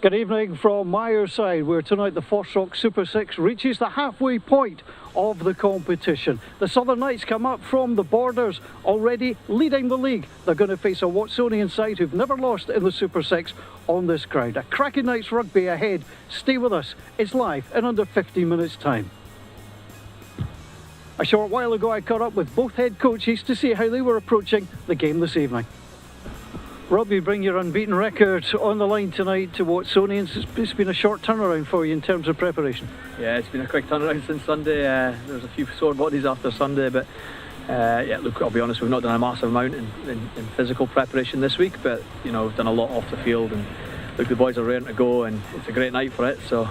Good evening from Myerside, where tonight the FOSROC Super 6 reaches the halfway point of the competition. The Southern Knights come up from the borders, already leading the league. They're going to face a Watsonian side who've never lost in the Super 6 on this ground. A cracking night's rugby ahead. Stay with us. It's live in under 15 minutes' time. A short while ago I caught up with both head coaches to see how they were approaching the game this evening. Rob, you bring your unbeaten record on the line tonight to Watsonians. It's been a short turnaround for you in terms of preparation. Yeah, it's been a quick turnaround since Sunday. There was a few sore bodies after Sunday, but yeah, look, I'll be honest, we've not done a massive amount in physical preparation this week, but you know, we've done a lot off the field, and look, the boys are raring to go, and it's a great night for it, so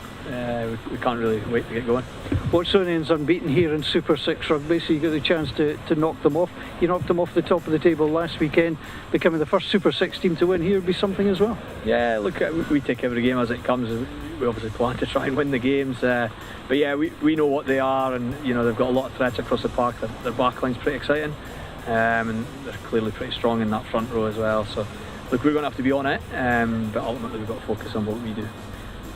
we can't really wait to get going. Watsonians unbeaten here in Super 6 rugby, so you got the chance to knock them off. You knocked them off the top of the table last weekend, becoming the first Super 6 team to win here would be something as well. Yeah, look, we take every game as it comes. We obviously plan to try and win the games, but yeah, we know what they are, and you know, they've got a lot of threats across the park. Their backline's pretty exciting, and they're clearly pretty strong in that front row as well. So look, we're going to have to be on it, but ultimately we've got to focus on what we do.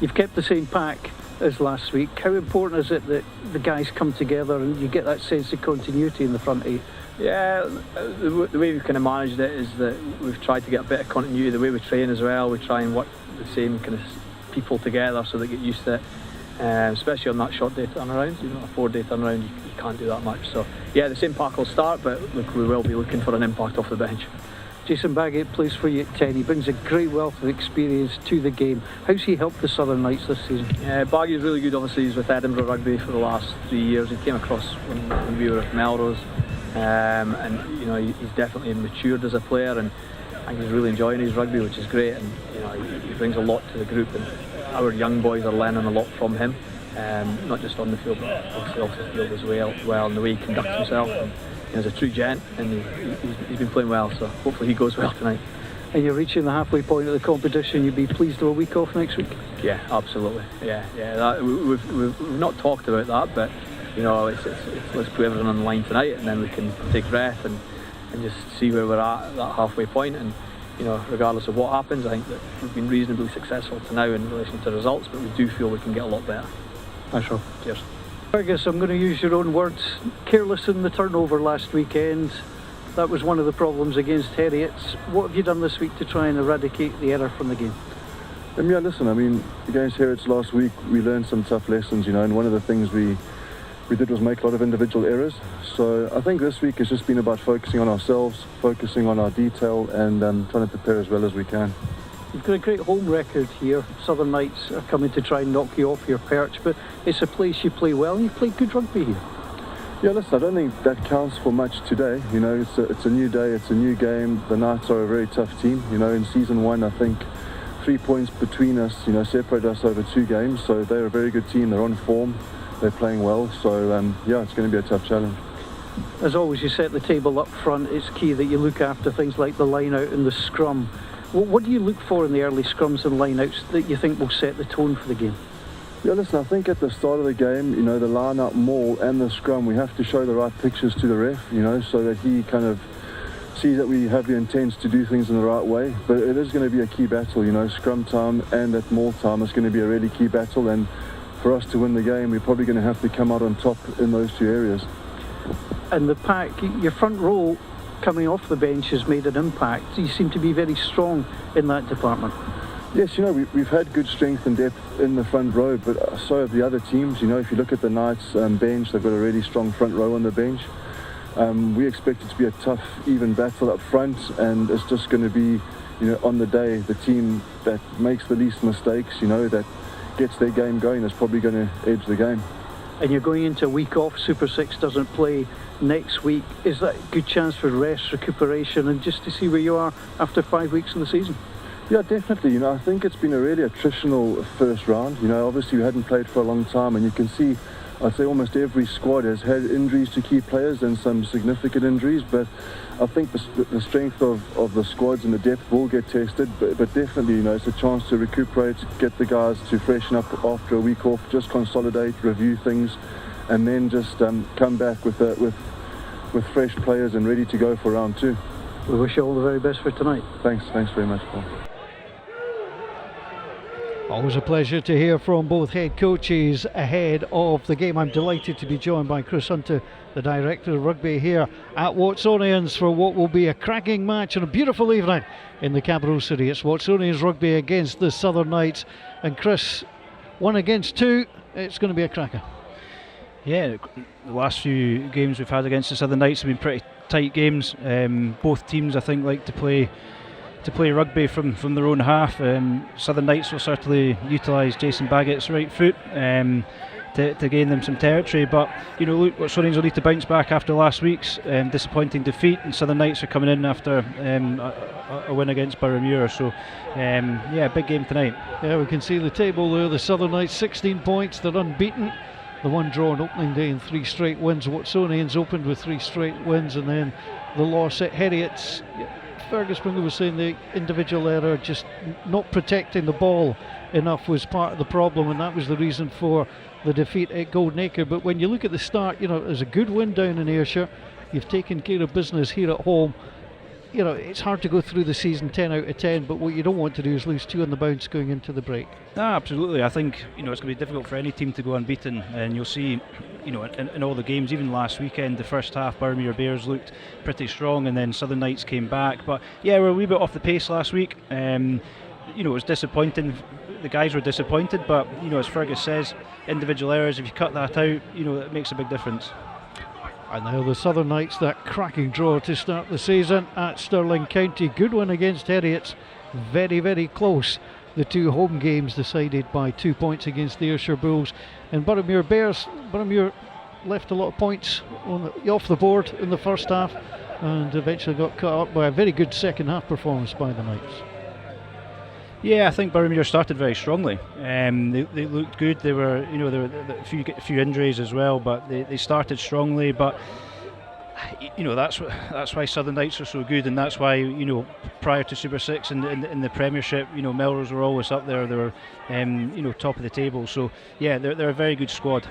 You've kept the same pack as last week. How important is it that the guys come together and you get that sense of continuity in the front eight? Yeah, the way we've kind of managed it is that we've tried to get a bit of continuity the way we train as well. We try and work the same kind of people together so they get used to it, especially on that short day turnaround. You know, a 4-day turnaround, you can't do that much. So yeah, the same pack will start, but look, we will be looking for an impact off the bench. Jason Baggett plays for you at 10. He brings a great wealth of experience to the game. How's he helped the Southern Knights this season? Yeah, Baggie's really good. Obviously, he's with Edinburgh Rugby for the last 3 years. He came across when we were at Melrose, and you know, he's definitely matured as a player, and I think he's really enjoying his rugby, which is great. And you know, he brings a lot to the group, and our young boys are learning a lot from him, not just on the field, but obviously off the field as well, and the way he conducts himself. And, he's a true gent, and he's been playing well, so hopefully he goes well tonight. And you're reaching the halfway point of the competition. You'd be pleased with a week off next week? Yeah, absolutely. Yeah. We've not talked about that, but you know, let's put everything on the line tonight, and then we can take breath and just see where we're at that halfway point. And you know, regardless of what happens, I think that we've been reasonably successful to now in relation to results, but we do feel we can get a lot better. Thanks, Rob. Cheers. Fergus, I'm going to use your own words. Careless in the turnover last weekend. That was one of the problems against Heriots. What have you done this week to try and eradicate the error from the game? Yeah, listen, I mean, against Heriots last week, we learned some tough lessons, you know, and one of the things we did was make a lot of individual errors. So I think this week has just been about focusing on ourselves, focusing on our detail, and trying to prepare as well as we can. You've got a great home record here. Southern Knights are coming to try and knock you off your perch, but it's a place you play well, and you play good rugby here. Yeah, listen, I don't think that counts for much today. You know, it's a new day, it's a new game. The Knights are a very tough team. You know, in season 1, I think 3 points between us, you know, separate us over 2 games. So they're a very good team. They're on form. They're playing well. So yeah, it's going to be a tough challenge. As always, you set the table up front. It's key that you look after things like the line out and the scrum. What do you look for in the early scrums and line-outs that you think will set the tone for the game? Yeah, listen, I think at the start of the game, you know, the line-out maul and the scrum, we have to show the right pictures to the ref, you know, so that he kind of sees that we have the intent to do things in the right way. But it is going to be a key battle, you know, scrum time and at maul time is going to be a really key battle, and for us to win the game, we're probably going to have to come out on top in those 2 areas. And the pack, your front row, coming off the bench has made an impact. You seem to be very strong in that department. Yes, you know, we've had good strength and depth in the front row, but so have the other teams. You know, if you look at the Knights bench, they've got a really strong front row on the bench. We expect it to be a tough, even battle up front, and it's just going to be, you know, on the day, the team that makes the least mistakes, you know, that gets their game going is probably going to edge the game. And you're going into a week off. Super 6 doesn't play next week. Is that a good chance for rest, recuperation, and just to see where you are after 5 weeks in the season? Yeah, definitely. You know, I think it's been a really attritional first round. You know, obviously we hadn't played for a long time, and you can see, I'd say almost every squad has had injuries to key players and some significant injuries, but I think the strength of the squads and the depth will get tested, but definitely, you know, it's a chance to recuperate, get the guys to freshen up after a week off, just consolidate, review things, and then just come back with fresh players and ready to go for round 2. We wish you all the very best for tonight. Thanks very much, Paul. Always a pleasure to hear from both head coaches ahead of the game. I'm delighted to be joined by Chris Hunter, the director of rugby here at Watsonians, for what will be a cracking match and a beautiful evening in the capital city. It's Watsonians rugby against the Southern Knights, and Chris, 1 against 2, it's going to be a cracker. Yeah, the last few games we've had against the Southern Knights have been pretty tight games. Both teams, I think, like to play rugby from their own half. Southern Knights will certainly utilise Jason Baggett's right foot to gain them some territory, but look, Watsonians will need to bounce back after last week's disappointing defeat, and Southern Knights are coming in after a win against Boroughmuir, so big game tonight. Yeah, we can see the table there. The Southern Knights 16 points, they're unbeaten. The one draw on opening day and 3 straight wins. Watsonians opened with 3 straight wins, and then the loss at Heriots. Fergus Pringle was saying the individual error, just not protecting the ball enough, was part of the problem, and that was the reason for the defeat at Goldenacre. But when you look at the start, there's a good win down in Ayrshire. You've taken care of business here at home. It's hard to go through the season 10 out of 10, but what you don't want to do is lose 2 on the bounce going into the break. Absolutely. I think it's going to be difficult for any team to go unbeaten, and you'll see in all the games, even last weekend, the first half Boroughmuir Bears looked pretty strong, and then Southern Knights came back. But we're a wee bit off the pace last week. It was disappointing. The guys were disappointed, but as Fergus says, individual errors, if you cut that out, it makes a big difference. And now the Southern Knights, that cracking draw to start the season at Stirling County. Good win against Heriots, very, very close. The 2 home games decided by 2 points against the Ayrshire Bulls. And Boroughmuir Bears, Boroughmuir left a lot of points off the board in the first half, and eventually got caught up by a very good second half performance by the Knights. Yeah, I think Boroughmuir started very strongly. They looked good. There were a few injuries as well, but they started strongly. But that's why Southern Knights are so good, and that's why prior to Super 6 in the Premiership, Melrose were always up there. They were top of the table. So yeah, they're a very good squad.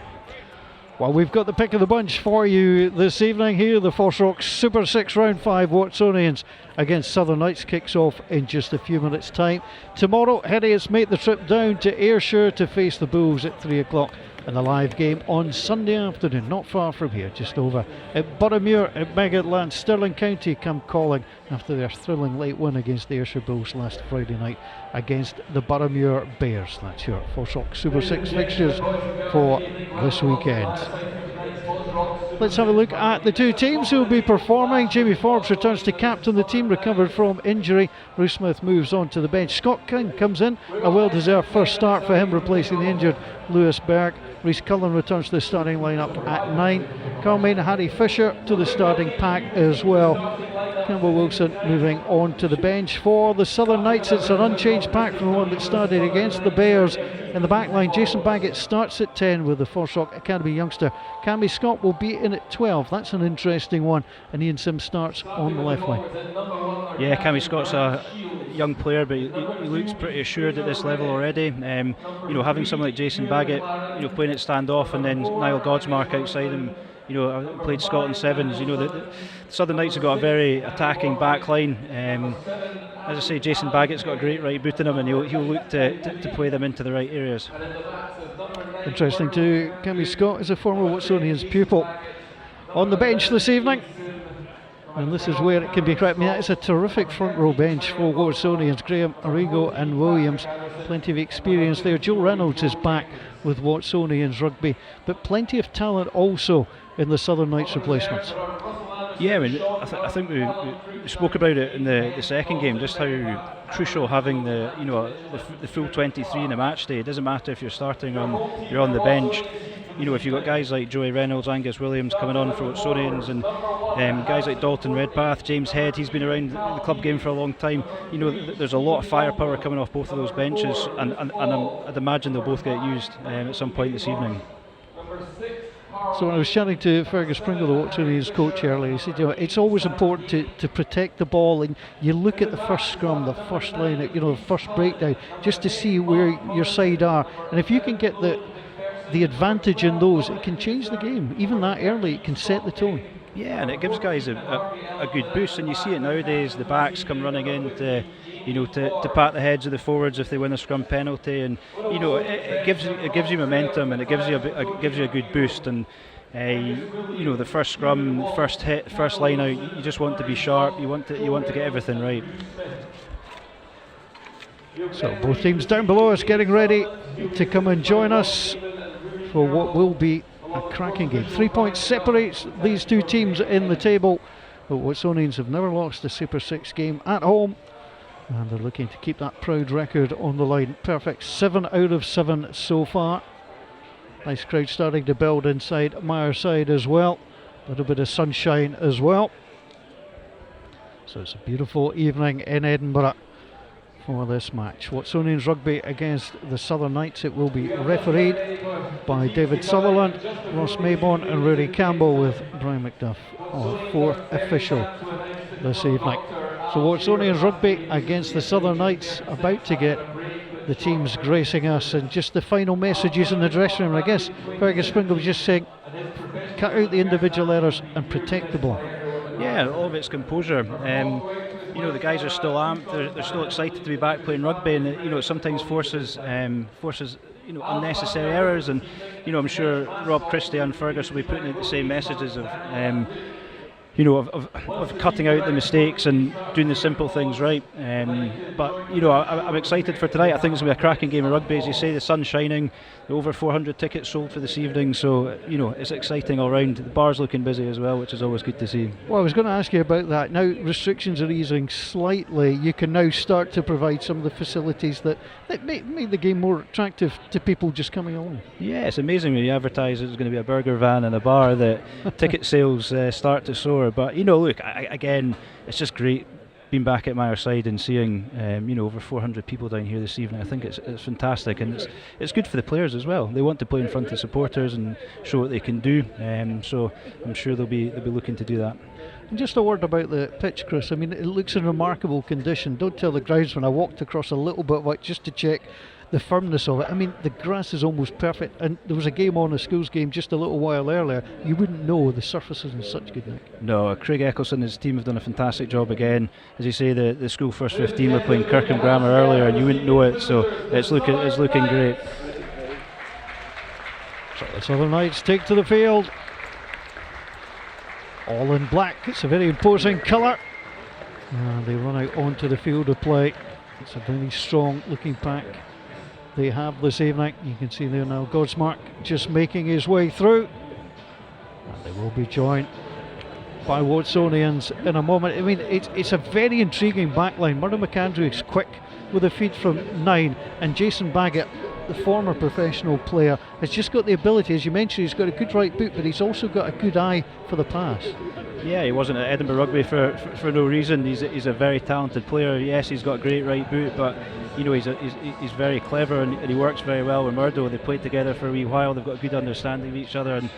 Well, we've got the pick of the bunch for you this evening here. The FOSROC Super 6 Round 5 Watsonians against Southern Knights kicks off in just a few minutes' time. Tomorrow, Heriots make the trip down to Ayrshire to face the Bulls at 3 o'clock. And the live game on Sunday afternoon, not far from here, just over at Boroughmuir at Megaland. Stirling County come calling after their thrilling late win against the Ayrshire Bulls last Friday night against the Boroughmuir Bears. That's your FOSROC Super 6 fixtures for this weekend. Let's have a look at the 2 teams who will be performing. Jamie Forbes returns to captain the team, recovered from injury. Bruce Smith moves on to the bench. Scott King comes in, a well-deserved first start for him, replacing the injured Lewis Berg. Rhys Cullen returns to the starting lineup at 9. Carl Main and Harry Fisher to the starting pack as well. Campbell Wilson moving on to the bench. For the Southern Knights, it's an unchanged pack from the one that started against the Bears. In the back line, Jason Baggett starts at 10 with the FOSROC Academy youngster. Cammy Scott will be in at 12. That's an interesting one. And Ian Sims starts on the left wing. Yeah, Cammy Scott's a young player, but he looks pretty assured at this level already. Having someone like Jason Baggett, playing at standoff, and then Niall Godsmark outside him. Played Scotland Sevens. The Southern Knights have got a very attacking back line. As I say, Jason Baggett's got a great right boot in him, and he'll look to play them into the right areas. Interesting too, Cammy Scott is a former Watsonians pupil on the bench this evening. And this is where it can be correct. I mean, that is a terrific front row bench for Watsonians. Graham, Arrigo and Williams, plenty of experience there. Joe Reynolds is back with Watsonians rugby, but plenty of talent also in the Southern Knights replacements. Yeah, I think we spoke about it in the second game, just how crucial having the full 23 in a match day. It doesn't matter if you're starting or you're on the bench. If you've got guys like Joey Reynolds, Angus Williams coming on for Watsonians, and guys like Dalton Redpath, James Head, he's been around the club game for a long time. There's a lot of firepower coming off both of those benches, and I'd imagine they'll both get used at some point this evening. So when I was chatting to Fergus Pringle, the Watsonians coach, earlier, he said, it's always important to protect the ball, and you look at the first scrum, the first line, the first breakdown, just to see where your side are, and if you can get the advantage in those, it can change the game. Even that early, it can set the tone. Yeah, and it gives guys a good boost, and you see it nowadays. The backs come running in to to pat the heads of the forwards if they win a scrum penalty, and it gives you momentum, and it gives you a good boost. And the first scrum, first hit, first line out, you just want to be sharp. You want to get everything right. So both teams down below us getting ready to come and join us for what will be a cracking game. 3 points separates these two teams in the table, but Watsonians have never lost a Super 6 game at home, and they're looking to keep that proud record on the line. Perfect 7 out of 7 so far. Nice crowd starting to build inside Myerside as well. A little bit of sunshine as well. So it's a beautiful evening in Edinburgh for this match. Watsonians Rugby against the Southern Knights. It will be refereed by David Sutherland, Ross Maybon and Rory Campbell, with Brian McDuff, our fourth official this evening. So Watsonians Rugby against the Southern Knights, about to get the teams gracing us, and just the final messages in the dressing room. I guess Fergus Springle was just saying, cut out the individual errors and protect the ball. Yeah, all of it's composure. The guys are still amped. They're still excited to be back playing rugby, and it sometimes forces unnecessary errors. And I'm sure Rob Christie and Fergus will be putting out the same messages of cutting out the mistakes and doing the simple things right. But I'm excited for tonight. I think it's going to be a cracking game of rugby. As you say, the sun's shining, over 400 tickets sold for this evening, so it's exciting all round. The bar's looking busy as well, which is always good to see. Well, I was going to ask you about that. Now restrictions are easing slightly. You can now start to provide some of the facilities that make the game more attractive to people just coming along. Yeah, it's amazing when you advertise there's going to be a burger van and a bar that ticket sales start to soar. But look, again, it's just great being back at Myerside and seeing over 400 people down here this evening. I think it's fantastic, and it's good for the players as well. They want to play in front of supporters and show what they can do. So I'm sure they'll be looking to do that. And just a word about the pitch, Chris. I mean, it looks in remarkable condition. Don't tell the groundsman I walked across a little bit of it just to check the firmness of it. I mean, the grass is almost perfect, and there was a game on, a schools game, just a little while earlier. You wouldn't know the surface is in such good nick. No, Craig Eccleston and his team have done a fantastic job again. As you say, the school first 15 were playing Kirkham Grammar earlier, and you wouldn't know it, so it's looking great. So the Southern Knights take to the field, all in black. It's a very imposing colour, and they run out onto the field of play. It's a very strong looking pack they have this evening. You can see there now Godsmark just making his way through, and they will be joined by Watsonians in a moment. I mean, it's a very intriguing backline. Murdo McAndrew is quick with a feed from 9, and Jason Baggett, the former professional player, has just got the ability, as you mentioned, he's got a good right boot, but he's also got a good eye for the pass. Yeah, he wasn't at Edinburgh Rugby for no reason. He's a very talented player. Yes, he's got a great right boot, but he's very clever, and he works very well with Murdo. They played together for a wee while. They've got a good understanding of each other, and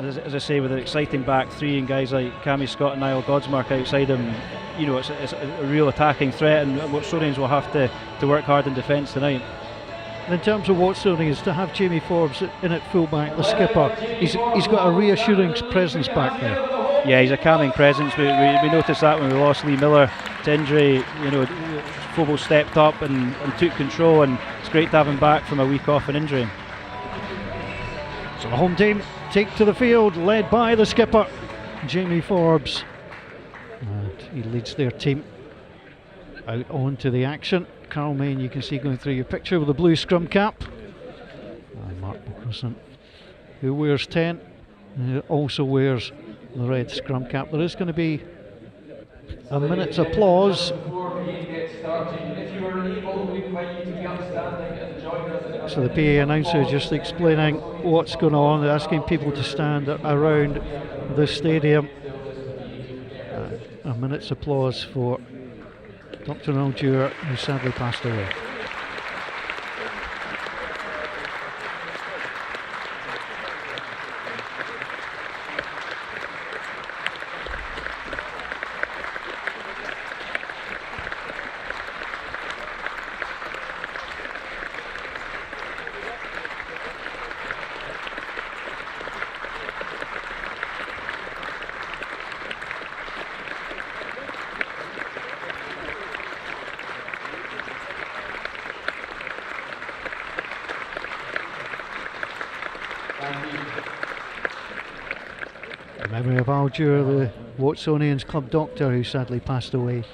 as I say, with an exciting back three and guys like Cammy Scott and Niall Godsmark outside him, it's a real attacking threat, and Watsonians will have to work hard in defence tonight. In terms of Watsonians, to have Jamie Forbes in at fullback, the skipper, he's got a reassuring presence back there. Yeah, he's a calming presence. We noticed that when we lost Lee Miller to injury. Fobo stepped up and took control, and it's great to have him back from a week off an injury. So the home team take to the field, led by the skipper, Jamie Forbes. And he leads their team out onto the action. Carl Main, you can see going through your picture with the blue scrum cap. And Mark Wilkerson, who wears 10, also wears the red scrum cap. There is going to be a minute's applause. So the PA announcer just explaining what's going on. They're asking people to stand around the stadium. A minute's applause for Dr. Noel Dewar, who sadly passed away. In memory of Al Dewar, the Watsonians club doctor who sadly passed away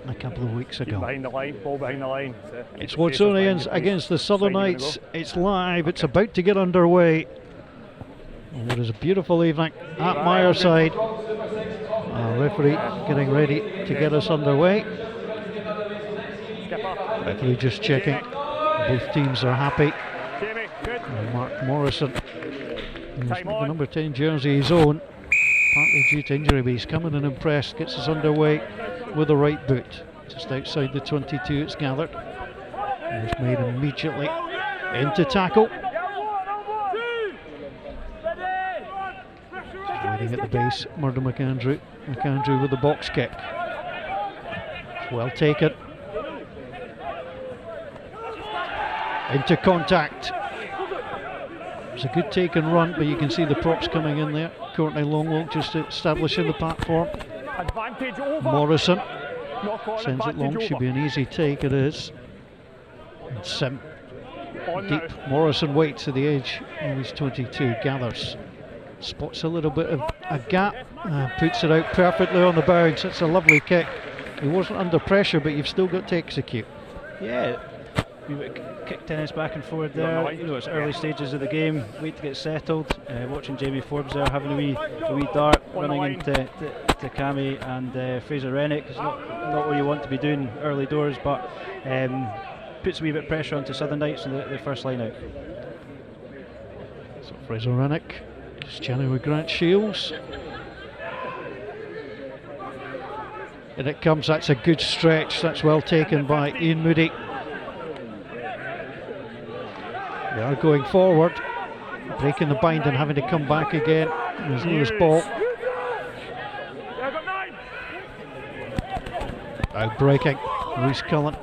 a couple of weeks ago. Behind the line, ball behind the line. It's Watsonians against the Southern Knights. It's live, it's about to get underway. And it is a beautiful evening at Myerside. Referee getting ready to get us underway. Referee just checking. Both teams are happy. And Mark Morrison, who's the number 10 jersey his own, partly due to injury, but he's coming and impressed. Gets us underway with the right boot. Just outside the 22 it's gathered. And it's made immediately into tackle. Waiting at the base, Murdo McAndrew. McAndrew with the box kick. It's well taken. Into contact. It's a good take and run, but you can see the props coming in there. Courtney Longwell just establishing the platform. Morrison sends it long, should be an easy take, it is. And Sim deep. Morrison waits at the edge, and he's 22, gathers. Spots a little bit of a gap, puts it out perfectly on the bounce. It's a lovely kick. He wasn't under pressure, but you've still got to execute. Yeah, we kick tennis back and forward there. You know, it's early stages of the game. Wait to get settled. Watching Jamie Forbes there having a wee dart, running into to Cammy and Fraser Rennick. It's not what you want to be doing early doors, but puts a wee bit of pressure onto Southern Knights in the first line out. So Fraser Rennick just chatting with Grant Shields. And it comes, that's a good stretch, that's well taken by Ian Moody. They are going forward, breaking the bind and having to come back again. There's Lewis ball. Out breaking, Lewis Cullen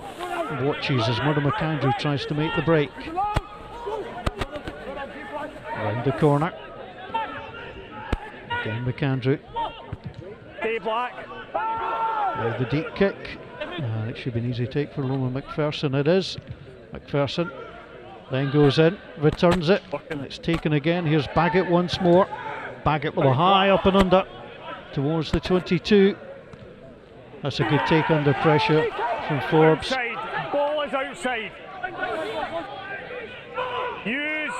watches as Murdo McAndrew tries to make the break. Round the corner. Again McAndrew. Now the deep kick. It should be an easy take for Roman McPherson, it is. McPherson then goes in, returns it, and it's taken again. Here's Baggett once more. Baggett with a high up and under towards the 22. That's a good take under pressure from Forbes. Ball is outside. Use.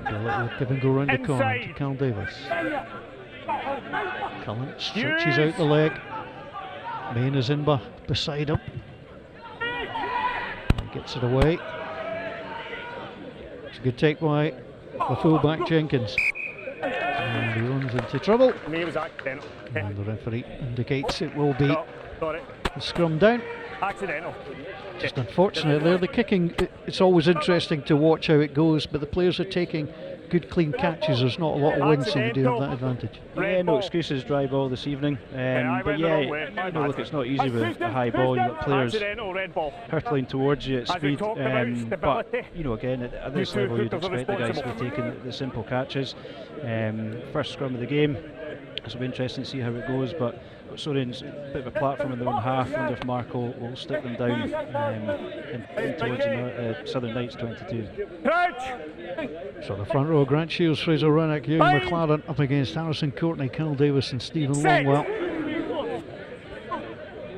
A little give and go round the corner to Cal Davis. Cullen stretches out the leg. Main is in beside him. And gets it away. It's a good take by the fullback Jenkins. And he runs into trouble. And the referee indicates it will be the scrum down. Accidental. Just unfortunate there. The kicking, it's always interesting to watch how it goes, but the players are taking good clean catches. There's not a lot of wind, so they do have that advantage. Yeah, no excuses, dry ball this evening. But yeah, you know, look, it's not easy with a high ball. You've got players hurtling towards you at speed. But, you know, again, at this level, you'd expect the guys to be taking the simple catches. First scrum of the game, so it'll be interesting to see how it goes. But Watsonians, a bit of a platform in their own half. I wonder if Marco will stick them down in towards the Southern Knights 22. So the front row, Grant Shields, Fraser Rennick, Hugh McLaren up against Harrison Courtney, Cal Davis and Stephen Longwell.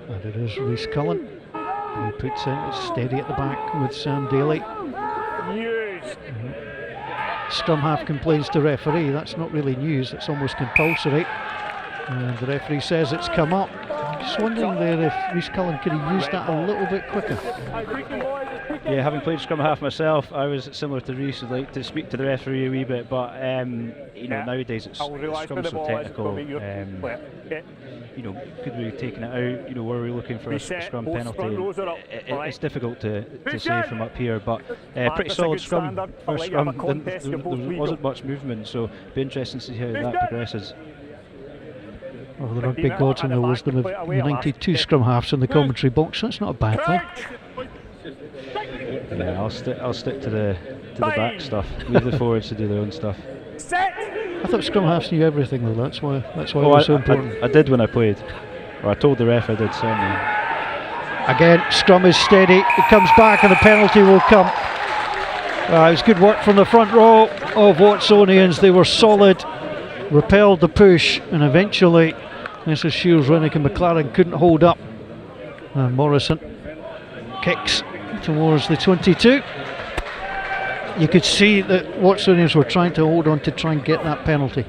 And it is Rhys Cullen who puts in, it's steady at the back with Sam Daly. Scrum half complains to referee. That's not really news, it's almost compulsory. And the referee says it's come up. Just wondering there if Rhys Cullen could have used that a little bit quicker. Yeah, having played scrum half myself, I was similar to Rhys. I'd like to speak to the referee a wee bit, but you know, nowadays it's scrum's so technical. You know, could we have taken it out? You know, were we looking for a scrum penalty? It's difficult to say from up here, but pretty solid scrum. First scrum, there wasn't much movement, so it'll be interesting to see how that progresses. Well, the rugby gods and the wisdom of united 2 scrum halves in the commentary box. That's not a bad thing. Yeah, I'll stick to the back stuff. Leave the forwards to do their own stuff. I thought scrum halves knew everything though. That's why it was so important. I did when I played, or I told the ref I did certainly. Again, scrum is steady. It comes back and a penalty will come. It was good work from the front row of Watsonians. They were solid, repelled the push, and eventually Mrs. Shields, Rennick and McLaren couldn't hold up. And Morrison kicks towards the 22. You could see that Watsonians were trying to hold on to try and get that penalty.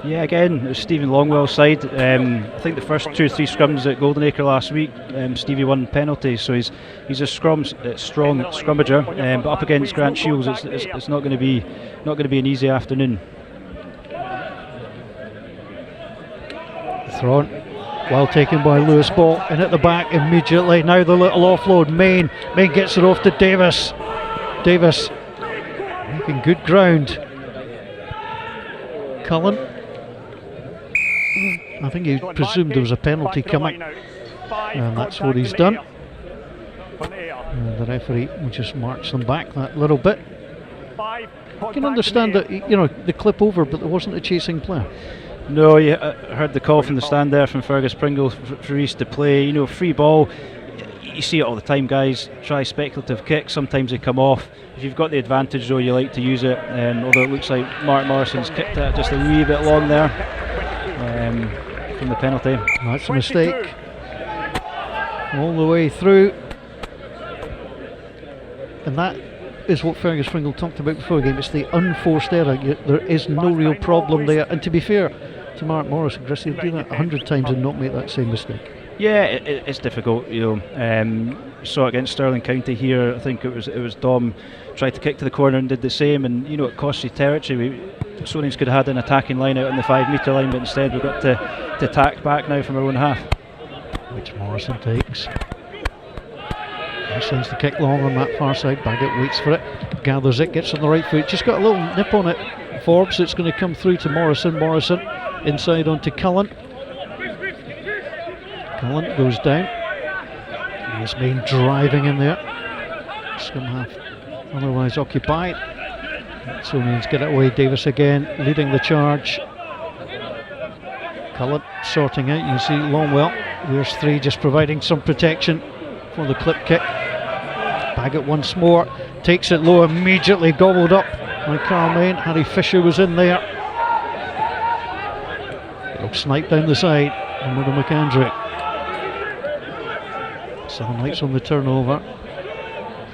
Yeah, again, it was Stephen Longwell's side. I think the first 2 or 3 scrums at Goldenacre last week, Stevie won penalties, so he's a strong scrummager. But up against Grant Shields, it's not going to be an easy afternoon. Thrown, well taken by Lewis Ball, and at the back immediately. Now the little offload. Main gets it off to Davis. Davis making good ground. Cullen. I think he presumed there was a penalty coming, and that's what he's done. And the referee will just march them back that little bit. I can understand that, you know, the clip over, but there wasn't a chasing player. No, you heard the call from the stand there from Fergus Pringle for East to play. You know, free ball, you see it all the time, guys. Try speculative kicks, sometimes they come off. If you've got the advantage though, you like to use it. Although it looks like Mark Morrison's kicked it just a wee bit long there from the penalty. That's a mistake. All the way through. And that is what Fergus Pringle talked about before the game. It's the unforced error. There is no real problem there. And to be fair to Mark Morrison, Chris, he'll do that 100 times and not make that same mistake. Yeah, it's difficult, you know. Saw it against Stirling County here. I think it was Dom tried to kick to the corner and did the same, and you know, it cost you territory. Sonians could have had an attacking line out on the 5 metre line, but instead we've got to attack back now from our own half, which Morrison takes. He sends the kick long on that far side. Baggett waits for it, gathers it, gets on the right foot, just got a little nip on it. Forbes, it's going to come through to Morrison. Morrison inside onto Cullen. Cullen goes down. He's been driving in there. Scrum half otherwise occupied. Watsonians get it away. Davis again leading the charge. Cullen sorting out. You see Longwell. There's 3 just providing some protection for the clip kick. Baggett once more. Takes it low, immediately gobbled up by Carl Main. Harry Fisher was in there. Little snipe down the side. And Murdo McAndrew. Southern Knights on the turnover.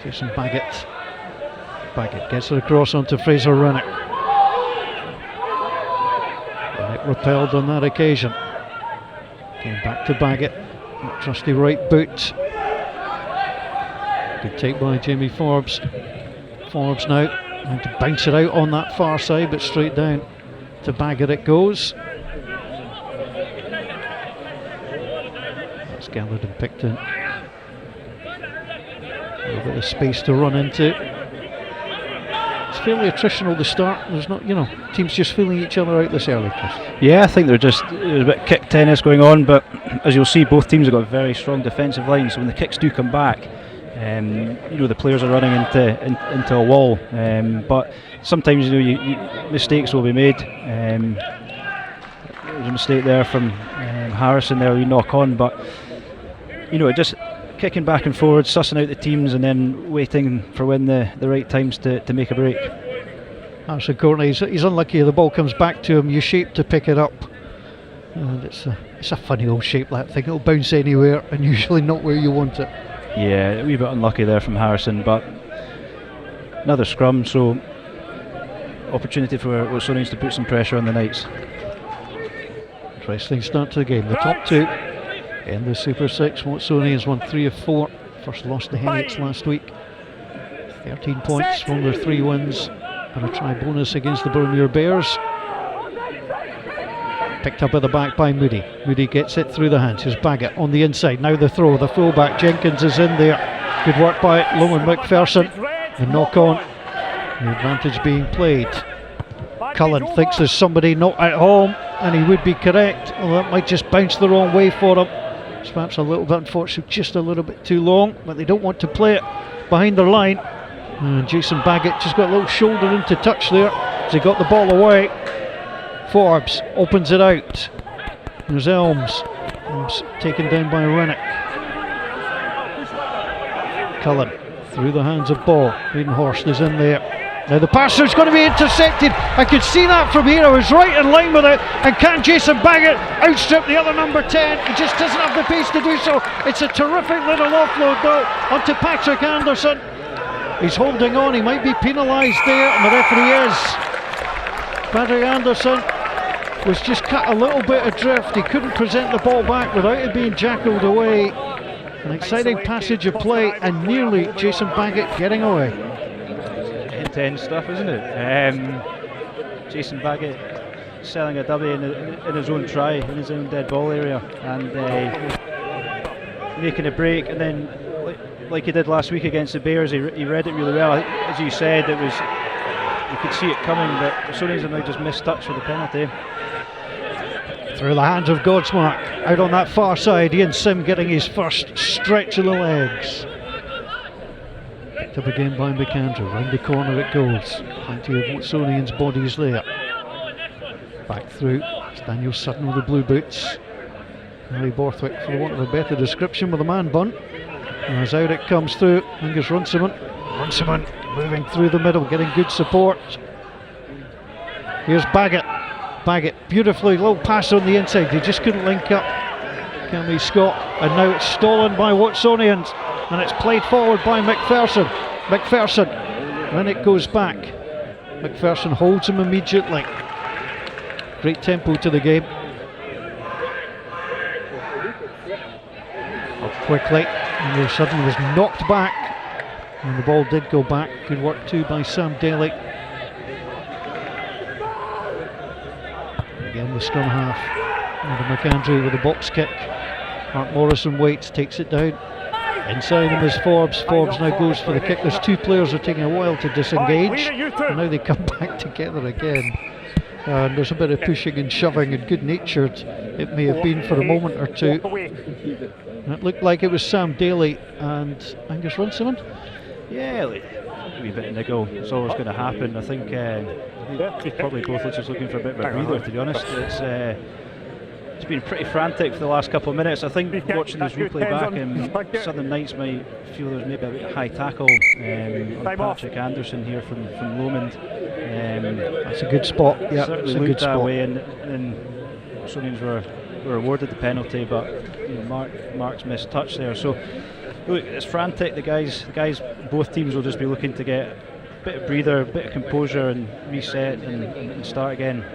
Facing Baggett. Baggett gets it across onto Fraser Rennick. Rennick repelled on that occasion. Came back to Baggett. Trusty right boot. Good take by Jamie Forbes. Forbes now trying to bounce it out on that far side, but straight down to Baggett it goes. That's gathered and picked in. A little bit of space to run into. It's fairly attritional to start. There's not, you know, teams just feeling each other out this early, Chris. Yeah, I think there's a bit of kick tennis going on, but as you'll see, both teams have got very strong defensive lines, so when the kicks do come back, you know, the players are running into a wall, but sometimes, you know, mistakes will be made. There was a mistake there from Harrison there, we knock on, but you know, just kicking back and forward, sussing out the teams, and then waiting for when the right times to make a break. Harrison Courtney, he's unlucky. The ball comes back to him. You shape to pick it up, and it's a funny old shape, that thing. It'll bounce anywhere, and usually not where you want it. Yeah, a wee bit unlucky there from Harrison, but another scrum, so opportunity for Watsonians to put some pressure on the Knights. Interesting start to the game. The top 2 in the Super 6. Watsonians won 3 of 4. First lost to Hennites last week. 13 points from their 3 wins, and a try bonus against the Boroughmuir Bears. Picked up at the back by Moody. Moody gets it through the hands. Here's Baggett on the inside. Now the throw. The fullback Jenkins is in there. Good work by Loman McPherson. The knock on. The advantage being played. Cullen thinks there's somebody not at home, and he would be correct. Although that might just bounce the wrong way for him. It's perhaps a little bit unfortunate, just a little bit too long, but they don't want to play it behind their line. And Jason Baggett just got a little shoulder into touch there as he got the ball away. Forbes opens it out. There's Elms. Elms taken down by Rennick. Cullen through the hands of Ball. Badenhorst is in there. Now the pass is going to be intercepted. I could see that from here. I was right in line with it. And can Jason Baggett outstrip the other number 10? He just doesn't have the pace to do so. It's a terrific little offload though onto Patrick Anderson. He's holding on. He might be penalised there, and the referee is. Patrick Anderson was just cut a little bit adrift. He couldn't present the ball back without it being jackled away. An exciting passage of play, and nearly Jason Baggett getting away. Intense stuff, isn't it? Jason Baggett selling a dummy in his own try, in his own dead ball area, and making a break, and then like he did last week against the Bears, he read it really well. As you said, it was, you could see it coming, but Watsonians have now just missed touch with the penalty. Through the hands of Godsmark, out on that far side, Ian Sim getting his first stretch of the legs. Picked up again by McAndrew, round the corner it goes. Plenty of Watsonians bodies there. Back through, it's Daniel Sutton with the blue boots. Harry Borthwick, for want of a better description, with a man bun. And as out it comes through, Angus Runciman. Runciman moving through the middle, getting good support. Here's Baggett. Baggett, beautifully, little pass on the inside. They just couldn't link up. Cammy Scott, and now it's stolen by Watsonians, and it's played forward by McPherson. McPherson, then it goes back. McPherson holds him immediately. Great tempo to the game. Up quickly, and then suddenly was knocked back, and the ball did go back. Good work too by Sam Daly. Again the scrum half, and McAndrew with a box kick. Mark Morrison waits, takes it down. Inside him is Forbes. Forbes now goes for the kick. There's two players who are taking a while to disengage, and now they come back together again. And there's a bit of pushing and shoving, and good-natured it may have been for a moment or two. And it looked like it was Sam Daly and Angus Runciman. Yeah, like, a wee bit of niggle. It's always going to happen. I think probably both are just looking for a bit of a breather, to be honest. It's been pretty frantic for the last couple of minutes. I think watching this replay back, Southern Knights might feel there's maybe a bit of high tackle on Patrick Anderson here from Lomond. That's a good spot. Yeah, certainly it's a looked good that spot. way, and Watsonians were awarded the penalty, but Mark's missed touch there. So look, it's frantic. The guys, both teams will just be looking to get a bit of breather, a bit of composure, and reset and start again.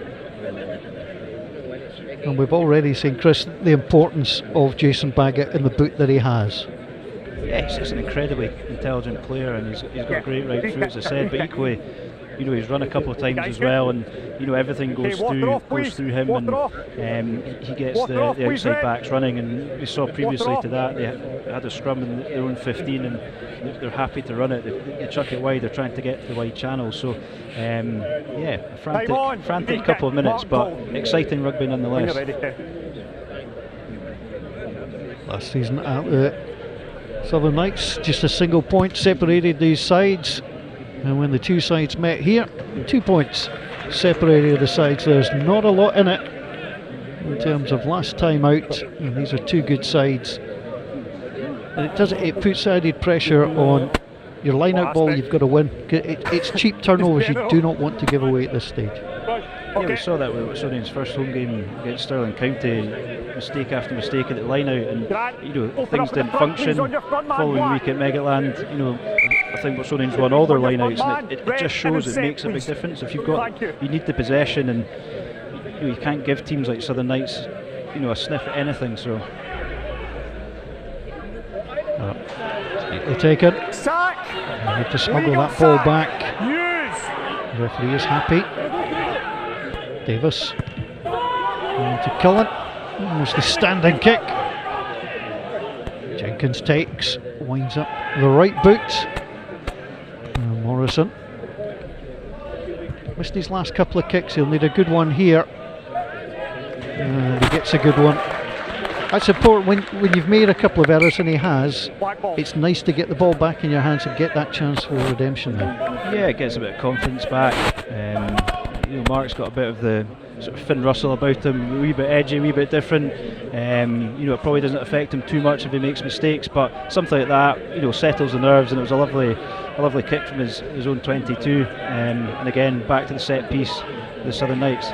And we've already seen, Chris, the importance of Jason Baggett in the boot that he has. Yeah, he's just an incredibly intelligent player, and he's got a great right through, as I said, but equally, he's run a couple of times as well, and everything goes through him, and he gets the outside backs running, and we saw previously to that they had a scrum in their own 15, and they're happy to run it. They chuck it wide, they're trying to get to the wide channel. So yeah, a frantic couple of minutes, but exciting rugby nonetheless. Last season at the Southern Knights, just a single point separated these sides, and when the two sides met here, 2 points separated the sides. There's not a lot in it in terms of last time out, and these are two good sides. And it puts added pressure on your line-out ball. You've got to win. It's cheap turnovers you do not want to give away at this stage. Yeah, we saw that with Watsonians' first home game against Stirling County. Mistake after mistake at the line-out, and things didn't function. Following week at Megaland, I think Watsonians won all their line-outs, and it just shows it makes a big difference. If you need the possession, and you can't give teams like Southern Knights, a sniff at anything. So. Neatly taken. They need to smuggle that ball back. The referee is happy. Davis to Cullen. Almost a standing kick. Jenkins takes, winds up the right boot. And Morrison missed his last couple of kicks. He'll need a good one here. And he gets a good one. That's important when you've made a couple of errors, and he has. It's nice to get the ball back in your hands and get that chance for redemption there. Yeah, it gets a bit of confidence back. Mark's got a bit of the sort of Finn Russell about him, a wee bit edgy, a wee bit different. You know, it probably doesn't affect him too much if he makes mistakes, but something like that, you know, settles the nerves, and it was a lovely kick from his own 22. And again, back to the set piece, the Southern Knights.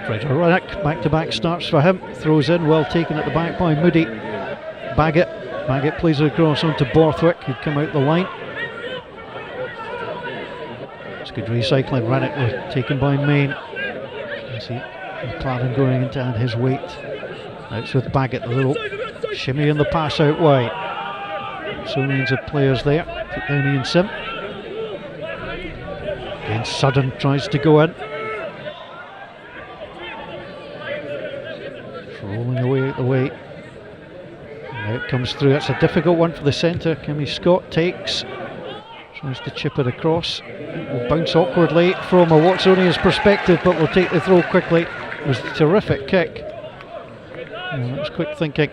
Frederick, back-to-back starts for him, throws in, well taken at the back by Moody. Baggett plays it across onto Borthwick, who'd come out the line. It's good recycling. Rannoch was taken by Main. You see McLaren going in to add his weight. Now it's with Baggett, the little shimmy and the pass out wide. Watsonians of players there. Put down Ian Sim. Again, Sudden tries to go in. Rolling away out the way. Now it comes through. That's a difficult one for the centre. Kimmy Scott takes. Tries to chip it across. Will bounce awkwardly from a Watsonians perspective, but will take the throw quickly. It was a terrific kick. That was quick thinking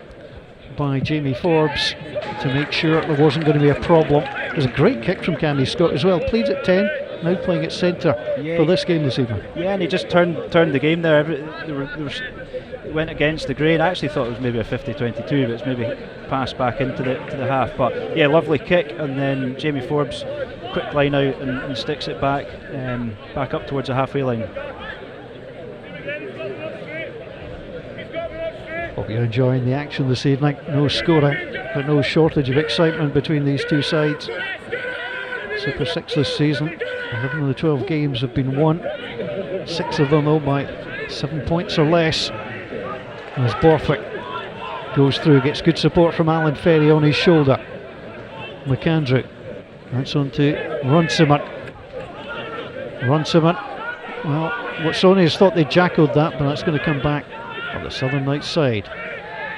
by Jamie Forbes to make sure there wasn't going to be a problem. It was a great kick from Candy Scott as well. Played at 10, now playing at centre for this game this evening. Yeah, and he just turned the game there. It went against the grain. I actually thought it was maybe a 50-22, but it's maybe passed back into the half. But yeah, lovely kick, and then Jamie Forbes, quick line out and sticks it back up towards the halfway line. Hope you're enjoying the action this evening. No scoring, but no shortage of excitement between these two sides. Super 6 this season, 11 of the 12 games have been won, 6 of them though by 7 points or less. As Borthwick goes through, gets good support from Alan Ferry on his shoulder. McAndrew, that's on to Runciman. Well, Watsonians thought they jackled that, but that's going to come back on the Southern Knights side.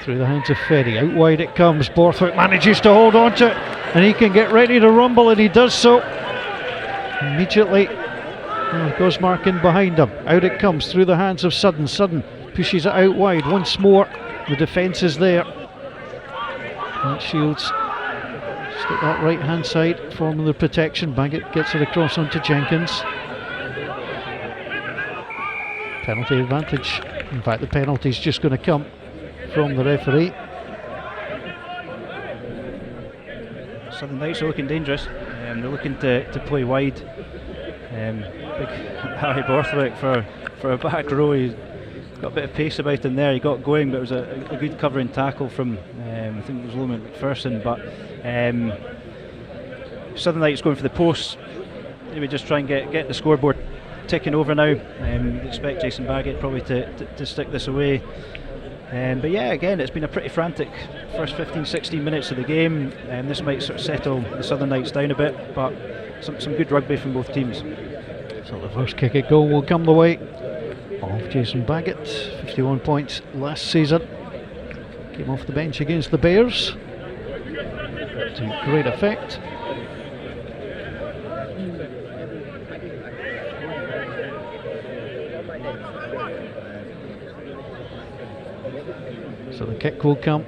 Through the hands of Ferry, out wide it comes. Borthwick manages to hold on to it, and he can get ready to rumble, and he does so immediately. Gosmark in behind him. Out it comes through the hands of Sudden. Sudden pushes it out wide once more. The defence is there. And Shields just at that right hand side, forming the protection. Baggett gets it across onto Jenkins. Penalty advantage. In fact, the penalty's just going to come from the referee. Southern Knights are looking dangerous. They're looking to play wide. Big Harry Borthwick for a back row. He's got a bit of pace about him there. He got going, but it was a good covering tackle from I think it was Loman McPherson. But Southern Knights going for the post. Maybe just try and get the scoreboard ticking over now. Expect Jason Baggett probably to stick this away. But yeah, again, it's been a pretty frantic first 15-16 minutes of the game. This might sort of settle the Southern Knights down a bit, but some good rugby from both teams. So the first kick at goal will come the way of Jason Baggett. 51 points last season. Came off the bench against the Bears to great effect. So the kick will come.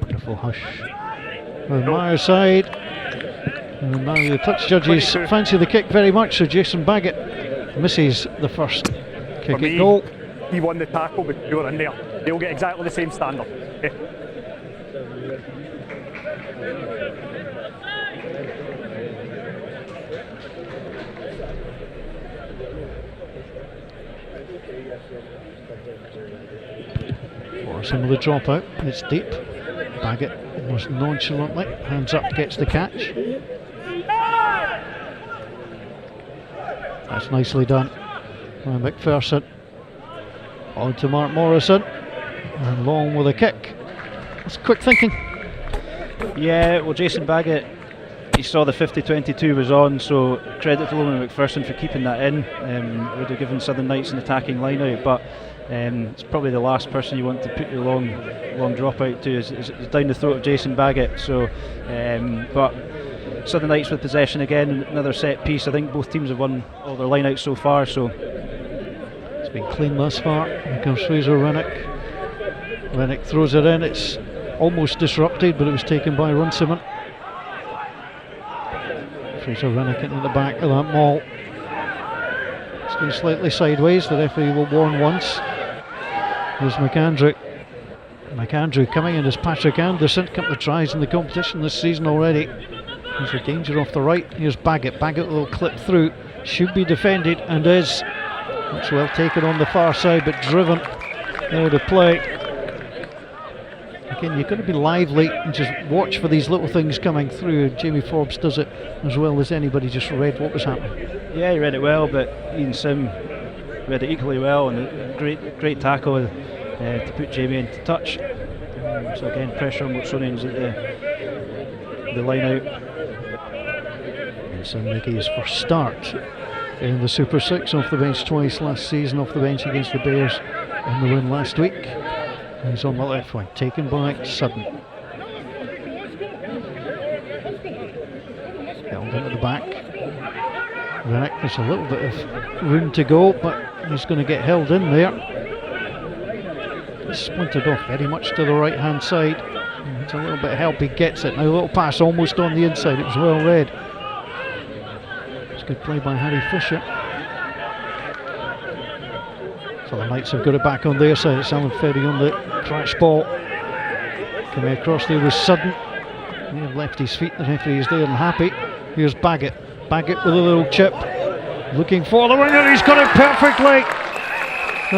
Wonderful hush on Myers' side. And now the touch judges fancy the kick very much, so Jason Baggett misses the first kick at goal. He won the tackle, but you were in there. They'll get exactly the same standard. Okay. For some of the dropout, it's deep. Baggett almost nonchalantly, hands up, gets the catch. That's nicely done by McPherson. On to Mark Morrison, and Long with a kick. That's quick thinking. Yeah, well, Jason Baggett, he saw the 50-22 was on, so credit to Loman McPherson for keeping that in. Would have given Southern Knights an attacking line out, but it's probably the last person you want to put your long drop out to is down the throat of Jason Baggett. So, but Southern Knights with possession again, another set piece. I think both teams have won all their line outs so far, so it's been clean thus far. Here comes Fraser Rennick. Rennick throws it in. It's almost disrupted, but it was taken by Runciman. Fraser Rennick into the back of that maul. It's going slightly sideways. The referee will warn once. Here's McAndrew. McAndrew coming in as Patrick Anderson. Couple of tries in the competition this season already. There's a danger off the right. Here's Baggett. Baggett will clip through. Should be defended and is. That's well taken on the far side, but driven out of play. Again, you've got to be lively and just watch for these little things coming through. Jamie Forbes does it as well as anybody, just read what was happening. Yeah, he read it well, but Ian Sim read it equally well, and a great tackle to put Jamie into touch. So again, pressure on Watsonians at the line out. And Sim making his first start in the Super 6, off the bench twice last season, off the bench against the Bears in the win last week. He's on the left wing, taken by Sutton. Held into the back. Rennick, there's a little bit of room to go, but he's going to get held in there. He's splintered off very much to the right hand side. It's a little bit of help, he gets it. Now a little pass almost on the inside, it was well read. It's good play by Harry Fisher. So the Knights have got it back on their side. It's Alan Ferry on the crash ball. Coming across there was Sudden. He had left his feet, the referee is there and happy. Here's Baggett. Baggett with a little chip. Looking for the winner, he's got it perfectly.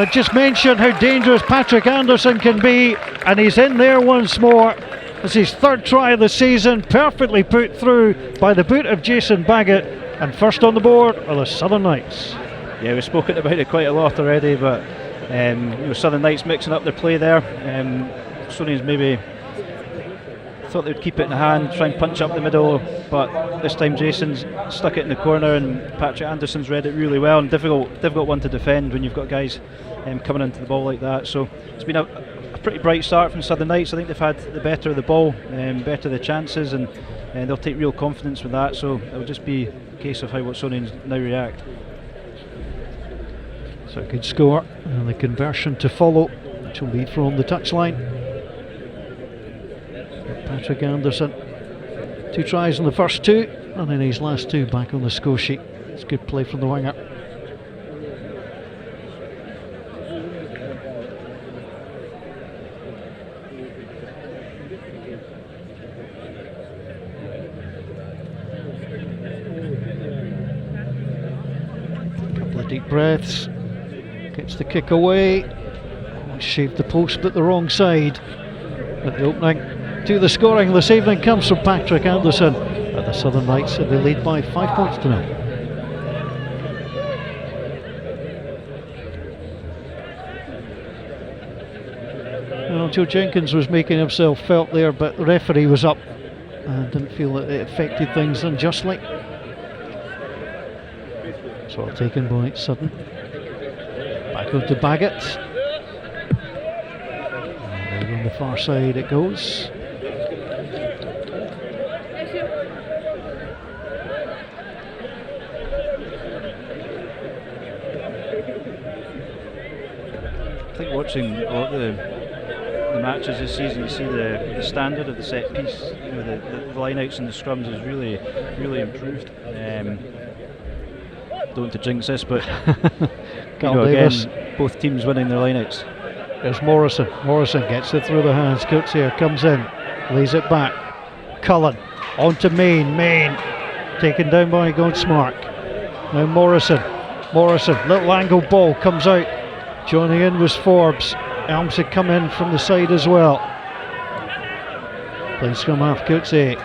I just mentioned how dangerous Patrick Anderson can be, and he's in there once more. It's his third try of the season, perfectly put through by the boot of Jason Baggett, and first on the board are the Southern Knights. Yeah, we've spoken about it quite a lot already, but Southern Knights mixing up their play there. Watsonians maybe thought they'd keep it in hand, try and punch up the middle, but this time Jason's stuck it in the corner and Patrick Anderson's read it really well, and difficult one to defend when you've got guys coming into the ball like that. So it's been a pretty bright start from Southern Knights. I think they've had the better of the ball, better the chances, and they'll take real confidence with that, so it'll just be a case of how Watsonians now react. So a good score, and the conversion to follow, which will lead from the touchline. Patrick Anderson, 2 tries in the first 2, and in his last 2 back on the score sheet. It's good play from the winger. A couple of deep breaths. Gets the kick away. Shaved the post but the wrong side. At the opening to the scoring this evening comes from Patrick Anderson at the Southern Knights, and they lead by 5 points to 0. Well, Joe Jenkins was making himself felt there, but the referee was up and didn't feel that it affected things unjustly. So well taken by Sutton. Back up to Baggett. And on the far side it goes. I think watching a lot of the matches this season, you see the standard of the set piece, the line-outs and the scrums has really improved. Don't want to jinx this, but again, both teams winning their line-outs. There's Morrison. Morrison gets it through the hands. Coetzee comes in, lays it back. Cullen on to Main. Main taken down by Godsmark. Now Morrison. Morrison, little angle ball comes out. Joining in was Forbes. Elms had come in from the side as well. Playing scrum half, Coetzee.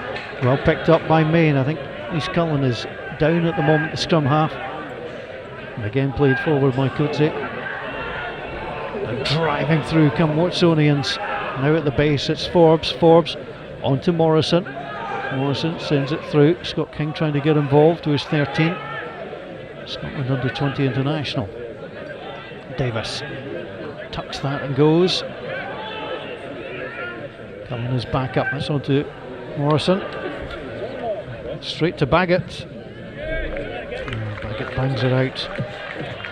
Well picked up by Main. I think East Cullen is down at the moment, the scrum half. And again played forward by Coetzee. And driving through come Watsonians. Now at the base it's Forbes. Forbes on to Morrison. Morrison sends it through. Scott King trying to get involved to his 13. Scotland under-20 international. Davis tucks that and goes. Cullen is back up. That's on to Morrison. Straight to Baggett. Baggett bangs it out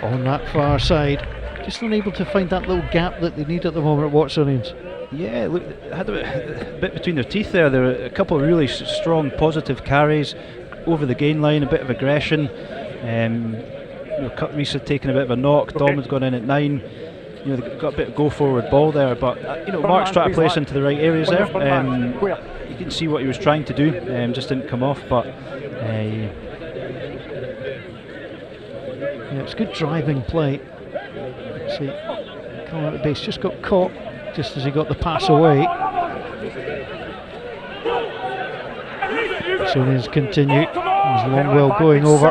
on that far side. just unable to find that little gap that they need at the moment at Watsonians. Yeah, look, they had a bit between their teeth there. There were a couple of really strong positive carries over the gain line, a bit of aggression. Reese had taken a bit of a knock. Dom had gone in at 9. They've got a bit of go forward ball there, but Mark's trying to place into the right areas there. You can see what he was trying to do, just didn't come off. But it's good driving play. See, coming out the base, just got caught just as he got the pass away. Watsonians continue. There's Longwell going over.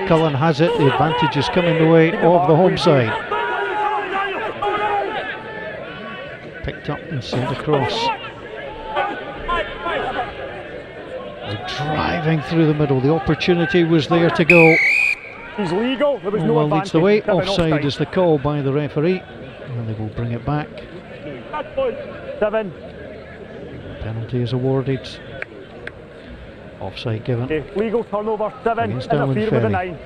Cullen has it. The advantage is coming the way of the home side. Picked up and sent across. Driving through the middle. The opportunity was there to go. He's legal. There was no advantage. Leads the way. Offside is the call by the referee, and they will bring it back. 7. Penalty is awarded. Offside given. Okay, legal turnover. 7. Interfere with the 9.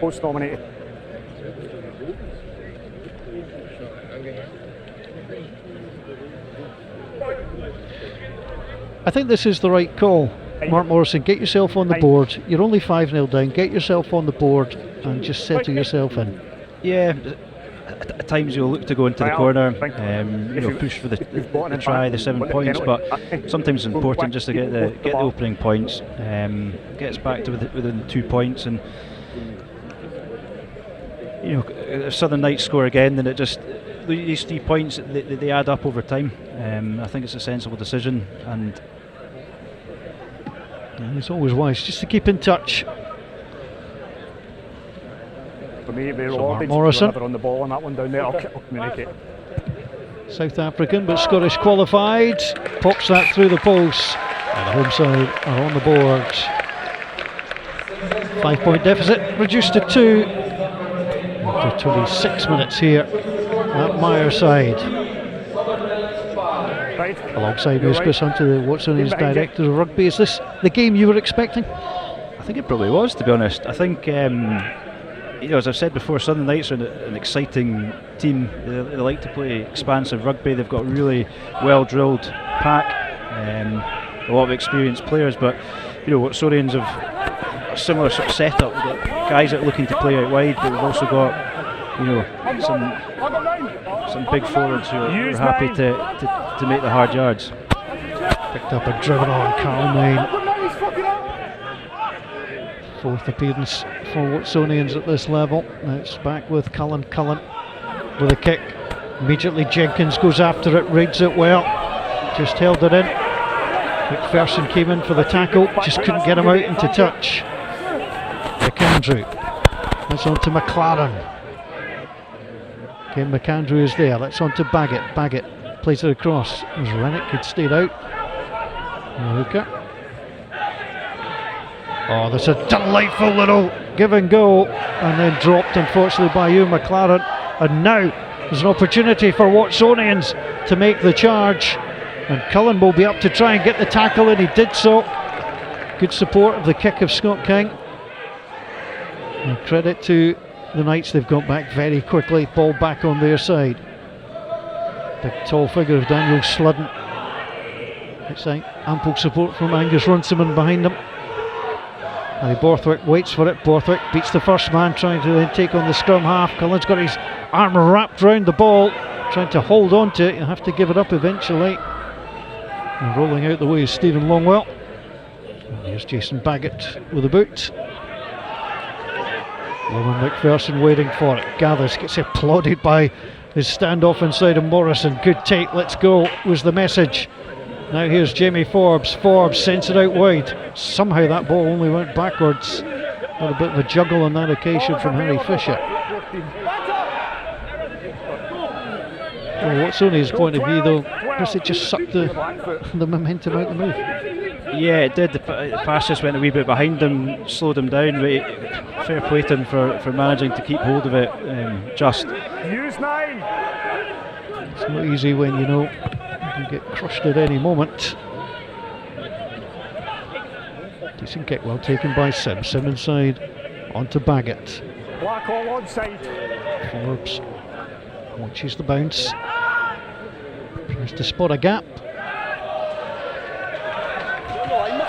Post nominated. I think this is the right call. Mark Morrison, get yourself on the board. You're only 5-0 down. Get yourself on the board and just settle yourself in. Yeah, at times you'll look to go into the corner, push for the try, the 7 points, but sometimes it's important just to get the opening points. Gets back to within 2 points, and if Southern Knights score again, then it just these 3 points they add up over time. I think it's a sensible decision, and it's always wise just to keep in touch. For me, Mark Morrison on the ball on that one down there. I'll communicate. South African but Scottish qualified. Pops that through the post, and the home side are on the board. 5-point deficit reduced to 2 after 26 minutes here at Myers side. Right. Alongside me is Chris Hunter, the Watsonians Director of Rugby. Is this the game you were expecting? I think it probably was, to be honest. I think, as I've said before, Southern Knights are an exciting team. They like to play expansive rugby. They've got a really well-drilled pack, a lot of experienced players, but Watsonians have a similar sort of setup. We've got guys that are looking to play out wide, but we've also got some big forwards who are happy to make the hard yards. Picked up and driven on Carl Main. 4th appearance for Watsonians at this level. Now it's back with Cullen with a kick. Immediately Jenkins goes after it, reads it well, just held it in. McPherson came in for the tackle, just couldn't get him out into touch. McAndrew, that's on to McLaren. Again, McAndrew is there. That's on to Baggett. Baggett plays it across. As Rennick had stayed out. Hooker. Oh, there's a delightful little give and go, and then dropped unfortunately by Hugh McLaren. And now there's an opportunity for Watsonians to make the charge, and Cullen will be up to try and get the tackle, and he did so. Good support of the kick of Scott King. And credit to the Knights, they've got back very quickly. Ball back on their side. Big tall figure of Daniel Sludden. Outside, ample support from Angus Runciman behind them. And Borthwick waits for it. Borthwick beats the first man, trying to then take on the scrum half. Cullen's got his arm wrapped round the ball, trying to hold on to it. He'll have to give it up eventually. And rolling out the way is Stephen Longwell. And here's Jason Baggett with a boot. Roman McPherson waiting for it. Gathers, gets applauded by his standoff inside of Morrison. Good take, let's go, was the message. Now here's Jamie Forbes. Forbes sends it out wide. Somehow that ball only went backwards. Had a bit of a juggle on that occasion from Harry Fisher. Well, Watsonians' point of view though, Chris, it just sucked the momentum out the move. Yeah, it did. The pass just went a wee bit behind them, slowed them down. But fair play to him for managing to keep hold of it. It's not easy when you know you can get crushed at any moment. Decent kick, well taken by Sim. Sim inside onto Baggett. Black all onside. Forbes watches the bounce. Tries to spot a gap.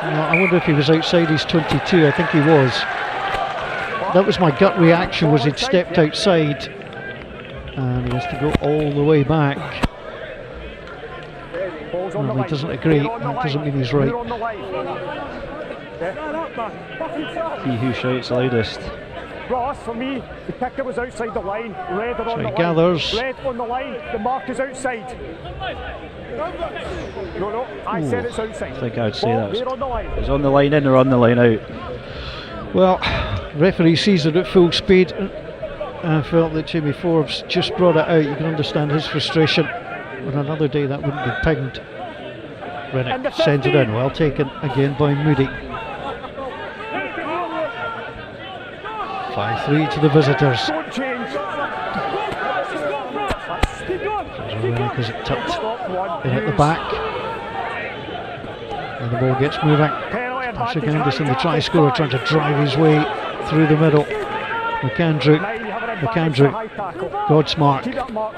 I wonder if he was outside his 22. I think he was. That was my gut reaction, was he'd stepped outside and he has to go all the way back. Well, he doesn't agree. That doesn't mean he's right. He who shouts loudest. Ross, for me, the kicker was outside the line. Red are on the gathers. line. Red on the line. The mark is outside. No, I said it's outside. I think I'd say that was, on the line. it was on the line in or on the line out. Well, referee sees it at full speed and felt that Jamie Forbes just brought it out. You can understand his frustration. On another day that wouldn't be pinged. Rennick sends it in, well taken again by Moody. 5-3 to the visitors. Don't change. Rennick has it tucked in at the back. And the ball gets moving. Patrick Anderson, the try scorer, trying to drive his way through the middle. McAndrew, Godsmark,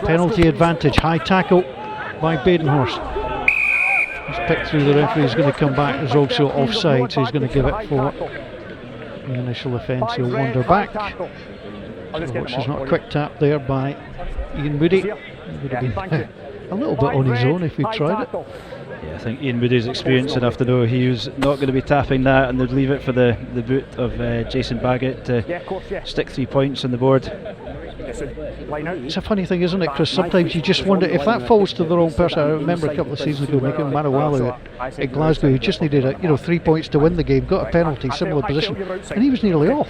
penalty advantage, high tackle by Badenhorst. He's picked through, the referee is going to come back. There's also offside, so he's going to give it for the initial offence. He'll wander back. Which is not a quick tap there by Ian Moody. He would have been a little bit on his own if he'd tried it. Yeah, I think Ian Moody's experienced enough to know he was not going to be tapping that, and they'd leave it for the boot of Jason Baggett to stick 3 points on the board. It's a funny thing, isn't it, Chris? Sometimes you just wonder if that falls to the wrong person. I remember a couple of seasons ago, Nico Manawalu at Glasgow, he just needed 3 points to win the game, got a penalty, similar position, and he was nearly off.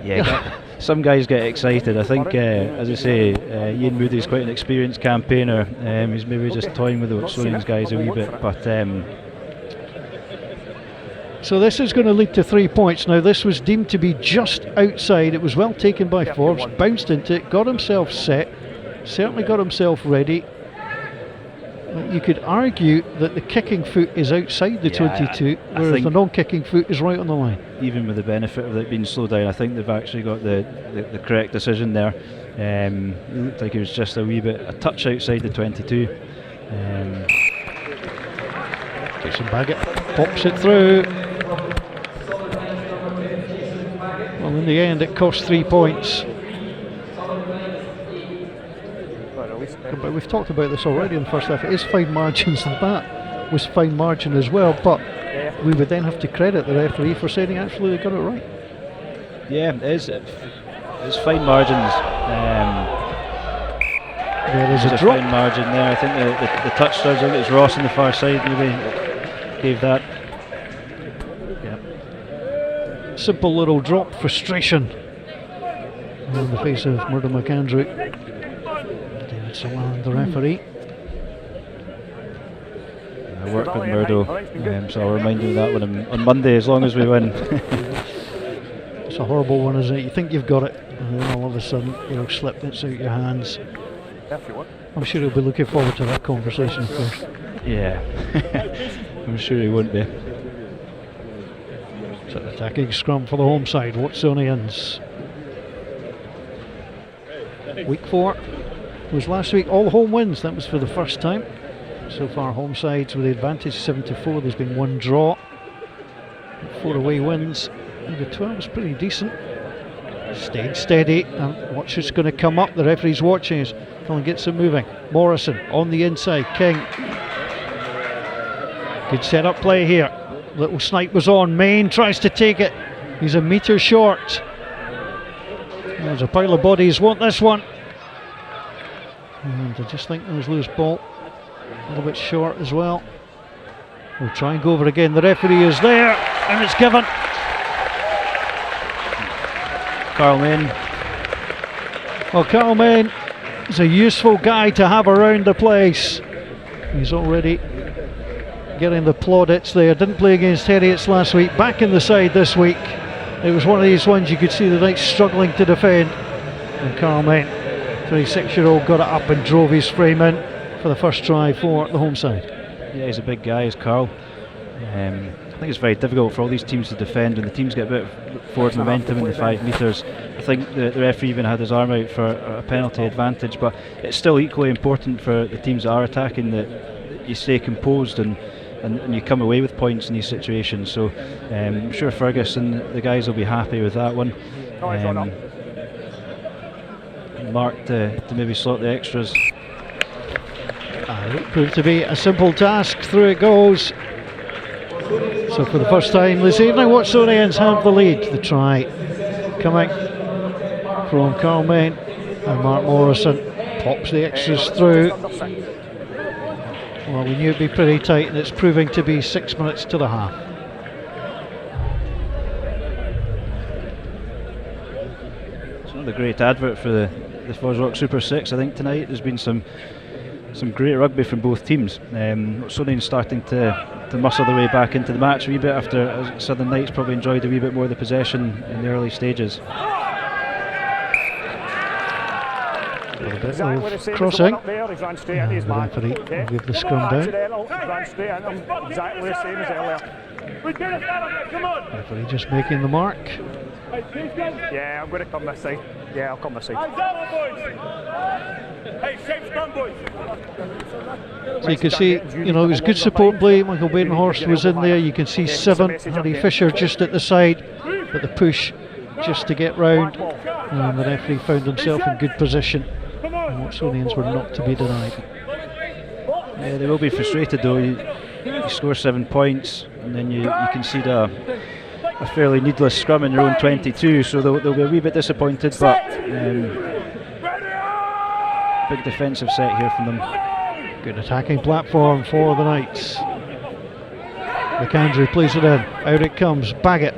Yeah, some guys get excited. I think, as I say, Ian Moody's quite an experienced campaigner. He's maybe just toying with the Watsonians guys a wee bit, but so this is going to lead to 3 points. Now this was deemed to be just outside. It was well taken by Forbes, bounced into it, got himself set, certainly got himself ready. You could argue that the kicking foot is outside the 22, whereas the non-kicking foot is right on the line. Even with the benefit of it being slowed down, I think they've actually got the correct decision there. It looked like it was just a touch outside the 22. Jason Baggett pops it through. Well, in the end, it cost 3 points. But we've talked about this already in the first half. It is fine margins, and that was fine margin as well. But we would then have to credit the referee for saying actually they got it right. Yeah, it is. It's fine margins. There is a drop. Fine margin there. I think the touch starts. I think it's Ross on the far side. Maybe gave that. Yeah. Simple little drop. Frustration on the face of Murdo McAndrew. And the referee. I work with Murdo, so I'll remind you of that one on Monday, as long as we win. It's a horrible one, isn't it? You think you've got it, and then all of a sudden, slip it's out your hands. I'm sure he'll be looking forward to that conversation, of course. Yeah, I'm sure he won't be. So attacking scrum for the home side, Watsonians. Week 4. Was last week all home wins. That was for the first time. So far home sides with the advantage 7-4. There's been 1 draw, 4 away wins. The 12 was pretty decent. Stayed steady, and watch what's going to come up. The referee's watching us. Come and gets it moving. Morrison on the inside. King. Good set up play here. Little snipe was on. Main tries to take it. He's a metre short. There's a pile of bodies. Want this one. And I just think there's loose ball, a little bit short as well. We'll try and go over again. The referee is there, and it's given. Carl Main. Well, Carl Main is a useful guy to have around the place. He's already getting the plaudits there. Didn't play against Heriots last week. Back in the side this week. It was one of these ones you could see the Knights struggling to defend. And Carl Main, 36-year-old, got it up and drove his frame in for the first try for the home side. Yeah, he's a big guy, is Carl. I think it's very difficult for all these teams to defend when the teams get a bit of forward momentum in the 5 metres. I think the referee even had his arm out for a penalty advantage, but it's still equally important for the teams that are attacking that you stay composed and you come away with points in these situations. So I'm sure Fergus and the guys will be happy with that one. Mark to maybe slot the extras. It proved to be a simple task. Through it goes. So for the first time this evening, Watsonians have the lead. The try coming from Carl Main, and Mark Morrison pops the extras through. Well, we knew it'd be pretty tight, and it's proving to be 6 minutes to the half. It's another great advert for the FOSROC Super 6. I think tonight there's been some great rugby from both teams. Watsonians starting to muscle their way back into the match a wee bit after Southern Knights probably enjoyed a wee bit more of the possession in the early stages. A little bit of crossing. The referee will give the scrum down. Exactly the same as earlier. Referee just making the mark. Yeah, I'm going to come this side. Yeah, I'll come this side. So you can see, it was good support play. Michael Badenhorst was in there. You can see 7, Harry Fisher just at the side, but the push just to get round, and the referee found himself in good position. And Watsonians were not to be denied. Yeah, they will be frustrated though. You score 7 points and then you concede a fairly needless scrum in your own 22, so they'll be a wee bit disappointed, but big defensive set here from them. Good attacking platform for the Knights. McAndrew plays it in, out it comes, Baggett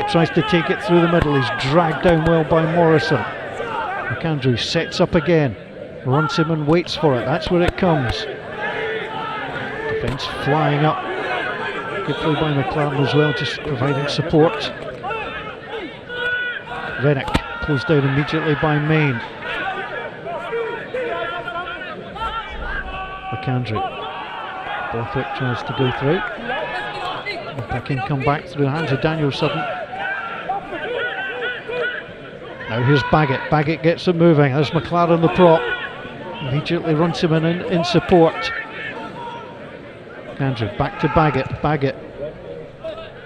tries to take it through the middle, he's dragged down well by Morrison. McAndrew sets up again, runs him and waits for it, that's where it comes. Defence flying up. Good play by McLaren as well, just providing support. Rennick closed down immediately by Main. McAndrew. Borthwick tries to go through. Picking come back through the hands of Daniel Sutton. Now here's Baggett. Baggett gets it moving. There's McLaren the prop. Immediately runs him in support. Andrew back to Baggett.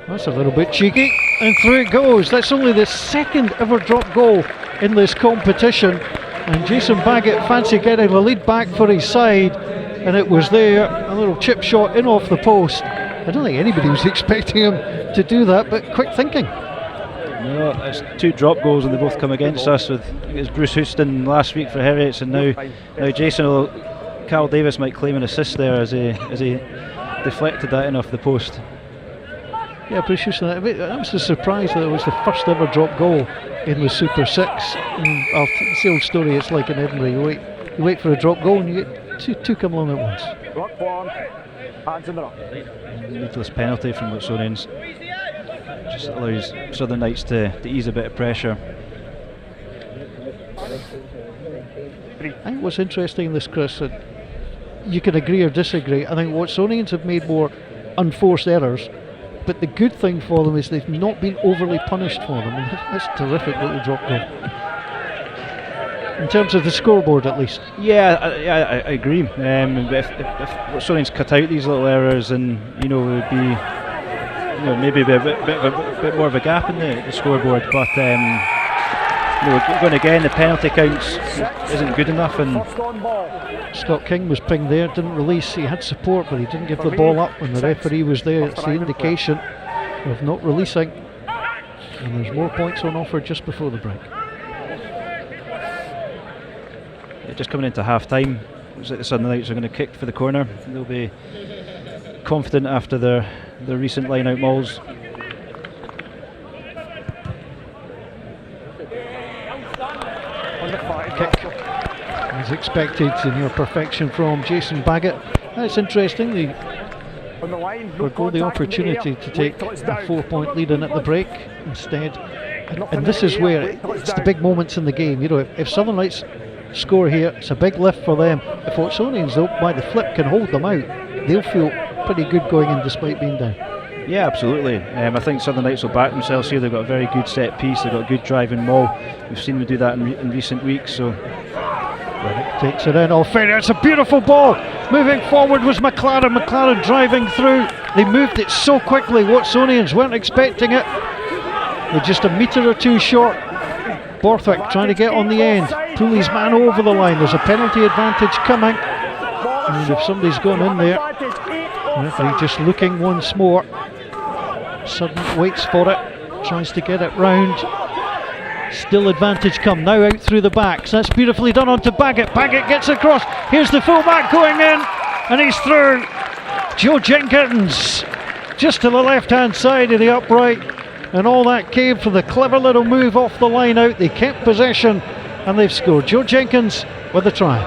That's a little bit cheeky, and through it goes. That's only the second ever drop goal in this competition, and Jason Baggett fancied getting the lead back for his side, and it was there, a little chip shot in off the post. I don't think anybody was expecting him to do that, but quick thinking. No, it's 2 drop goals and they both come against us. With it was Bruce Houston last week for Heriots, and now Jason Carl Davis might claim an assist there as he deflected that in off the post. Yeah, Bruce Houston, that was a surprise that it was the first ever drop goal in the Super 6. It's the old story, it's like in Edinburgh, you wait for a drop goal and you get two come along at once. Rock one, hands in the rock. Needless penalty from Watsonians. Just allows Southern Knights to ease a bit of pressure. I think what's interesting in this, Chris, that you can agree or disagree, I think Watsonians have made more unforced errors, but the good thing for them is they've not been overly punished for them, and that's a terrific little drop goal. In terms of the scoreboard, at least. Yeah, I agree. But if Watsonians cut out these little errors, and it would be maybe a bit more of a gap in the scoreboard. But going again, the penalty counts isn't good enough, and Scott King was pinged there, didn't release. He had support, but he didn't give the ball up when the referee was there. It's the indication of not releasing, and there's more points on offer just before the break. Just coming into half time, looks like the Southern Knights are going to kick for the corner. They'll be confident after their recent line out mauls. Kick as expected, in your perfection from Jason Baggett. That's interesting, they forgo the opportunity to take a 4-point lead in at the break instead, and this is where it's the big moments in the game. If Southern Knights score here, it's a big lift for them. If Watsonians, though, by the flip can hold them out, they'll feel pretty good going in despite being down. Yeah, absolutely. I think Southern Knights will back themselves here. They've got a very good set piece, they've got a good driving maul. We've seen them do that in recent weeks. So Reddick takes it in. Oh, Ferry, it's a beautiful ball. Moving forward was McLaren. McLaren driving through. They moved it so quickly. Watsonians weren't expecting it. They're just a metre or two short. Borthwick trying to get on the end. Pull his man over the line. There's a penalty advantage coming. And if somebody's gone in there, referee just looking once more. Sudden waits for it. Tries to get it round. Still advantage come. Now out through the backs. That's beautifully done onto Baggett. Baggett gets across. Here's the fullback going in. And he's through. Joe Jenkins. Just to the left-hand side of the upright. And all that came for the clever little move off the line out. They kept possession and they've scored. Joe Jenkins with the try.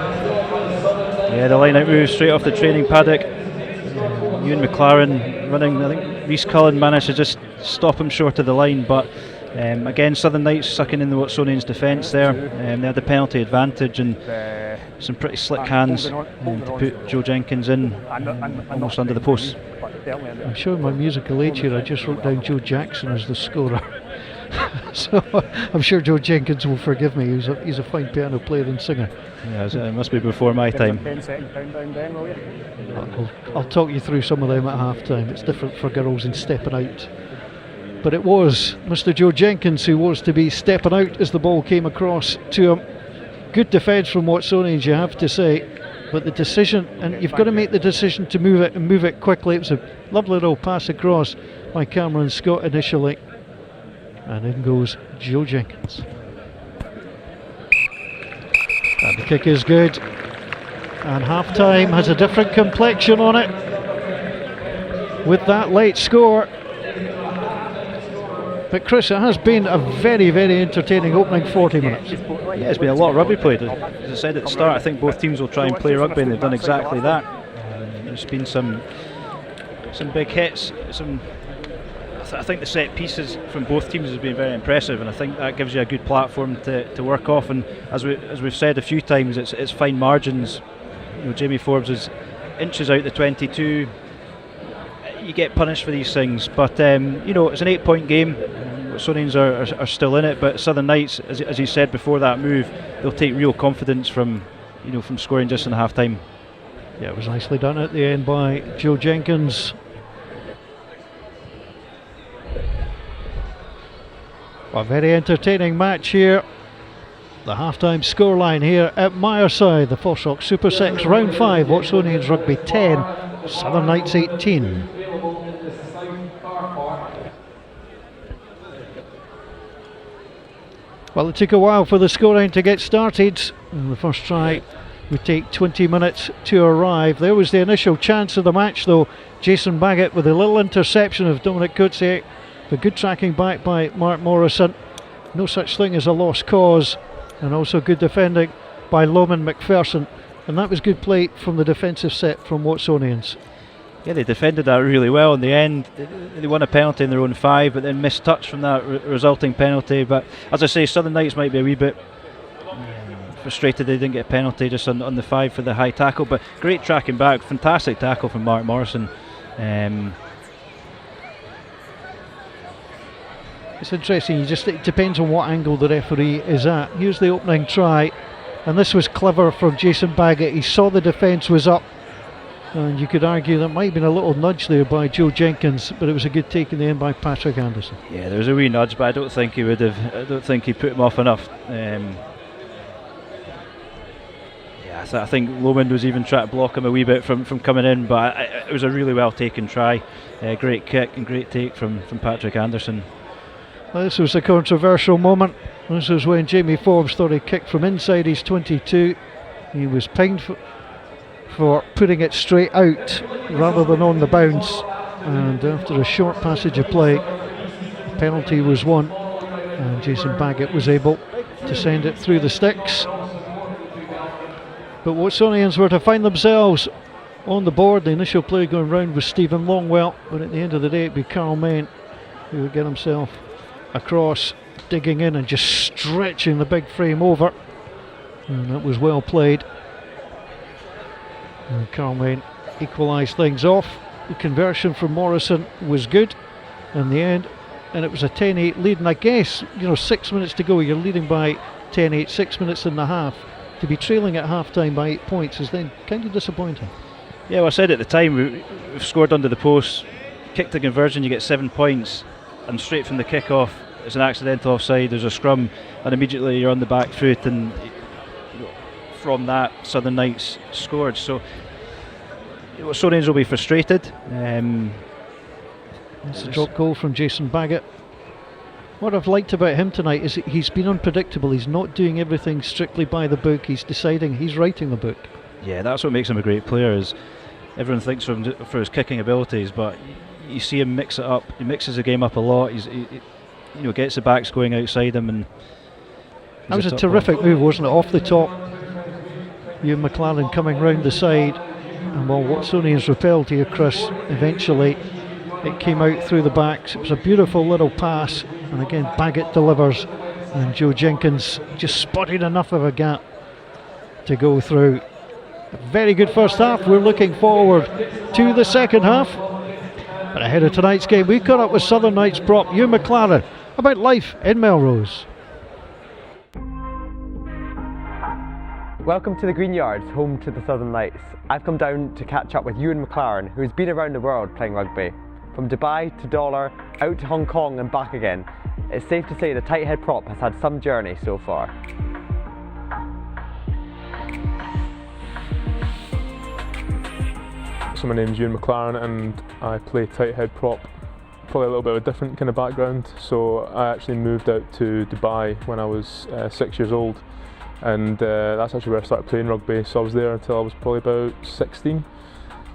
Yeah, the line out move straight off the training paddock. Ewan McLaren running. I think Rhys Cullen managed to just stop him short of the line, but again, Southern Knights sucking in the Watsonians' defence there. They had the penalty advantage and some pretty slick hands to put Joe Jenkins in almost under the post. I'm showing my musical age here. I just wrote down Joe Jackson as the scorer. So I'm sure Joe Jenkins will forgive me. He's a fine piano player and singer. Yeah, it must be before my time. I'll talk you through some of them at half time. It's different for girls in stepping out. But it was Mr. Joe Jenkins who was to be stepping out as the ball came across to him. Good defence from Watsonians, you have to say. But the decision, and you've got to make the decision to move it and move it quickly. It was a lovely little pass across by Cameron Scott initially. And in goes Joe Jenkins. And the kick is good. And half time has a different complexion on it with that late score. But Chris, it has been a very, very entertaining opening 40 minutes. Yeah, it's been a lot of rugby played. As I said at the start, I think both teams will try and play rugby, and they've done exactly that. There's been some big hits. I think the set pieces from both teams has been very impressive, and I think that gives you a good platform to work off. And as we've said a few times, it's fine margins. You know, Jamie Forbes is inches out the 22. You get punished for these things, but you know, it's an 8-point game. Watsonians are still in it, but Southern Knights, as you said before that move, they'll take real confidence from scoring just in half time. Yeah, it was nicely done at the end by Joe Jenkins. A very entertaining match here. The half-time scoreline here at Myerside, the FOSROC Super 6, round 5, Watsonians Rugby 10, Southern Knights 18. Well, it took a while for the scoring to get started, and the first try would take 20 minutes to arrive. There was the initial chance of the match though. Jason Baggett with a little interception of Dominic Coetzee, but good tracking back by Mark Morrison. No such thing as a lost cause, and also good defending by Loman McPherson, and that was good play from the defensive set from Watsonians. Yeah, they defended that really well in the end. They won a penalty in their own 5, but then missed touch from that resulting penalty. But as I say, Southern Knights might be a wee bit frustrated they didn't get a penalty just on the 5 for the high tackle. But great tracking back, fantastic tackle from Mark Morrison. It's interesting, it depends on what angle the referee is at. Here's the opening try, and this was clever from Jason Baggett. He saw the defence was up, and you could argue that might have been a little nudge there by Joe Jenkins, but it was a good take in the end by Patrick Anderson. Yeah, there was a wee nudge, but I don't think he would have. I don't think he put him off enough. I think Lomond was even trying to block him a wee bit from coming in, but it was a really well taken try. Great kick and great take from Patrick Anderson. This was a controversial moment. This was when Jamie Forbes thought he kicked from inside his 22. He was pinged for putting it straight out rather than on the bounce, and after a short passage of play, penalty was won, and Jason Baggett was able to send it through the sticks. But Watsonians were to find themselves on the board. The initial play going round was Stephen Longwell, but at the end of the day it'd be Carl Main who would get himself across, digging in and just stretching the big frame over, and that was well played. And Carl Main equalised things off. The conversion from Morrison was good in the end, and it was a 10-8 lead. And I guess, 6 minutes to go, you're leading by 10-8, 6 minutes in the half. To be trailing at half-time by 8 points is then kind of disappointing. Yeah, well, I said at the time, we've scored under the post, kicked the conversion, you get 7 points, and straight from the kick-off, it's an accidental offside, there's a scrum, and immediately you're on the back foot, and from that, Southern Knights scored. So Watsonians will be frustrated. It's a drop goal from Jason Baggett. What I've liked about him tonight is that he's been unpredictable. He's not doing everything strictly by the book. He's deciding, he's writing the book. Yeah, that's what makes him a great player. Is everyone thinks for his kicking abilities, but you see him mix it up. He mixes the game up a lot. He gets the backs going outside him, and that was a terrific move, wasn't it? Off the top, Ewan McLaren coming round the side, and while Watsonians repelled here, Chris, eventually it came out through the backs. It was a beautiful little pass, and again Baggett delivers, and Joe Jenkins just spotted enough of a gap to go through. A very good first half. We're looking forward to the second half. But ahead of tonight's game, we caught up with Southern Knights prop Ewan McLaren about life in Melrose. Welcome to the Green Yards, home to the Southern Knights. I've come down to catch up with Ewan McLaren, who's been around the world playing rugby. From Dubai to Dollar, out to Hong Kong and back again. It's safe to say the tight head prop has had some journey so far. So my name's Ewan McLaren and I play tight head prop. Probably a little bit of a different kind of background. So I actually moved out to Dubai when I was 6 years old, and that's actually where I started playing rugby. So I was there until I was probably about 16.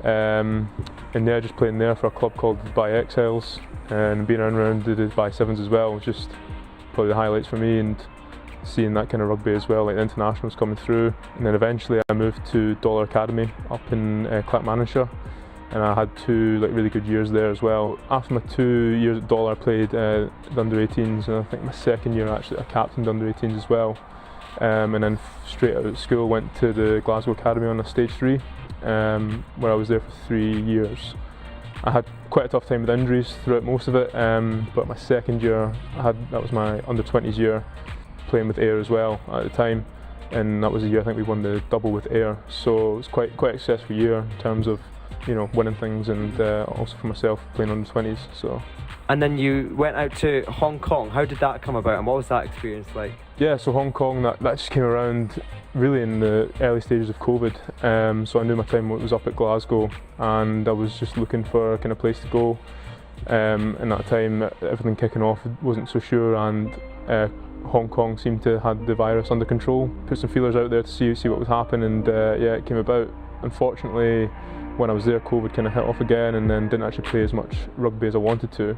And yeah, just playing there for a club called Dubai Exiles, and being around the Dubai Sevens as well was just probably the highlights for me, and seeing that kind of rugby as well, like the internationals coming through. And then eventually I moved to Dollar Academy up in Clackmannanshire, and I had 2 really good years there as well. After my 2 years at Dollar, I played the under-18s, and I think my second year actually I captained under-18s as well. And then straight out of school went to the Glasgow Academy on a stage 3, where I was there for 3 years. I had quite a tough time with injuries throughout most of it, but my second year, that was my under-20s year, playing with Ayr as well at the time, and that was the year I think we won the double with Ayr. So it was quite a successful year in terms of winning things, and also for myself playing under-20s. So. And then you went out to Hong Kong. How did that come about, and what was that experience like? Yeah, so Hong Kong, that just came around really in the early stages of COVID. So I knew my time was up at Glasgow, and I was just looking for a kind of place to go. And at that time, everything kicking off, wasn't so sure, and Hong Kong seemed to have the virus under control. Put some feelers out there to see what was happening, and yeah, it came about. Unfortunately, when I was there, COVID kind of hit off again, and then didn't actually play as much rugby as I wanted to.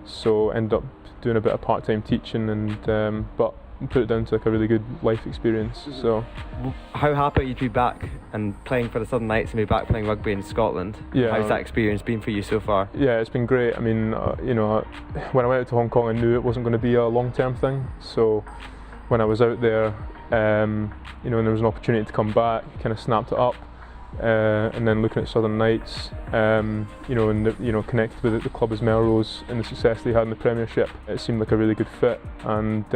So ended up doing a bit of part-time teaching, and but put it down to a really good life experience. So, how happy you'd be back and playing for the Southern Knights and be back playing rugby in Scotland? Yeah. How's that experience been for you so far? Yeah, it's been great. I mean, when I went out to Hong Kong, I knew it wasn't going to be a long-term thing. So when I was out there, and there was an opportunity to come back, kind of snapped it up. And then looking at Southern Knights, and connected with the club as Melrose and the success they had in the Premiership, it seemed like a really good fit. And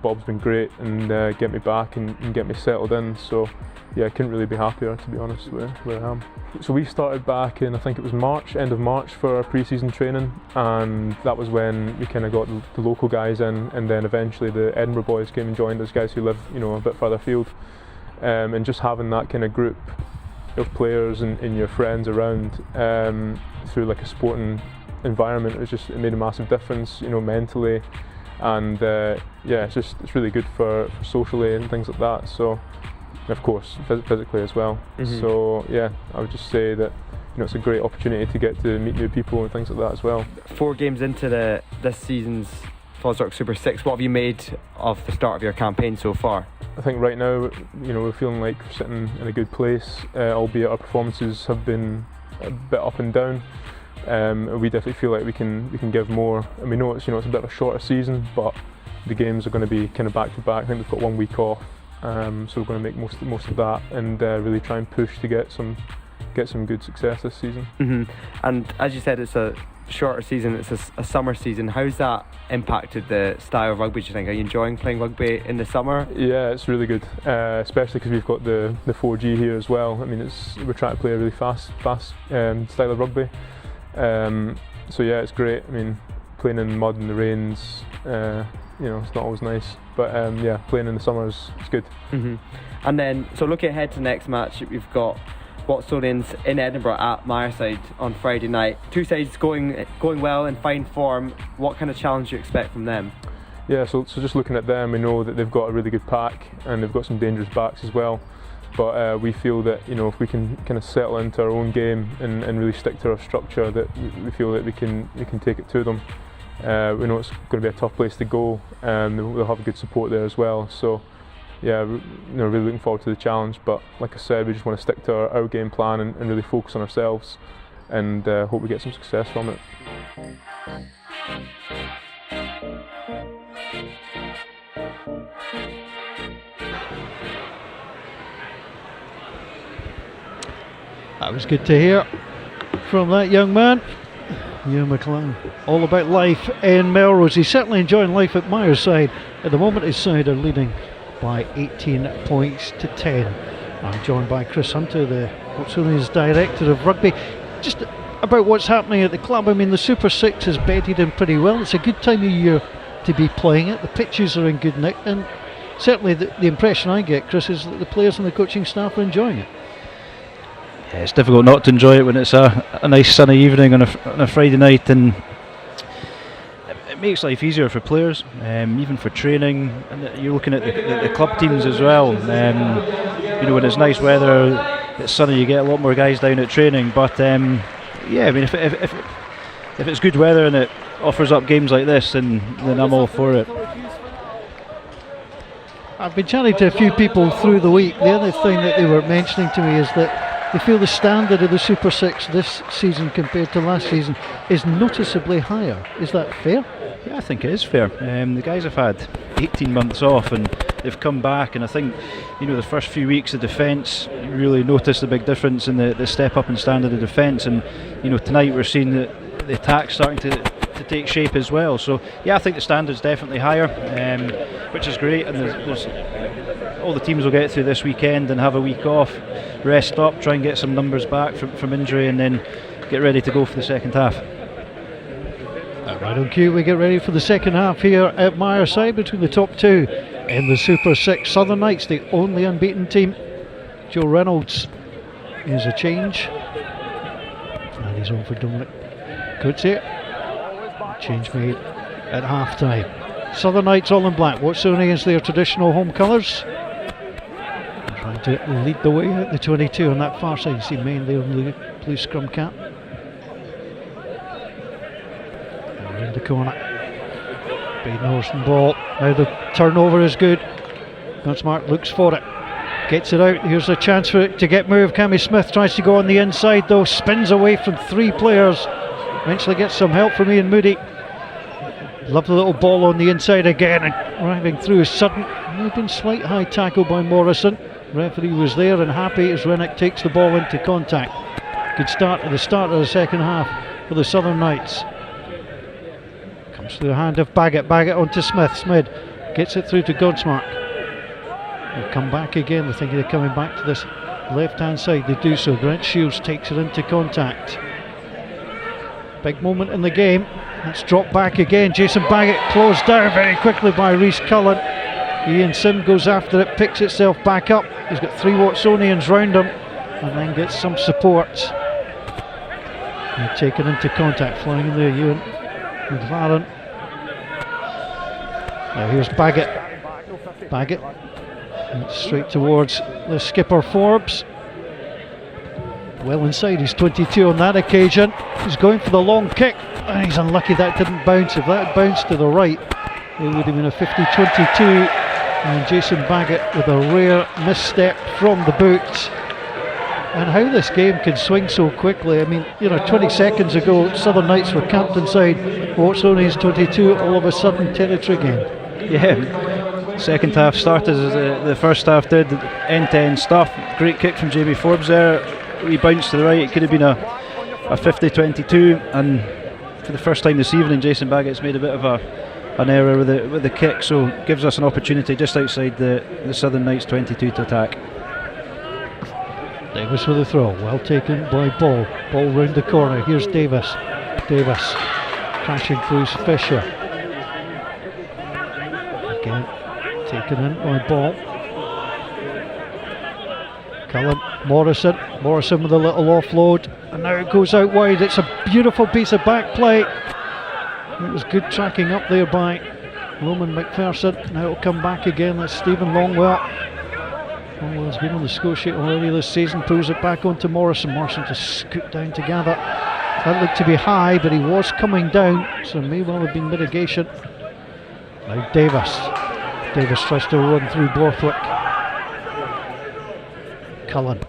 Bob's been great and get me back and get me settled in. So yeah, I couldn't really be happier, to be honest, where I am. So we started back in, I think it was March, end of March, for our pre-season training, and that was when we kind of got the local guys in, and then eventually the Edinburgh boys came and joined us, guys who live a bit further afield, and just having that kind of group of players and your friends around through a sporting environment, it made a massive difference, mentally, and yeah, it's really good for socially and things like that. So, and of course, physically as well. Mm-hmm. So yeah, I would just say that it's a great opportunity to get to meet new people and things like that as well. 4 games into this season's FOSROC Super 6, what have you made of the start of your campaign so far? I think right now, we're feeling like we're sitting in a good place, albeit our performances have been a bit up and down. We definitely feel like we can give more, and we know it's a bit of a shorter season, but the games are going to be kind of back to back. I think we've got 1 week off, so we're going to make most of that, and really try and push to get some get some good success this season. And as you said, it's a shorter season, it's a summer season. How's that impacted the style of rugby, do you think? Are you enjoying playing rugby in the summer? Yeah, it's really good, especially because we've got the 4G here as well. I mean, we're trying to play a really fast style of rugby. So yeah, it's great. I mean, playing in the mud and the rains, you know, it's not always nice, but yeah, playing in the summer is good. And then, so looking ahead to the next match, we've got Watsonians in Edinburgh at Myerside on Friday night. Two sides going well, in fine form. What kind of challenge do you expect from them? Yeah, so just looking at them, we know that they've got a really good pack and they've got some dangerous backs as well. But we feel that, you know, if we can kind of settle into our own game and really stick to our structure, that we feel that we can take it to them. We know it's going to be a tough place to go, and they'll have good support there as well. So yeah, you know, really looking forward to the challenge. But like I said, we just want to stick to our game plan and really focus on ourselves, and hope we get some success from it. That was good to hear from that young man, Ewan McLaren. All about life in Melrose. He's certainly enjoying life at Myerside. At the moment, his side are leading by 18 points to 10. I'm joined by Chris Hunter, the Watsonians Director of Rugby. Just about what's happening at the club. I mean, the Super 6 has bedded in pretty well. It's a good time of year to be playing it. The pitches are in good nick, and certainly the impression I get, Chris, is that the players and the coaching staff are enjoying it. Yeah, it's difficult not to enjoy it when it's a nice sunny evening on a Friday night, and it makes life easier for players, even for training. And you're looking at the club teams as well. You know, when it's nice weather, it's sunny, you get a lot more guys down at training. But yeah, I mean, if it's good weather and it offers up games like this, then I'm all for it. I've been chatting to a few people through the week. The other thing that they were mentioning to me is that they feel the standard of the Super 6 this season compared to last season is noticeably higher. Is that fair? Yeah, I think it is fair. The guys have had 18 months off and they've come back, and I think, you know, the first few weeks of defence, you really notice the big difference in the step up in standard of defence, and you know, tonight we're seeing the attack starting to take shape as well. So yeah, I think the standard's definitely higher, which is great, and there's all the teams will get through this weekend and have a week off, rest up, try and get some numbers back from injury, and then get ready to go for the second half. Right on cue, we get ready for the second half here at Myerside between the top two in the Super 6. Southern Knights, the only unbeaten team. Joe Reynolds is a change, and he's on for Dominic Coetzee. Change made at half time. Southern Knights all in black. Watsonians their traditional home colours. Trying to lead the way out the 22 on that far side. You see Main there in the blue scrum cap. And in the corner. Baden Horston ball. Now the turnover is good. Gunsmark looks for it. Gets it out. Here's a chance for it to get moved. Cammy Smith tries to go on the inside though. Spins away from three players. Eventually gets some help from Ian Moody. Lovely little ball on the inside again, and arriving through is sudden. Maybe been slight high tackle by Morrison. Referee was there and happy as Rennick takes the ball into contact. Good start at the start of the second half for the Southern Knights. Comes through the hand of Baggett. Baggett onto Smith. Smith gets it through to Godsmark. They'll come back again. They're thinking they're coming back to this left hand side. They do so. Grant Shields takes it into contact. Big moment in the game. It's dropped back again. Jason Baggett closed down very quickly by Rhys Cullen. Ian Sim goes after it, picks itself back up. He's got three Watsonians round him and then gets some support. And taken into contact, flying in there, Ewan McLaren. Now here's Baggett. Baggett straight towards the skipper Forbes. Well inside his 22 on that occasion. He's going for the long kick, and he's unlucky that didn't bounce. If that had bounced to the right, it would have been a 50-22. And Jason Baggett with a rare misstep from the boot. And how this game can swing so quickly. I mean, you know, 20 seconds ago Southern Knights were camped inside Watsonians 22, all of a sudden territory game. Yeah, second half started as the first half did, end-to-end stuff. Great kick from Jamie Forbes there. wee bounce to the right. It could have been a 50-22, and for the first time this evening, Jason Baggett's made a bit of an error with the kick, so gives us an opportunity just outside the Southern Knights 22 to attack. Davis with a throw, well taken by Ball. Ball round the corner. Here's Davis. Davis crashing through Fisher. Again, taken in by Ball. Cullen, Morrison with a little offload, and now it goes out wide. It's a beautiful piece of back play. It was good tracking up there by Roman McPherson. Now it'll come back again. That's Stephen Longwell. Longwell's been on the score sheet already this season. Pulls it back onto Morrison. Morrison to scoot down together. That looked to be high, but he was coming down, so it may well have been mitigation. Now Davis. Davis tries to run through Borthwick. Cullen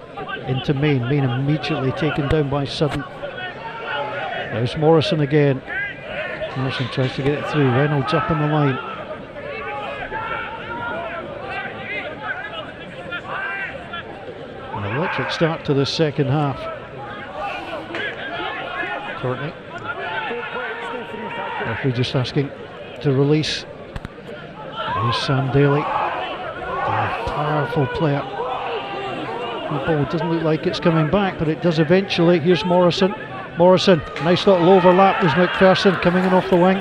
into Main. Main immediately taken down by Sutton. There's Morrison again. Morrison tries to get it through. Reynolds up on the line. An electric start to the second half. Courtney. Referee just asking to release. There's Sam Daly. A powerful player. The ball doesn't look like it's coming back, but it does eventually. Here's Morrison. Morrison, nice little overlap. There's McPherson coming in off the wing.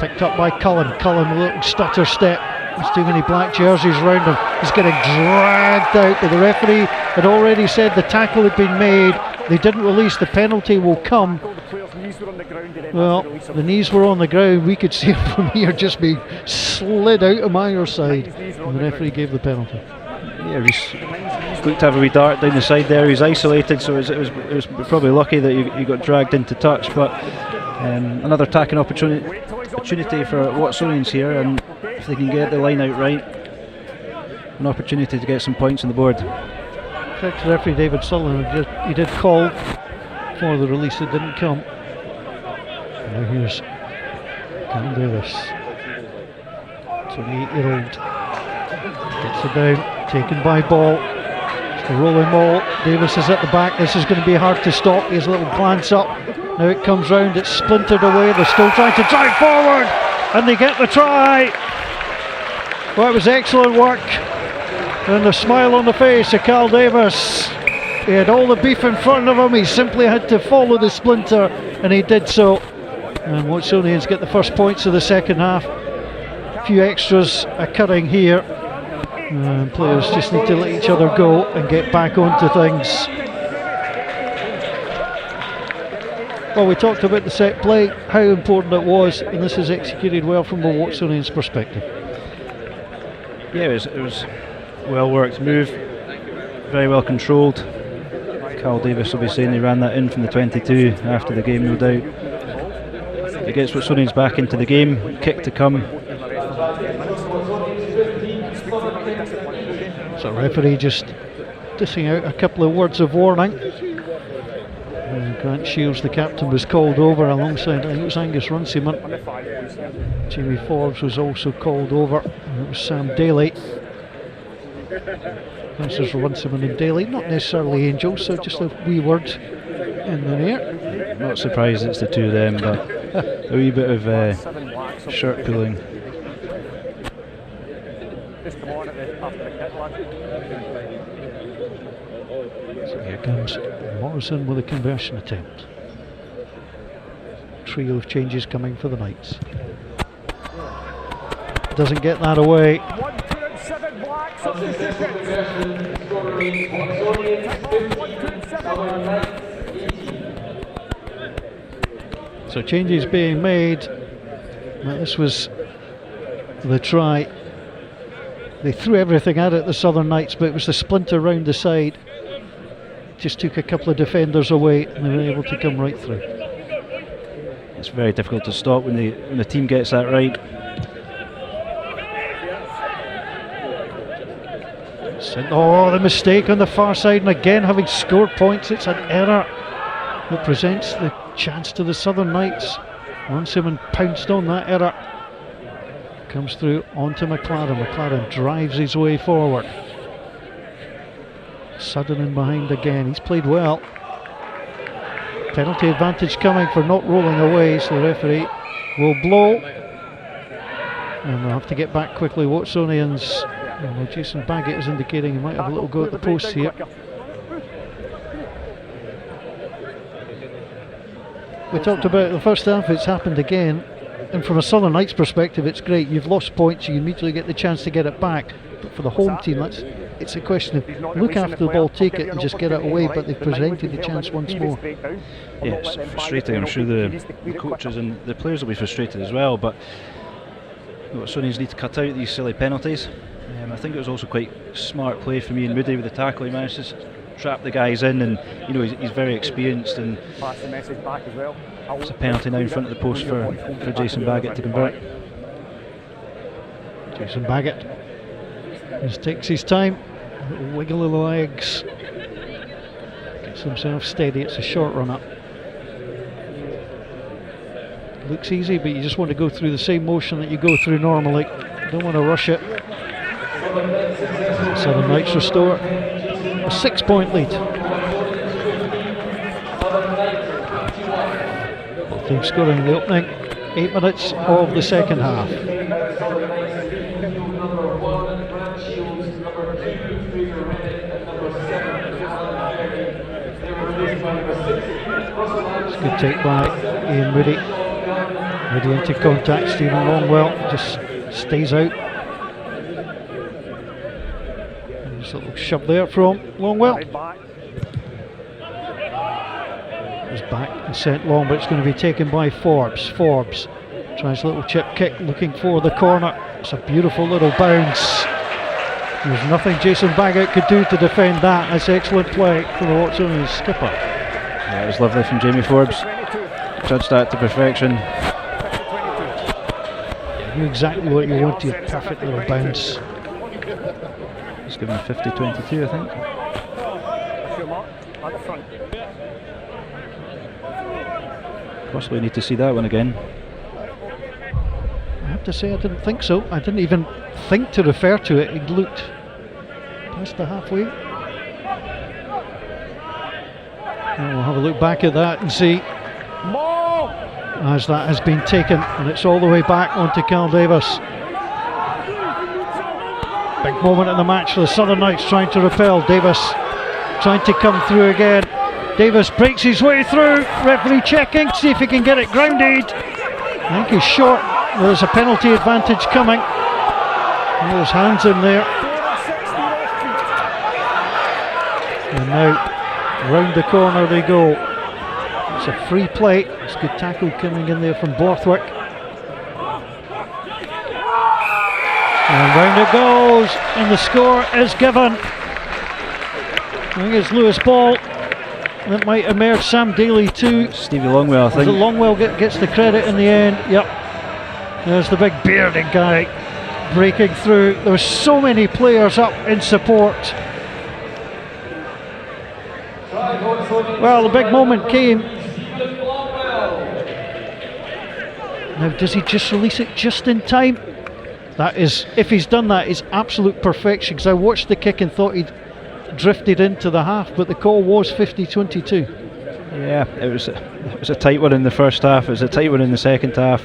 Picked up by Cullen. Cullen with a little stutter step. There's too many black jerseys around him. He's getting dragged out, but the referee had already said the tackle had been made. They didn't release. The penalty will come. Well, the knees were on the ground. We could see him from here just being slid out of my side. And the referee gave the penalty. Yeah, he's looked to have a wee dart down the side there. He's isolated, so it was probably lucky that he got dragged into touch. But another attacking opportunity for Watsonians here, and if they can get the line out right, an opportunity to get some points on the board. Correct, referee David Sullivan, he did call for the release, it didn't come. And now here's Cam Davis, 28-year-old, gets it down, taken by Ball. It's the rolling ball. Davis is at the back. This is going to be hard to stop. He has a little glance up. Now it comes round. It's splintered away. They're still trying to drive forward, and they get the try. Well, it was excellent work, and the smile on the face of Carl Davis. He had all the beef in front of him. He simply had to follow the splinter, and he did so. And Watsonians get the first points of the second half. A few extras occurring here. Players just need to let each other go and get back onto things. Well, we talked about the set play, how important it was, and this is executed well from a Watsonians perspective. Yeah, it was well worked move, very well controlled. Carl Davis will be saying he ran that in from the 22 after the game, no doubt. It gets Watsonians back into the game, kick to come. So referee just dishing out a couple of words of warning. Grant Shields, the captain, was called over alongside, I think it was Angus Runciman. Jamie Forbes was also called over, and it was Sam Daly. This is Runciman and Daly, not necessarily Angels, so just a wee word in the air. Not surprised it's the two of them, but a wee bit of shirt pulling. So here comes Morrison with a conversion attempt. Trio of changes coming for the Knights. Doesn't get that away. So changes being made. Now this was the try. They threw everything at it, the Southern Knights, but it was the splinter round the side. Just took a couple of defenders away, and they were able to come right through. It's very difficult to stop when the team gets that right. Oh, the mistake on the far side, and again, having scored points, it's an error that presents the chance to the Southern Knights. Runciman pounced on that error. Comes through onto McLaren. McLaren drives his way forward. Sudden in behind again. He's played well. Penalty advantage coming for not rolling away, so the referee will blow. And we'll have to get back quickly. Watsonians. Well, Jason Baggett is indicating he might have a little go at the post here. We talked about the first half, it's happened again. And from a Southern Knights perspective, it's great. You've lost points, you immediately get the chance to get it back. But for the home team, it's a question of look after the ball, take it and just get it away, but they've presented the chance once more. Yeah, it's frustrating. I'm sure the coaches and the players will be frustrated as well, but Watsonians need to cut out these silly penalties. I think it was also quite smart play from Ian Moody with the tackle. He managed to trap the guys in, and you know he's very experienced, and it's a penalty now in front of the post for Jason Baggett to convert. Jason Baggett just takes his time, wiggle of the legs, gets himself steady. It's a short run up. Looks easy, but you just want to go through the same motion that you go through normally. Don't want to rush it. Southern Knights restore a 6-point lead. Both teams scoring in the opening 8 minutes of the second half. It's a good take by Ian Moody. Moody into contact. Stephen Longwell just stays out. Just a little shove there from Longwell. It's back and sent long, but it's going to be taken by Forbes. Forbes tries a little chip kick, looking for the corner. It's a beautiful little bounce. There's nothing Jason Baggett could do to defend that. That's excellent play from the Watsonians skipper. Yeah, it was lovely from Jamie Forbes. Judged that to perfection. Yeah, knew exactly what you wanted. Perfect little bounce. He's given 50-22, I think. Possibly need to see that one again. I have to say I didn't think so. I didn't even think to refer to it. He looked past the halfway. And we'll have a look back at that and see as that has been taken, and it's all the way back onto Cal Davis. Big moment in the match for the Southern Knights, trying to repel. Davis trying to come through again. Davis breaks his way through. Referee checking, see if he can get it grounded. I think he's short. There's a penalty advantage coming. There's hands in there. And now round the corner they go. It's a free play. It's a good tackle coming in there from Borthwick. And round it goes, and the score is given. I think it's Lewis Ball that might emerge. Sam Daly too. Stevie Longwell, I think. Longwell gets the credit in the end. Yep. There's the big bearded guy breaking through. There were so many players up in support. Well, the big moment came. Now, does he just release it just in time? That is, if he's done that, is absolute perfection, because I watched the kick and thought he'd drifted into the half, but the call was 50-22. Yeah, it was a tight one in the first half. It was a tight one in the second half.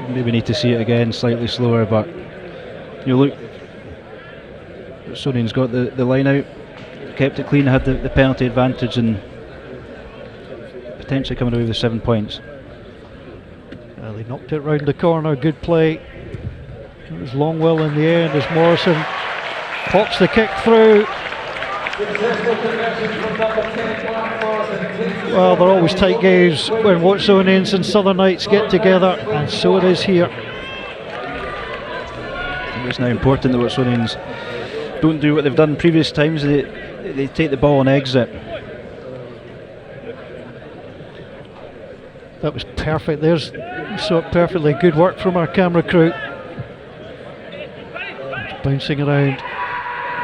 Maybe need to see it again, slightly slower, but you look, Watsonians got the line out, kept it clean, had the penalty advantage, and potentially coming away with the 7 points. They knocked it round the corner, good play. It was Longwell in the end as Morrison pops the kick through. Well, they're always tight games when Watsonians and Southern Knights get together, and so it is here. I think it's now important that Watsonians don't do what they've done previous times. They take the ball and exit. That was perfect. There's, you saw it perfectly. Good work from our camera crew. It's bouncing around.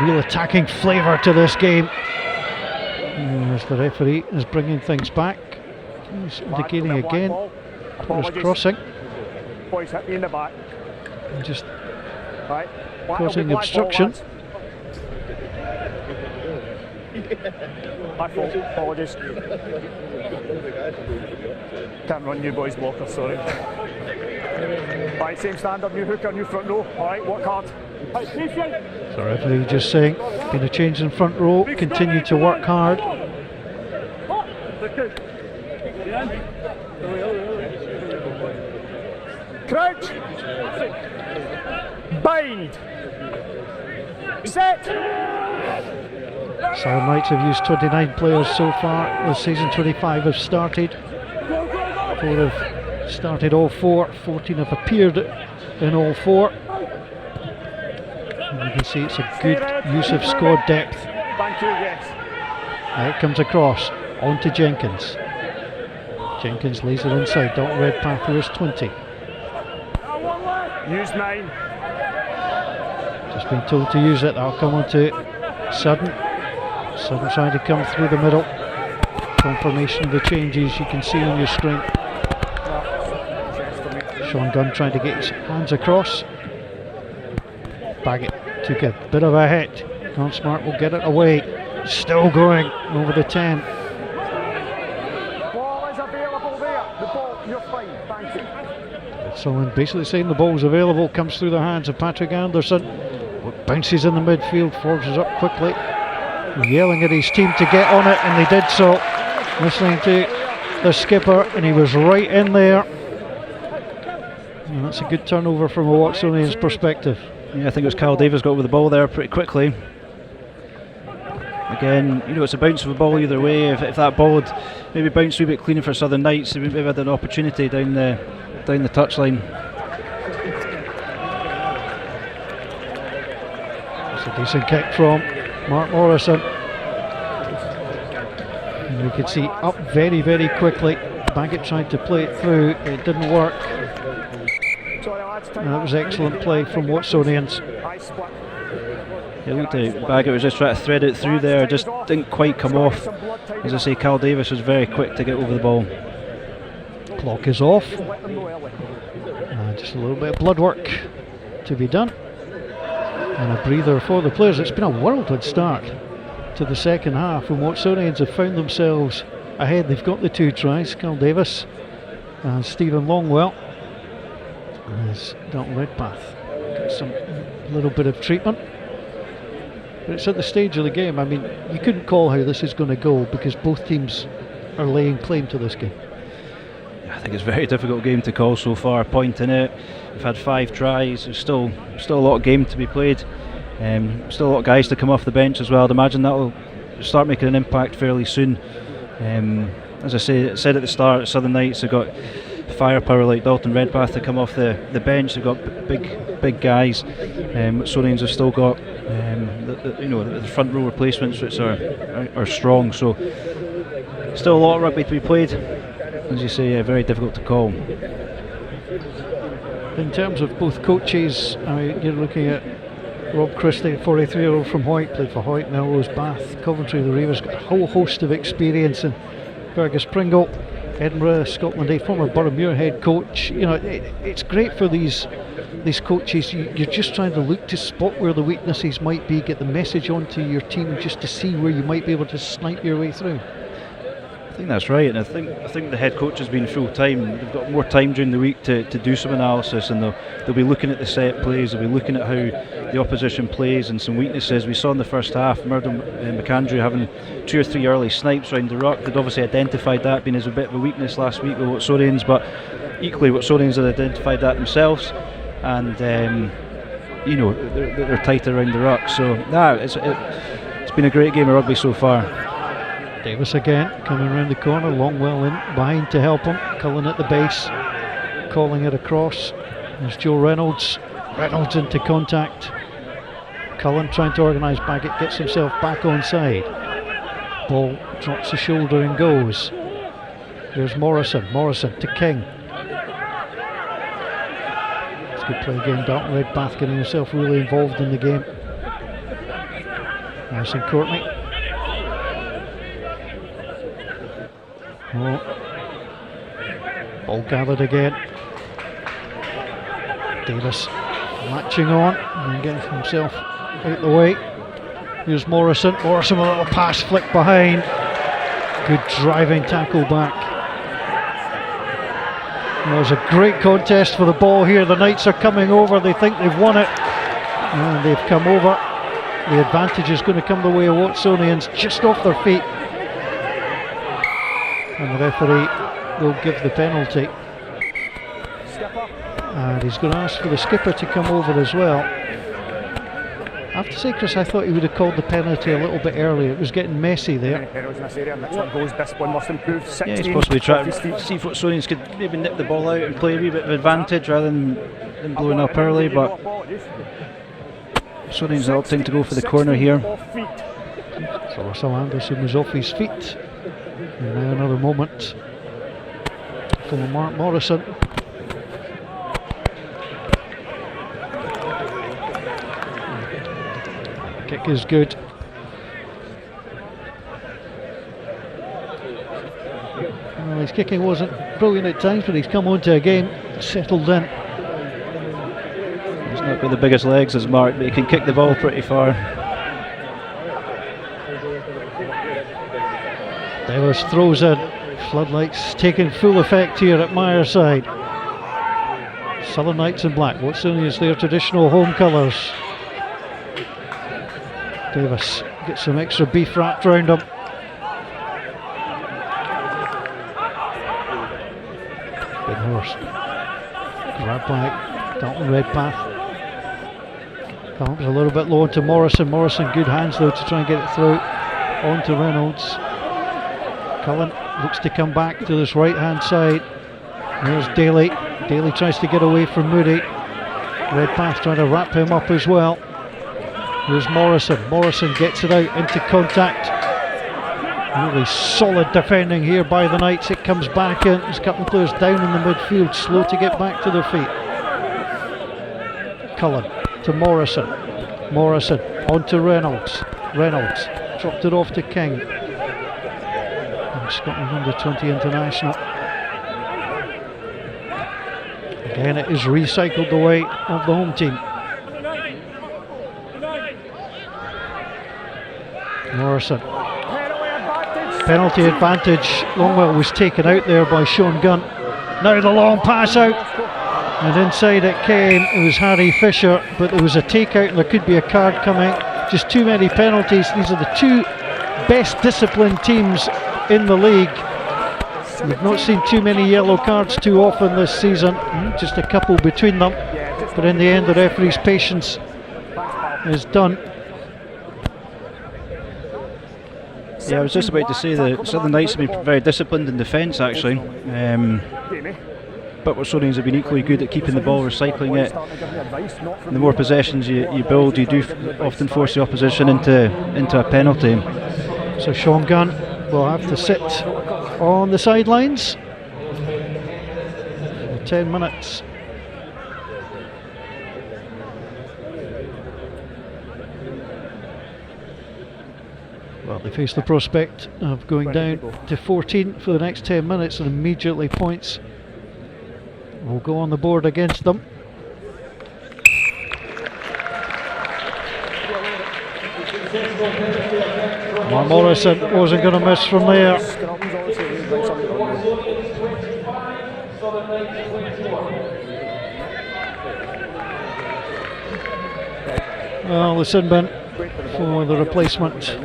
Real attacking flavour to this game. As the referee is bringing things back. He's indicating again. There's crossing. In the back. And just causing obstruction. My fault, apologies. Can't run you boys blocker, sorry. Right, same standard, new hooker, new front row. Alright, work hard. So referee just saying, been a change in front row, continue to work hard. Crouch. Bind. Set. Southern Knights have used 29 players so far this season, 25 have started. 4 have started all 4, 14 have appeared in all 4. And you can see it's a good use of squad depth. Thank you, yes. Now it comes across, on to Jenkins. Jenkins lays it inside, Dalton Redpath, who is 20. Use 9. Just been told to use it, that'll come on to Sudden. Sudden trying to come through the middle. Confirmation of the changes you can see on your screen. Sean Gunn trying to get his hands across. Baggett took a bit of a hit. Don Smart will get it away. Still going over the 10. Ball is available there. The ball, you're fine. Thank you. Someone basically saying the ball's available, comes through the hands of Patrick Anderson. Bounces in the midfield, forges up quickly. Yelling at his team to get on it, and they did so. Listening to the skipper, and he was right in there. And that's a good turnover from a Watsonians perspective. Yeah, I think it was Kyle Davis got over the ball there pretty quickly. Again, you know, it's a bounce of a ball either way. If that ball had maybe bounced a wee bit cleaner for Southern Knights, they maybe had an opportunity down the touchline. It's a decent kick from Mark Morrison. And we could see up very, very quickly. Baggett tried to play it through, it didn't work. And that was excellent play from Watsonians. It looked like Baggett was just trying to thread it through there, just didn't quite come off. As I say, Kyle Davis was very quick to get over the ball. Clock is off. Just a little bit of blood work to be done. And a breather for the players. It's been a whirlwind start to the second half, and Watsonians have found themselves ahead. They've got the 2 tries, Kyle Davis and Stephen Longwell. As Dalton Redpath got some little bit of treatment. But it's at the stage of the game, I mean, you couldn't call how this is going to go because both teams are laying claim to this game. I think it's a very difficult game to call so far. Point in it, we've had 5 tries. There's still a lot of game to be played. Still a lot of guys to come off the bench as well. I'd imagine that will start making an impact fairly soon. As I said at the start, Southern Knights have got firepower like Dalton Redpath to come off the bench. They've got big guys. Watsonians have still got the front row replacements, which are strong. So still a lot of rugby to be played. As you say, very difficult to call. In terms of both coaches, I mean, you're looking at Rob Christie, 43-year-old from Hoyt, played for Hoyt, Melrose, Bath, Coventry, the Reivers, got a whole host of experience. And Fergus Pringle, Edinburgh, Scotland, a former Boroughmuir head coach. You know, it's great for these coaches. You're just trying to look to spot where the weaknesses might be, get the message onto your team, just to see where you might be able to snipe your way through. I think that's right, and I think the head coach has been full time. They've got more time during the week to do some analysis, and they'll be looking at the set plays. They'll be looking at how the opposition plays and some weaknesses. We saw in the first half Murdo McAndrew having 2 or 3 early snipes round the ruck. They'd obviously identified that being as a bit of a weakness last week with Watsonians, but equally Watsonians had identified that themselves, and they're tight around the ruck. So it's been a great game of rugby so far. Davis again, coming around the corner, Longwell in behind to help him. Cullen at the base, calling it across. There's Joe Reynolds. Reynolds into contact. Cullen trying to organise Baggett, gets himself back onside. Ball drops the shoulder and goes. Here's Morrison to King. It's a good play again. Dalton Redpath getting himself really involved in the game. Harrison Courtney. Ball gathered again. Davis latching on and getting himself out the way. Here's Morrison. Morrison with a little pass flick behind. Good driving tackle back. There's a great contest for the ball here. The Knights are coming over. They think they've won it. And they've come over. The advantage is going to come the way of Watsonians, just off their feet. And the referee will give the penalty. And he's going to ask for the skipper to come over as well. I have to say, Chris, I thought he would have called the penalty a little bit earlier. It was getting messy there. Yeah, he's possibly trying to see if Watsonians could maybe nip the ball out and play a wee bit of advantage rather than blowing up early, but Watsonians are opting to go for the corner here. So Russell Anderson was off his feet. And now another moment for Mark Morrison. Kick is good. Well, his kicking wasn't brilliant at times, but he's come onto a game, settled in. He's not got the biggest legs as Mark, but he can kick the ball pretty far. Devers throws in. Floodlights taking full effect here at Myerside. Southern Knights in black. Watsonians their traditional home colours. Davis gets some extra beef wrapped around him. Big horse. Grab by Dalton Redpath. Comes a little bit low onto Morrison. Morrison, good hands though to try and get it through. On to Reynolds. Cullen looks to come back to this right hand side. There's Daly. Daly tries to get away from Moody. Redpath trying to wrap him up as well. Here's Morrison. Morrison gets it out into contact. Really solid defending here by the Knights. It comes back in. There's a couple of players down in the midfield, slow to get back to their feet. Cullen to Morrison. Morrison on to Reynolds. Reynolds dropped it off to King. Scotland under-20 international. Again, it is recycled the way of the home team. Morrison. Penalty advantage. Longwell was taken out there by Sean Gunn. Now the long pass out. And inside it came. It was Harry Fisher, but there was a takeout and there could be a card coming. Just too many penalties. These are the two best disciplined teams in the league. We've not seen too many yellow cards too often this season, just a couple between them, but in the end the referee's patience is done. Yeah, I was just about to say that Southern Knights have been very disciplined in defence actually, but Watsonians have been equally good at keeping the ball, recycling it. The more possessions you build, you do often force the opposition into a penalty. So Sean Gunn will have to sit on the sidelines for 10 minutes. Well, they face the prospect of going down to 14 for the next 10 minutes, and immediately points will go on the board against them. Mark Morrison wasn't going to miss from there. Well, the sin bin for the replacement.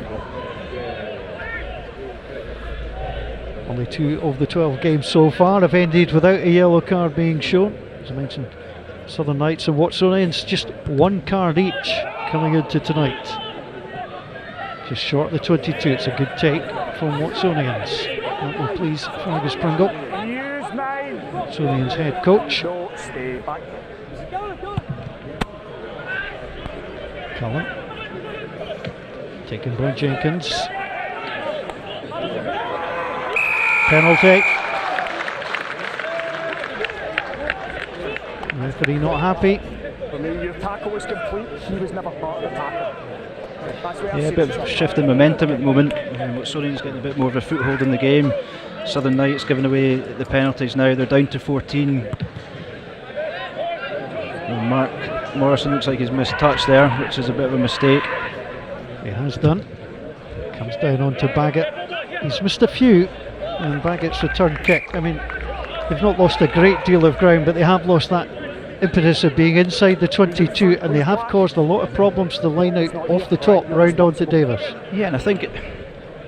Only 2 of the 12 games so far have ended without a yellow card being shown. As I mentioned, Southern Knights and Watsonians just 1 card each coming into tonight. Just short of the 22. It's a good take from Watsonians. That will please Fergus Pringle, Watsonians head coach. Cullen taking by Jenkins. Penalty. Referee not happy. For me, your tackle was complete. He was never part of the tackle. Yeah, a bit of shift in momentum at the moment. Watsonians getting a bit more of a foothold in the game. Southern Knights giving away the penalties now. They're down to 14. And Mark Morrison looks like he's missed touch there, which is a bit of a mistake. He has done. Comes down onto Baggett. He's missed a few, and Baggett's return kick. I mean, they've not lost a great deal of ground, but they have lost that impetus of being inside the 22, and they have caused a lot of problems to the line out off the top, round onto Davis. Yeah, and I think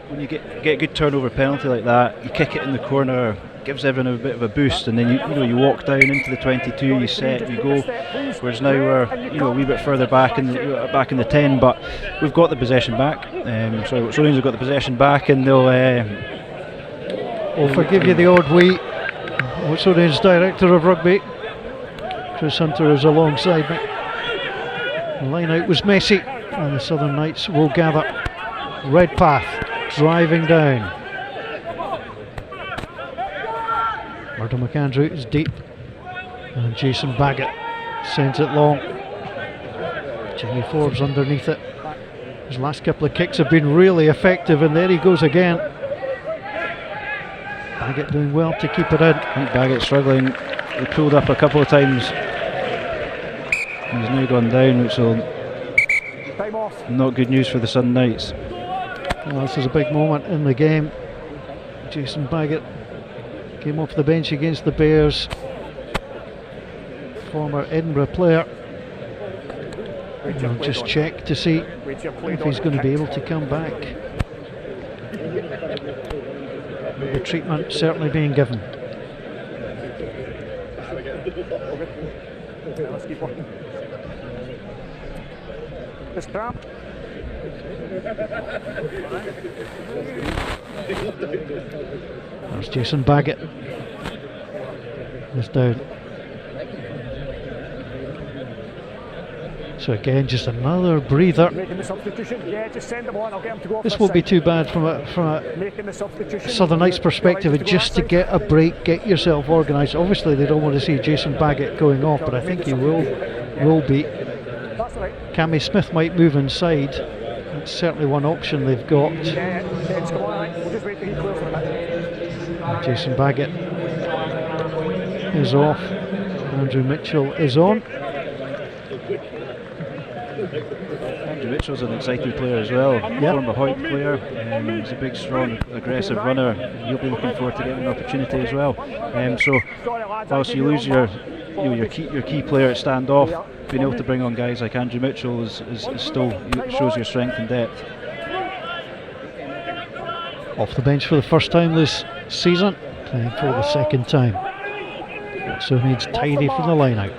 when you get a good turnover penalty like that, you kick it in the corner, gives everyone a bit of a boost, and then you walk down into the 22, you set, you go. Whereas now we're a wee bit further back in the 10, but we've got the possession back. Watsonians have got the possession back, and they'll forgive you the odd wee. Watsonians director of rugby, Chris Hunter, is alongside me. The line out was messy, and the Southern Knights will gather. Redpath driving down. Murdo McAndrew is deep, and Jason Baggett sends it long. Jimmy Forbes underneath it. His last couple of kicks have been really effective, and there he goes again. Baggett doing well to keep it in. I think Baggett's struggling. He pulled up a couple of times. He's now gone down, which will not good news for the Southern Knights. Well, this is a big moment in the game. Jason Baggett came off the bench against the Bears. Former Edinburgh player. I'll just check to see if he's going to be able to come back. The treatment certainly being given. Let's keep working. This trap. There's Jason Baggett. He's down. So again, just another breather. Making the substitution. Yeah, just send them on. I'll get them to go off. This won't be too bad from a Southern Knights perspective, and just to get a break, get yourself organised. Obviously they don't want to see Jason Baggett going off, but I think he will be. Cammy Smith might move inside. That's certainly one option they've got. Jason Baggett is off. Andrew Mitchell is on. Andrew Mitchell's an exciting player as well. Former Hoyt player. He's a big, strong, aggressive runner. He'll be looking forward to getting an opportunity as well. So whilst you lose your key player at standoff, being able to bring on guys like Andrew Mitchell is still shows your strength and depth. Off the bench for the first time this season, playing for the second time. So needs tidy from the line out.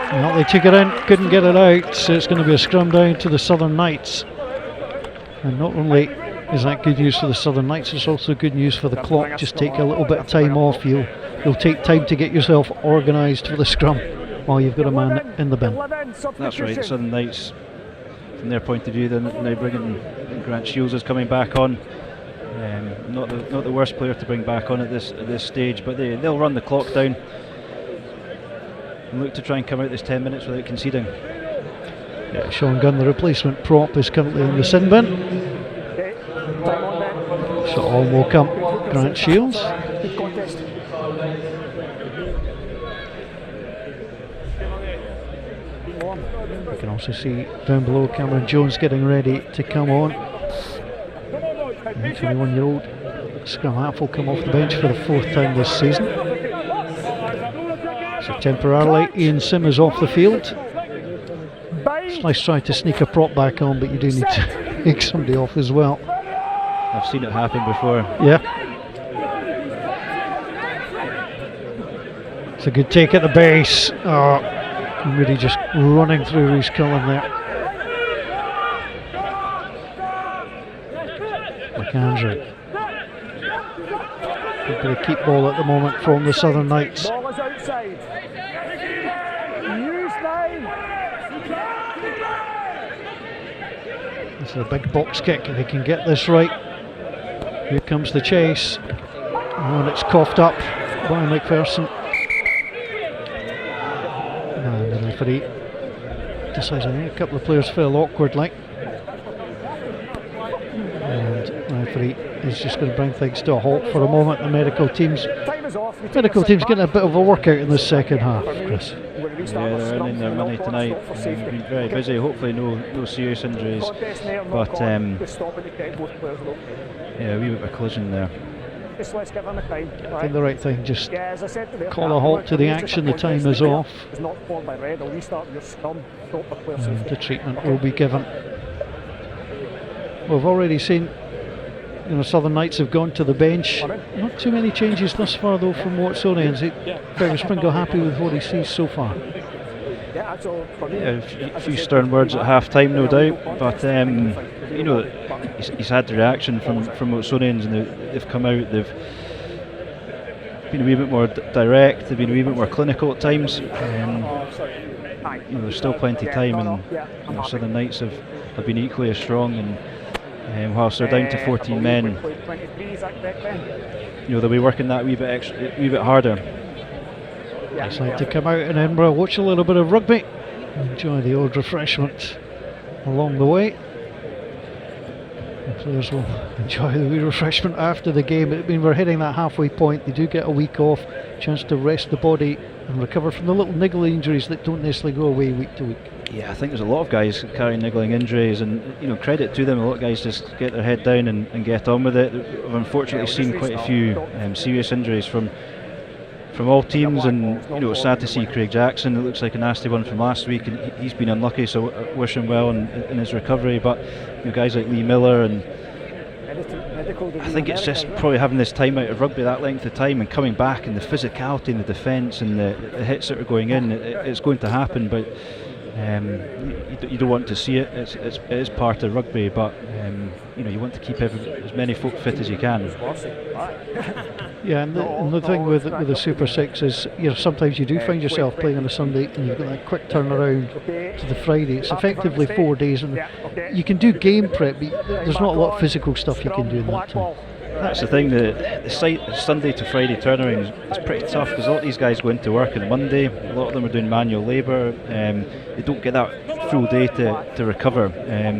Well, they took it in, couldn't get it out, so it's going to be a scrum down to the Southern Knights. And not only is that good news for the Southern Knights, it's also good news for the clock. Just take a little bit of time off. You'll take time to get yourself organised for the scrum while you've got a man in the bin. That's right, the Southern Knights, from their point of view, they're now bringing Grant Shields is coming back on. Not the worst player to bring back on at this stage, but they'll run the clock down and look to try and come out this 10 minutes without conceding. Yeah, Sean Gunn, the replacement prop, is currently in the sin bin. So on will come Grant Shields. You can also see down below Cameron Jones getting ready to come on. The 21-year-old scrum half will come off the bench for the fourth time this season. So temporarily Ian Sim is off the field. It's nice trying to sneak a prop back on, but you do need to take somebody off as well. I've seen it happen before. Yeah. It's a good take at the base. Oh, Moody just running through Reece Cullen there. McAndrew. Good bit of keep ball at the moment from the Southern Knights. Ball is outside. Use line. This is a big box kick if they can get this right. Here comes the chase. And it's coughed up by McPherson. And the referee decides, I think a couple of players fell awkward like. And referee is just going to bring things to a halt for a moment. The medical team's getting a bit of a workout in the second half, Chris. Yeah, they're earning their money tonight. They've been very busy. Hopefully no serious injuries, but yeah, a wee bit of a collision there. I think the right thing, just call a halt to the action. The time is off. And the treatment will be given. We've already seen, Southern Knights have gone to the bench. Not too many changes thus far though from Watsonians. Fergus Pringle happy with what he sees so far. Yeah, a few stern words at half time, no doubt, but he's had the reaction from Watsonians, and they've come out, they've been a wee bit more direct, they've been a wee bit more clinical at times. There's still plenty of time, and Southern Knights have been equally as strong, and whilst they're down to 14 men, they'll be working that a wee bit harder. It's like to come out in Edinburgh, watch a little bit of rugby, enjoy the old refreshment along the way. The players will enjoy the wee refreshment after the game. We're hitting that halfway point. They do get a week off, chance to rest the body and recover from the little niggly injuries that don't necessarily go away week to week. Yeah, I think there's a lot of guys carrying niggling injuries, and credit to them. A lot of guys just get their head down and get on with it. I've unfortunately seen quite a few serious injuries from all teams, and it's sad to see Craig Jackson. It looks like a nasty one from last week, and he's been unlucky, so I wish him well in his recovery. But guys like Lee Miller, and I think it's just probably having this time out of rugby, that length of time, and coming back, and the physicality and the defence and the hits that are going in. It's going to happen, but you don't want to see it. It is part of rugby, but you want to keep as many folk fit as you can. Yeah, and the thing with the Super 6 is, sometimes you do find yourself playing on a Sunday and you've got that quick turnaround to the Friday. It's effectively 4 days, and you can do game prep, but there's not a lot of physical stuff you can do in that time. That's the thing, the Sunday to Friday turnaround is pretty tough, because a lot of these guys go into work on Monday, a lot of them are doing manual labour, they don't get that full day to recover,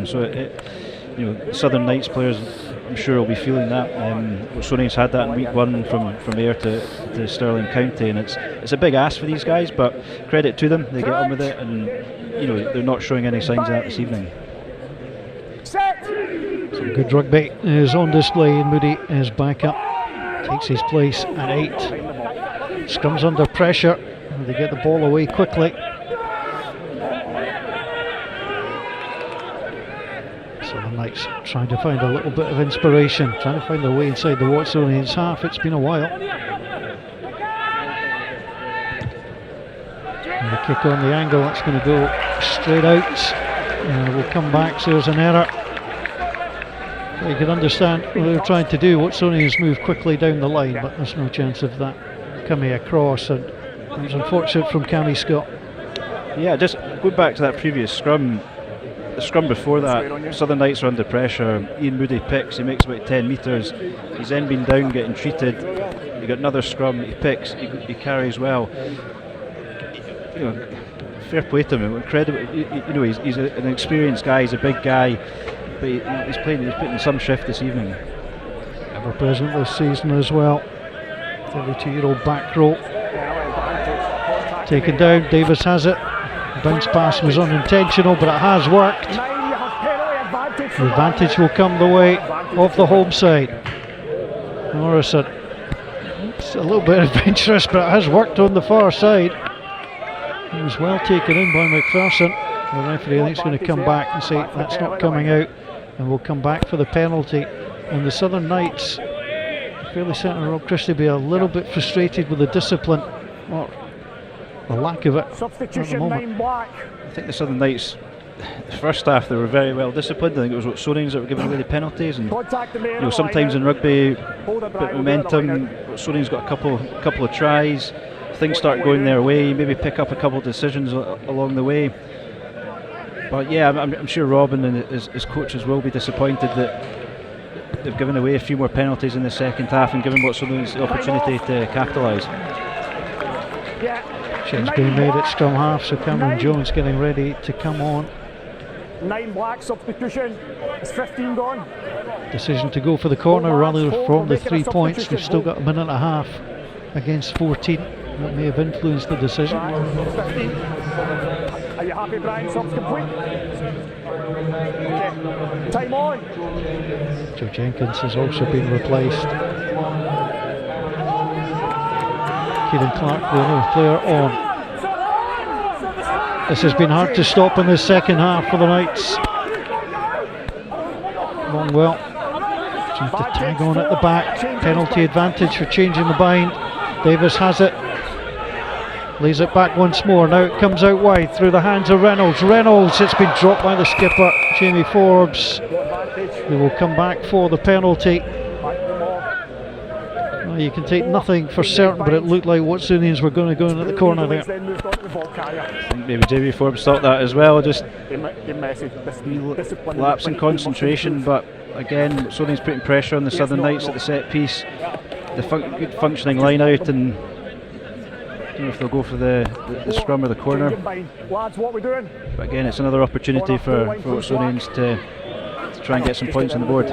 so Southern Knights players, I'm sure, will be feeling that. Watsonians had that in week 1 from Ayr to Stirling County, and it's a big ask for these guys, but credit to them, they get on with it, and they're not showing any signs of that this evening. Some good rugby is on display, and Moody is back up, takes his place at 8. Scrums under pressure, and they get the ball away quickly. So the Knights trying to find a little bit of inspiration, trying to find their way inside the Watsonians half. It's been a while. And the kick on the angle, that's going to go straight out. We'll come back, so there's an error. You can understand what they're trying to do. Watsonians move quickly down the line, but there's no chance of that coming across, and it was unfortunate from Cammy Scott. Yeah, just going back to that previous scrum, the scrum before that, Southern Knights are under pressure. Ian Moody picks, he makes about 10 metres, he's then been down getting treated. You got another scrum, he picks, he carries well. Fair play to him, incredible. He's an experienced guy, he's a big guy, but he's putting some shift this evening. Ever present this season as well. 32-year-old back row. Taken down, Davis has it. Bounce pass was unintentional, but it has worked. The advantage will come the way of the home side. Morrison, it's a little bit adventurous, but it has worked on the far side. It was well taken in by McPherson. The referee, I think, is going to come back and say that's not coming out, and we'll come back for the penalty. And the Southern Knights, fairly certain Rob Christie be a little bit frustrated with the discipline, or the lack of it at the moment. I think the Southern Knights, the first half, they were very well disciplined. I think it was Watsonians that were giving away the penalties, and sometimes in rugby, a bit of momentum, Watsonians got a couple of tries, things start going their way, maybe pick up a couple of decisions along the way. But yeah, I'm sure Robin and his coaches will be disappointed that they've given away a few more penalties in the second half and given Watsonians the opportunity to capitalise. Change being made at scrum half, so Cameron Jones getting ready to come on. 9 black substitution. It's 15 gone. Decision to go for the corner rather from the 3 points. They've still got a minute and a half against 14. That may have influenced the decision. 15. Are you happy, Brian? Subs complete? Okay. Time on. Joe Jenkins has also been replaced. Kieran Clark, the only player on. This has been hard to stop in the second half for the Knights. Long well. Trying to tag on at the back. Penalty advantage for changing the bind. Davis has it. Lays it back once more. Now it comes out wide through the hands of Reynolds. Reynolds, it's been dropped by the skipper, Jamie Forbes. They will come back for the penalty. Well, you can take nothing for certain, but it looked like Watsonians were going to go in at the corner there. I think maybe Jamie Forbes thought that as well, just lapse in concentration, but again, Watsonians putting pressure on the Southern Knights at the set piece. The good functioning line out, and I don't know if they'll go for the scrum or the corner. But again, it's another opportunity for Watsonians to try and get some points on the board.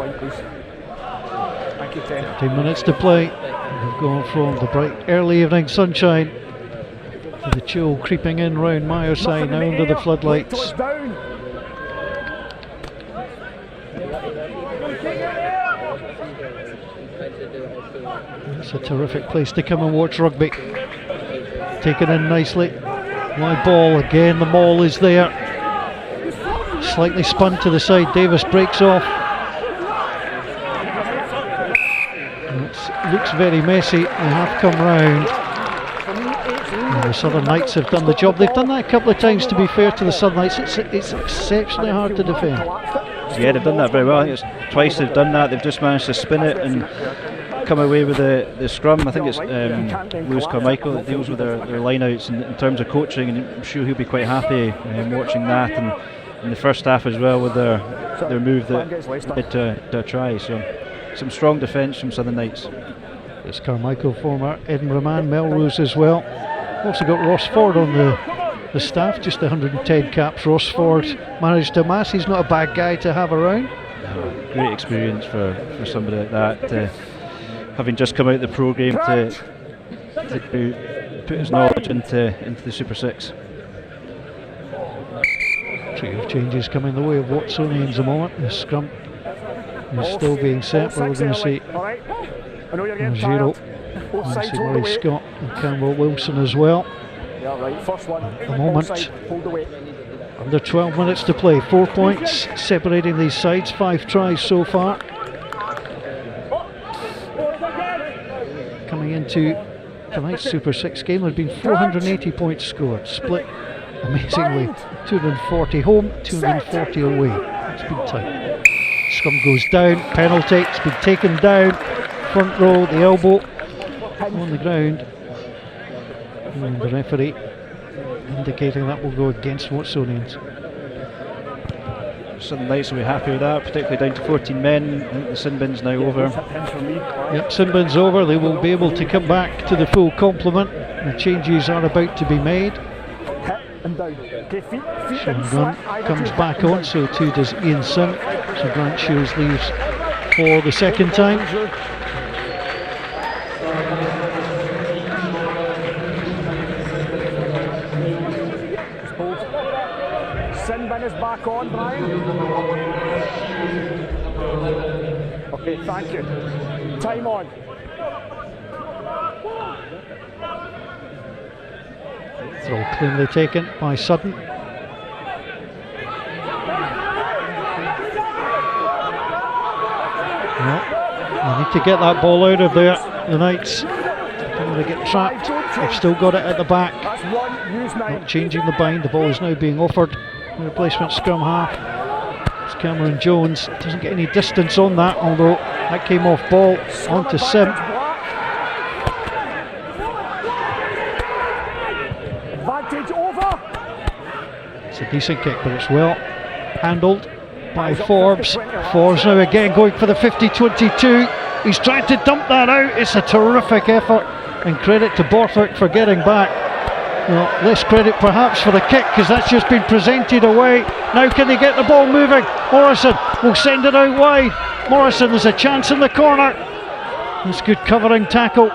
10 minutes to play. We've gone from the bright early evening sunshine to the chill creeping in round Myerside, now under the floodlights. It's a terrific place to come and watch rugby. Taken in nicely. Wide ball again, the maul is there. Slightly spun to the side, Davis breaks off. It looks very messy. They have come round. And the Southern Knights have done the job. They've done that a couple of times, to be fair to the Southern Knights. It's exceptionally hard to defend. Yeah, they've done that very well. I think it's twice they've done that. They've just managed to spin it and come away with the scrum. I think it's Lewis Carmichael that deals with their lineouts in terms of coaching, and I'm sure he'll be quite happy watching that, and in the first half as well with their move that led to a try. So some strong defence from Southern Knights. It's Carmichael, former Edinburgh man, Melrose as well. Also got Ross Ford on the staff, just 110 caps. Ross Ford managed to amass. He's not a bad guy to have around. Great experience for somebody like that, having just come out of the pro game to put his knowledge into the Super 6. Trio of changes coming the way of Watsonians at the moment. The scrum is still being set, but we're going to see Zero, Murray Scott and Campbell Wilson as well. At the moment, under 12 minutes to play, 4 points separating these sides, 5 tries so far. Coming into tonight's Super 6 game, there have been 480 points scored, split amazingly 240 home, 240 away. It's been tight. Scrum goes down, penalty, it's been taken down, front row, the elbow on the ground, and the referee indicating that will go against Watsonians. Southern Knights will be happy with that, particularly down to 14 men. I think the sin bin's now over. Yep, sin bin's over. They will be able to come back to the full complement. The changes are about to be made. Sean Gunn comes back on, so too does Ian Sim. So Grant Shields leaves for the second time. Sinbin is back on, Brian. Okay, thank you. Time on. Throw cleanly taken by Sutton. Well, they need to get that ball out of there. The Knights don't want to get trapped. They've still got it at the back. Not changing the bind. The ball is now being offered. The replacement scrum half. It's Cameron Jones. Doesn't get any distance on that, although that came off ball onto Sim. It's a decent kick, but it's well handled by Forbes. Forbes now again going for the 50-22. He's trying to dump that out. It's a terrific effort, and credit to Borthwick for getting back. Well, less credit perhaps for the kick, because that's just been presented away. Now can they get the ball moving? Morrison will send it out wide. Morrison, there's a chance in the corner. That's good covering tackle.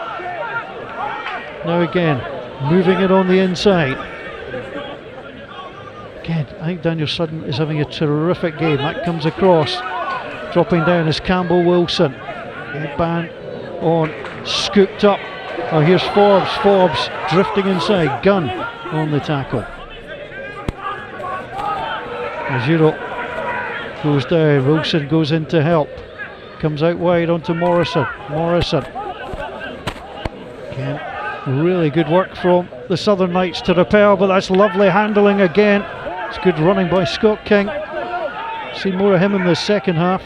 Now again, moving it on the inside. Again, I think Daniel Sutton is having a terrific game. That comes across. Dropping down is Campbell Wilson. Headband on, scooped up. Oh, here's Forbes. Forbes drifting inside. Gunn on the tackle. Azuro goes down. Wilson goes in to help. Comes out wide onto Morrison. Morrison. Again, really good work from the Southern Knights to repel, but that's lovely handling again. It's good running by Scott King. See more of him in the second half.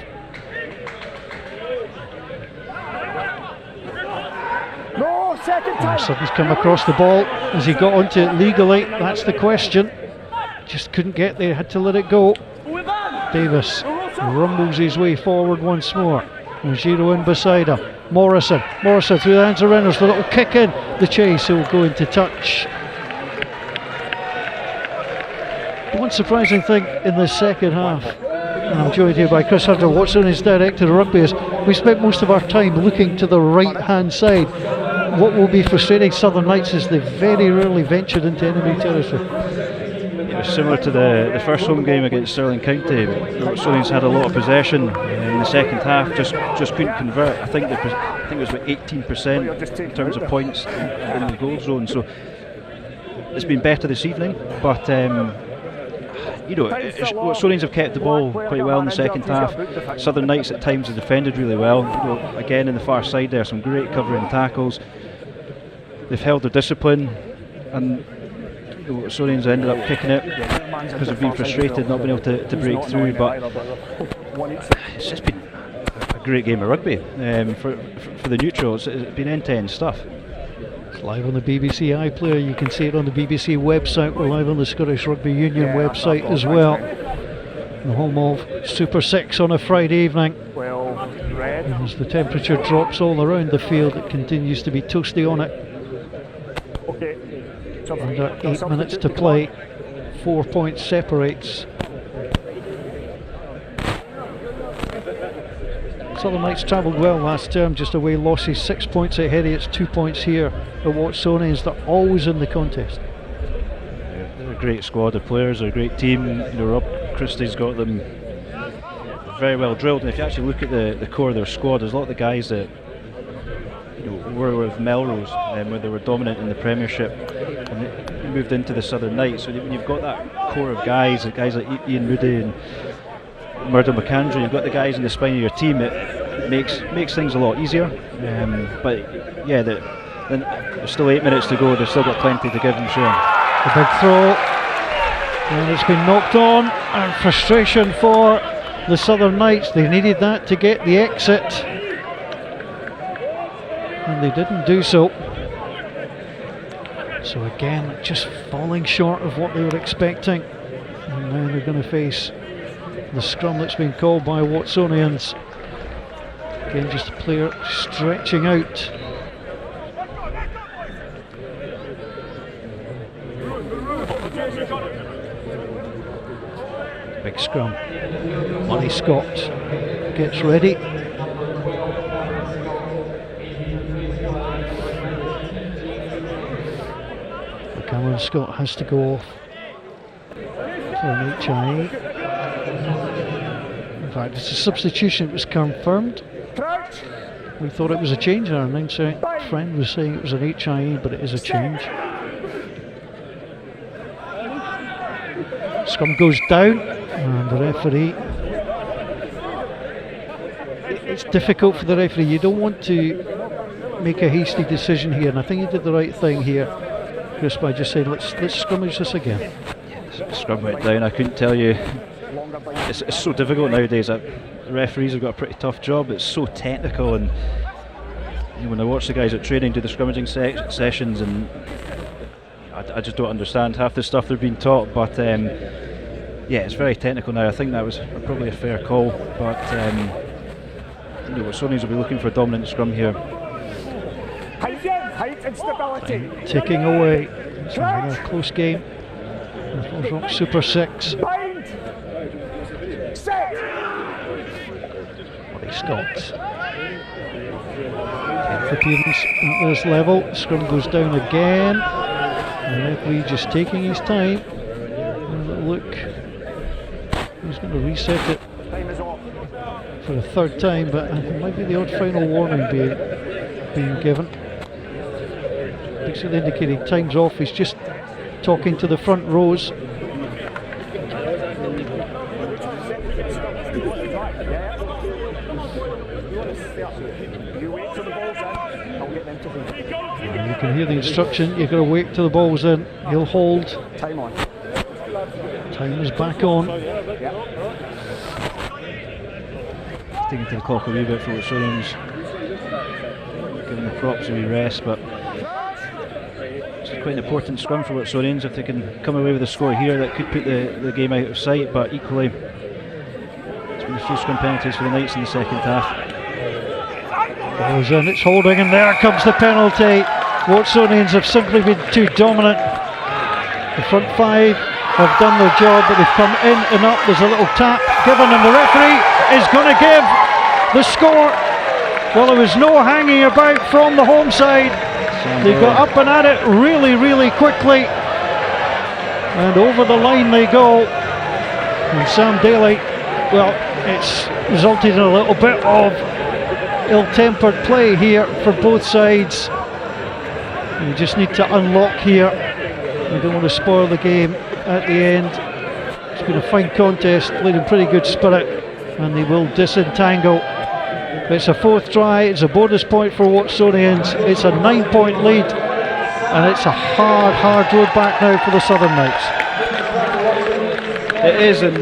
Sutton's come across the ball. Has he got onto it legally? That's the question. Just couldn't get there, had to let it go. Davis rumbles his way forward once more. Ojiro in beside him. Morrison through the hands of Reynolds. The little kick in. The chase, he'll go into touch. One surprising thing in the second half, and I'm joined here by Chris Hunter, Watsonians director of rugby, is we spent most of our time looking to the right hand side. What will be frustrating Southern Knights is they very rarely ventured into enemy territory. It was similar to the first home game against Stirling County. The Watsonians had a lot of possession in the second half, just couldn't convert. I think it was about 18% in terms of points in the goal zone. So it's been better this evening, but Watsonians have kept the ball quite well in the second half. Southern Knights at times have defended really well. Again, in the far side there, some great covering tackles. They've held their discipline, and the Watsonians ended up kicking it because they've been frustrated, not being able to break through. But it's just been a great game of rugby for the neutrals. It's been end-to-end stuff. Live on the BBC iPlayer, you can see it on the BBC website. We're live on the Scottish Rugby Union website as well. The home of Super6 on a Friday evening. As the temperature drops all around the field, it continues to be toasty on it. Under 8 minutes to play, 4 points separates. Southern Knights travelled well last term, just away losses, 6 points at Heriots, 2 points here at Watsonians. They're always in the contest. They're a great squad of players, they're a great team. Rob Christie's got them very well drilled, and if you actually look at the core of their squad, there's a lot of the guys that were with Melrose where they were dominant in the Premiership and they moved into the Southern Knights. So when you've got that core of guys like Ian Moody and Murdo McAndrew, you've got the guys in the spine of your team, it makes things a lot easier. But yeah, there's still 8 minutes to go, they've still got plenty to give them, Sean. A big throw, and it's been knocked on, and frustration for the Southern Knights. They needed that to get the exit, and they didn't do so. So again, just falling short of what they were expecting, and now they're going to face the scrum that's been called by Watsonians. Again, just a player stretching out. Big scrum. Money Scott gets ready. Cameron Scott has to go off for an HIA. In fact, it's a substitution. It was confirmed. We thought it was a change. Our announcer friend was saying it was an HIA, but it is a change. Scrum goes down, and the referee. It's difficult for the referee. You don't want to make a hasty decision here, and I think he did the right thing here, Chris, by just saying let's scrummage this again. Yeah, the scrum went down. I couldn't tell you. It's so difficult nowadays. Referees have got a pretty tough job. It's so technical, and when I watch the guys at training do the scrummaging sessions, and I just don't understand half the stuff they're being taught. But yeah, it's very technical now. I think that was probably a fair call, but Watsonians will be looking for a dominant scrum here. Height and stability. Ticking away. It's another close game. The FOSROC Super 6. Scots. 10th appearance at this level. Scrum goes down again. The referee just taking his time. Look, he's going to reset it for a third time, but it might be the odd final warning being given. Basically indicating time's off. He's just talking to the front rows. You can hear the instruction, you've got to wait till the ball's in. He'll hold. Time on. Time is back on. Taking to the clock a wee bit for Watsonians. Giving the props a wee rest, but it's quite an important scrum for Watsonians. If they can come away with a score here, that could put the game out of sight, but equally it's been a few scrum penalties for the Knights in the second half. Goes in, it's holding, and there comes the penalty. Watsonians have simply been too dominant. The front five have done their job, but they've come in and up. There's a little tap given, and the referee is going to give the score. Well, there was no hanging about from the home side. They got up and at it really, really quickly, and over the line they go. And Sam Daly, well, it's resulted in a little bit of ill-tempered play here for both sides. You just need to unlock here. You don't want to spoil the game at the end. It's been a fine contest, played in pretty good spirit, and they will disentangle. It's a fourth try, it's a bonus point for Watsonians, it's a 9-point lead, and it's a hard road back now for the Southern Knights. It is, and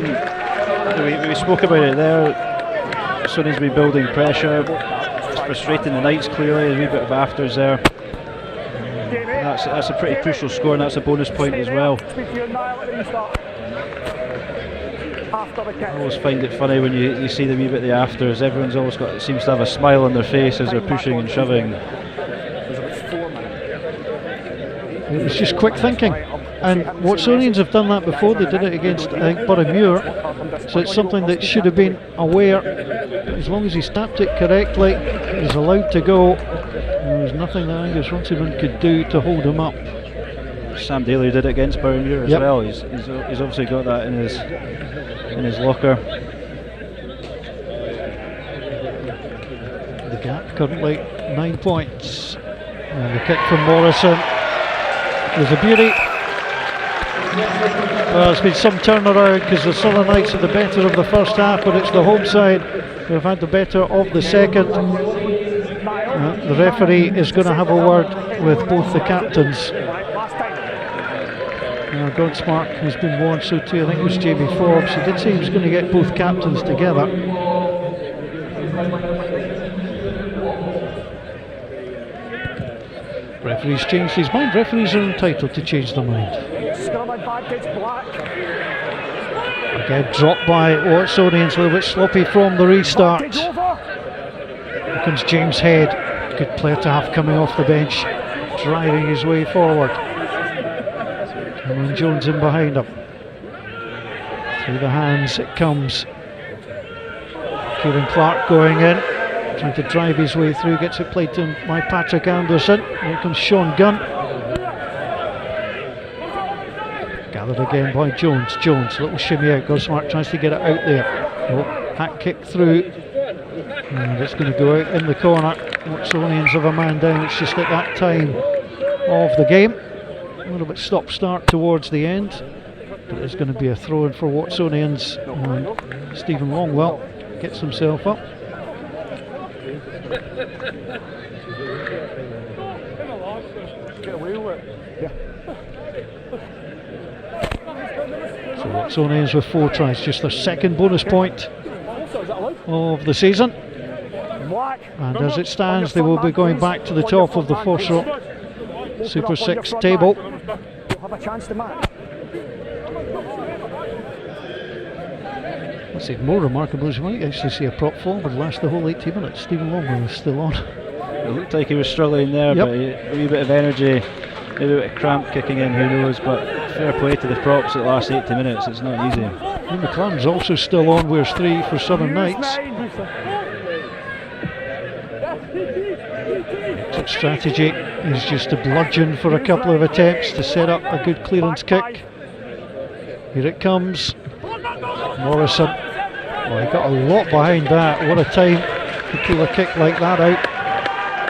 we spoke about it there. Watsonians will be building pressure. It's frustrating the Knights clearly, a wee bit of afters there. That's a pretty crucial score, and that's a bonus point as well. I always find it funny when you see the wee bit of the afters. Everyone's always seems to have a smile on their face as they're pushing and shoving. It was just quick thinking, and Watsonians have done that before. They did it against, I think, Boroughmuir, so it's something that should have been aware. But as long as he snapped it correctly, he's allowed to go. There was nothing that Angus Runciman could do to hold him up. Sam Daly did it against Boroughmuir as well. He's obviously got that in his locker. The gap currently 9 points. And the kick from Morrison was a beauty. Well, it's been some turnaround because the Southern Knights are the better of the first half, but it's the home side who have had the better of the second. The referee is going to have a word with both the captains. Godsmark has been warned, so too I think it was Jamie Forbes. He did say he was going to get both captains together. Referee's changed his mind. Referees are entitled to change their mind. Again, dropped by Watsonians, a little bit sloppy from the restart. Here comes James Head, good player to have coming off the bench, driving his way forward. And Jones in behind him. Through the hands it comes. Kieran Clark going in, trying to drive his way through, gets it played to him by Patrick Anderson. Here comes Sean Gunn. Gathered again by Jones. Jones, little shimmy out. Godsmark tries to get it out there. Oh, hat kick through. And it's going to go out in the corner. Watsonians have a man down. It's just at that time of the game. A little bit stop-start towards the end, but it's going to be a throw-in for Watsonians, and Stephen Longwell gets himself up. So Watsonians with 4 tries, just their second bonus point of the season, and as it stands they will be going back to the top of the FOSROC Super 6 table. Have a chance to match. What's even more remarkable is you might actually see a prop forward last the whole 80 minutes. Stephen Longwell is still on. It looked like he was struggling there, but a wee bit of energy maybe a bit of cramp kicking in, who knows, but fair play to the props at the last 80 minutes, it's not easy. And McLaren's also still on, wears 3 for Southern Knights. Strategy is just to bludgeon for a couple of attempts to set up a good clearance kick. Here it comes. Morrison. Oh, he got a lot behind that. What a time to pull a kick like that out.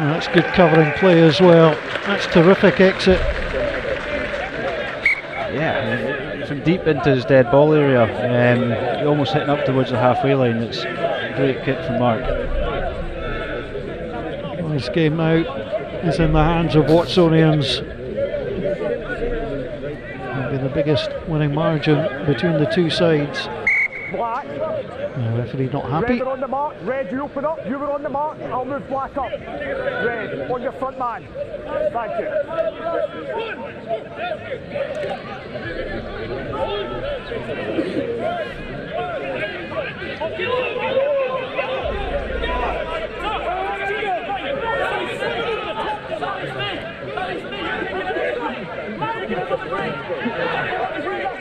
And that's good covering play as well. That's terrific exit. Yeah, from deep into his dead ball area, almost hitting up towards the halfway line. It's a great kick from Mark. Well, this game now is in the hands of Watsonians. Maybe the biggest winning margin between the two sides. Black. The referee not happy. Red, on the mark. Red, you open up. You were on the mark. I'll move black up. Red, on your front man. Thank you.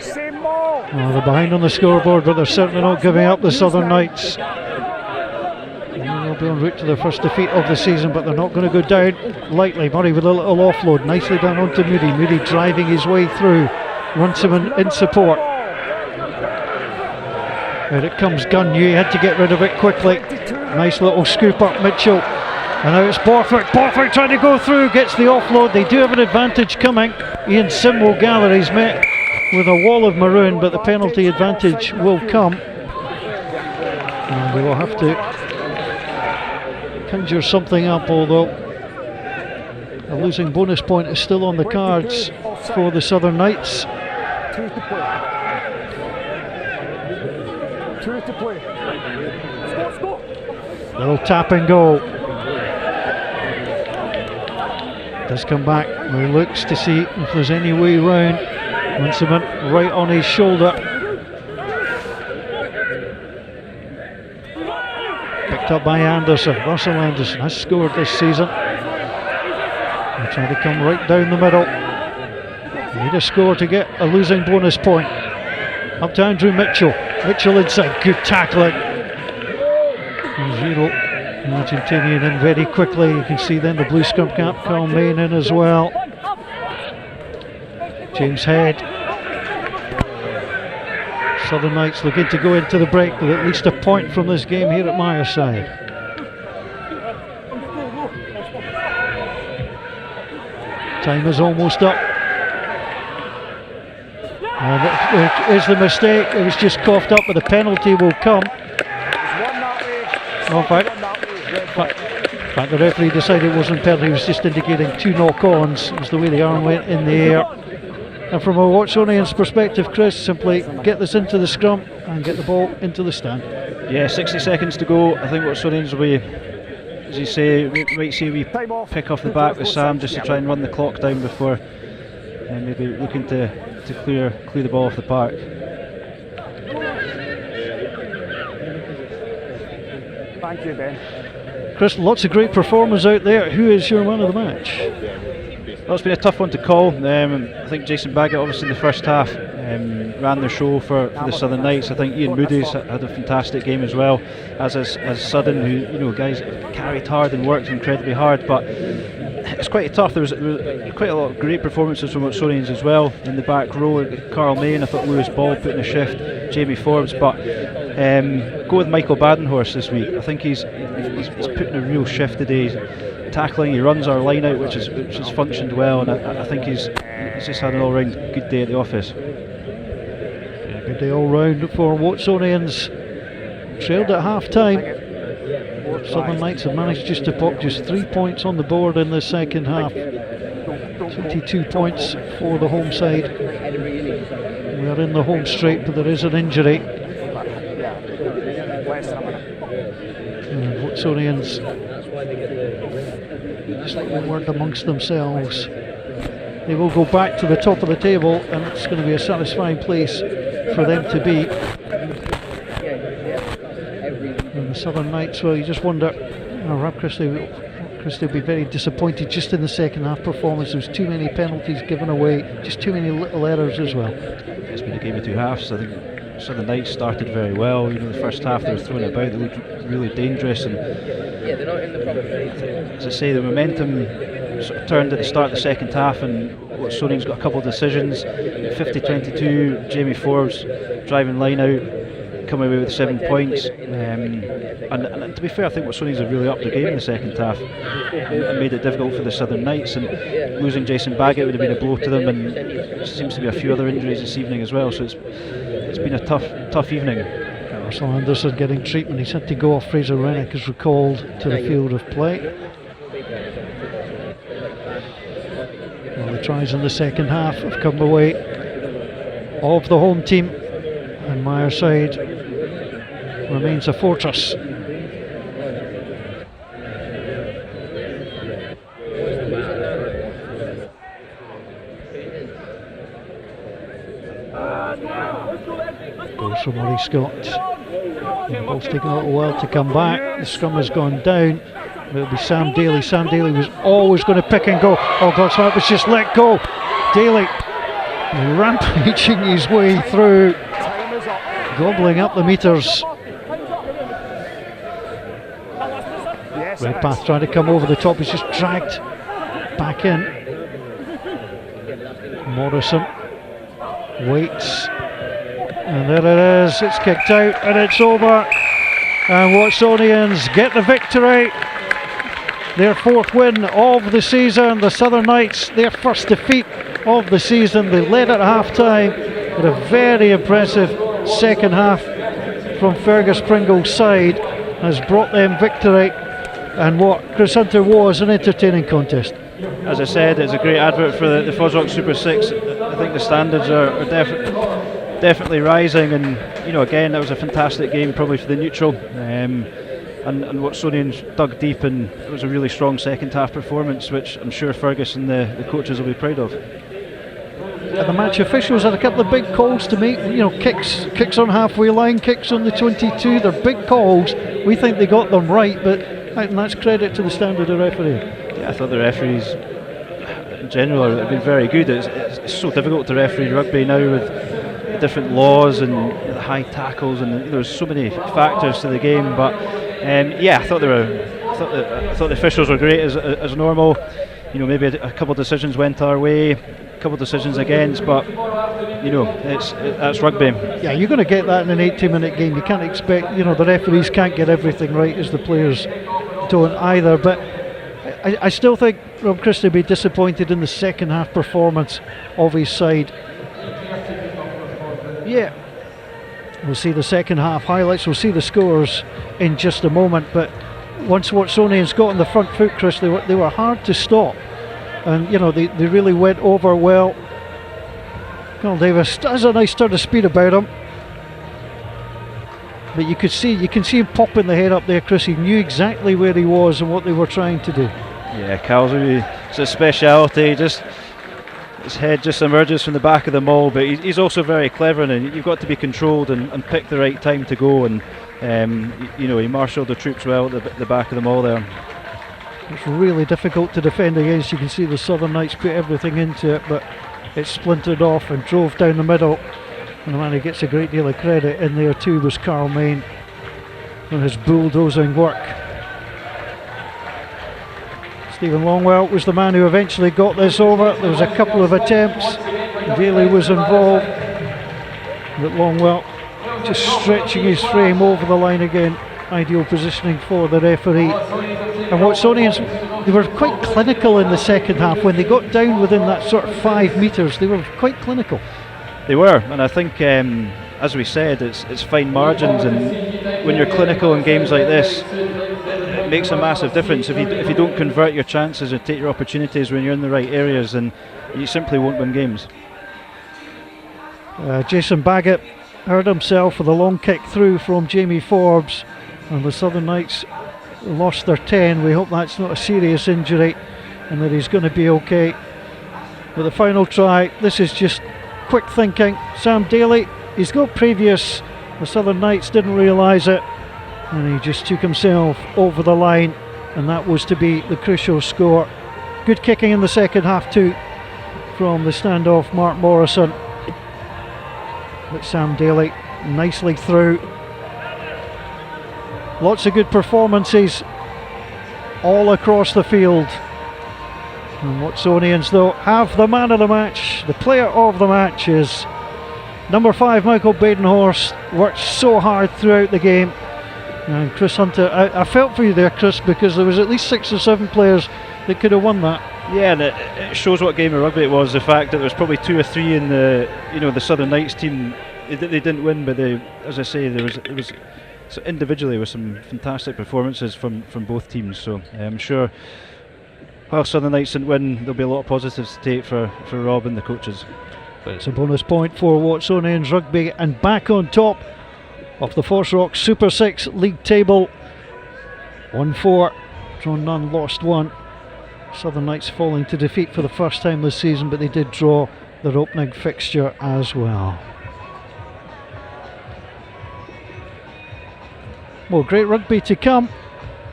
Same ball. Oh, they're behind on the scoreboard, but they're certainly not giving up, the Southern Knights. They'll be en route to their first defeat of the season, but they're not going to go down lightly. Murray with a little offload, nicely down onto Moody. Moody driving his way through. Runciman in support. There it comes, Gunn. Knew he had to get rid of it quickly. Nice little scoop up Mitchell. And now it's Borthwick. Borthwick trying to go through, gets the offload. They do have an advantage coming. Ian Sim will gather. He's met with a wall of maroon, but the penalty advantage will come. And they will have to conjure something up, although a losing bonus point is still on the cards for the Southern Knights. 2 to play. 2 to play. Score. Little tap and go. Does come back where he looks to see if there's any way round. Runciman right on his shoulder. Picked up by Anderson. Russell Anderson has scored this season. They're trying to come right down the middle. They need a score to get a losing bonus point. Up to Andrew Mitchell. Mitchell inside. Good tackling. 0. Argentinian in very quickly. You can see then the blue scrum cap, Carl Main in as well. James Head. Southern Knights looking to go into the break with at least a point from this game here at Myerside. Time is almost up. And there is the mistake. It was just coughed up, but the penalty will come. In fact, the referee decided it wasn't penalty. He was just indicating 2 knock-ons. It was the way the arm went in the air. And from a Watsonians perspective, Chris, simply get this into the scrum and get the ball into the stand. Yeah, 60 seconds to go. I think Watsonians will be, as you say, we might see we pick off the back with Sam just to try and run the clock down before maybe looking to clear the ball off the park. Thank you, Ben. Chris, lots of great performers out there. Who is your man of the match? Well, it's been a tough one to call. I think Jason Baggett, obviously in the first half, ran the show for the Southern Knights. I think Ian Moody's had a fantastic game as well, as Sudden, who guys carried hard and worked incredibly hard. But it's quite tough. There was quite a lot of great performances from Watsonians as well in the back row. Carl Main, I thought Lewis Ball put in a shift, Jamie Forbes, but go with Michael Badenhorst this week. I think he's put in a real shift today. He's tackling, he runs our line out, which has functioned well, and I think he's just had an all-round good day at the office. Yeah, good day all round for Watsonians. Trailed at half time. Southern Knights have managed just to pop just 3 points on the board in the second half. 22 points for the home side. We are in the home straight, but there is an injury. And Watsonians just like a word amongst themselves. They will go back to the top of the table, and it's going to be a satisfying place for them to be. And the Southern Knights, well, you just wonder, Rob Christie, Chris, they'll be very disappointed just in the second half performance. There's too many penalties given away, just too many little errors as well. It's been a game of two halves. I think Southern Knights started very well. The first half they were throwing about, they looked really dangerous, and as I say, the momentum sort of turned at the start of the second half, and Watsonians got a couple of decisions. 50-22, Jamie Forbes driving line out, come away with 7 points, and to be fair, I think Watsonians have really upped the game in the second half and made it difficult for the Southern Knights, and losing Jason Baggett would have been a blow to them, and there seems to be a few other injuries this evening as well, so it's been a tough evening. Russell Anderson getting treatment. He's had to go off. Fraser Rennick is recalled to the field of play. Well, the tries in the second half have come away of the home team, and Myerside remains a fortress. Goes from Murray Scott. The ball's taking a little while to come back. The scrum has gone down. It'll be Sam Daly. Sam Daly was always going to pick and go. Oh God, Smart was just let go. Daly rampaging his way through, gobbling up the meters. Redpath trying to come over the top. He's just dragged back in. Morrison waits. And there it is, it's kicked out and it's over, and Watsonians get the victory, their fourth win of the season. The Southern Knights, their first defeat of the season. They led at half time, but a very impressive second half from Fergus Pringle's side has brought them victory, and what Chris Hunter was an entertaining contest. As I said, it's a great advert for the FOSROC Super 6. I think the standards are definitely rising, and again, that was a fantastic game probably for the neutral, and Watsonians dug deep, and it was a really strong second half performance, which I'm sure Fergus and the coaches will be proud of. And the match officials had a couple of big calls to make, kicks on halfway line, kicks on the 22, they're big calls. We think they got them right, and that's credit to the standard of refereeing. Yeah, I thought the referees in general have been very good. It's so difficult to referee rugby now with different laws and the high tackles, and there's so many factors to the game. But I thought the officials were great as normal. Maybe a couple of decisions went our way, a couple of decisions against, but that's rugby. Yeah, you're going to get that in an 80-minute game. You can't expect, the referees can't get everything right, as the players don't either. But I still think Rob Christie will be disappointed in the second half performance of his side. Yeah, we'll see the second half highlights, we'll see the scores in just a moment, but once Watsonians got on the front foot, Chris, they were hard to stop, and they really went over well. Carl Davis has a nice turn of speed about him, but you can see him popping the head up there, Chris. He knew exactly where he was and what they were trying to do. Yeah, Carl's it's a speciality, his head just emerges from the back of the maul, but he's also very clever, and you've got to be controlled and pick the right time to go, and he marshalled the troops well at the back of the maul there. It's really difficult to defend against. You can see the Southern Knights put everything into it, but it splintered off and drove down the middle, and the man who gets a great deal of credit in there too was Carl Main on his bulldozing work. Stephen Longwell was the man who eventually got this over. There was a couple of attempts, Daly was involved, but Longwell just stretching his frame over the line again. Ideal positioning for the referee. And Watsonians, they were quite clinical in the second half. When they got down within that sort of 5 metres, they were quite clinical. They were, and I think as we said, it's fine margins, and when you're clinical in games like this, it makes a massive difference. If you don't convert your chances and take your opportunities when you're in the right areas, then you simply won't win games. Jason Baggett hurt himself with a long kick through from Jamie Forbes, and the Southern Knights lost their 10. We hope that's not a serious injury and that he's going to be okay. But the final try, this is just quick thinking. Sam Daly, he's got previous, the Southern Knights didn't realise it, and he just took himself over the line and that was to be the crucial score. Good kicking in the second half too from the standoff Mark Morrison, but Sam Daly nicely through. Lots of good performances all across the field. And Watsonians though have the man of the match. The player of the match is number 5 Michael Badenhorst. Worked so hard throughout the game. And Chris Hunter, I felt for you there, Chris, because there was at least 6 or 7 players that could have won that. Yeah, and it shows what game of rugby it was. The fact that there was probably 2 or 3 in the the Southern Knights team. They didn't win, but as I say, there was so individually with some fantastic performances from both teams. So I'm sure while Southern Knights didn't win, there'll be a lot of positives to take for Rob and the coaches. But it's a bonus point for Watsonians Rugby, and back on top of the FOSROC Super 6 league table. 1-4, drawn none, lost 1. Southern Knights falling to defeat for the first time this season, but they did draw their opening fixture as well. Well, great rugby to come.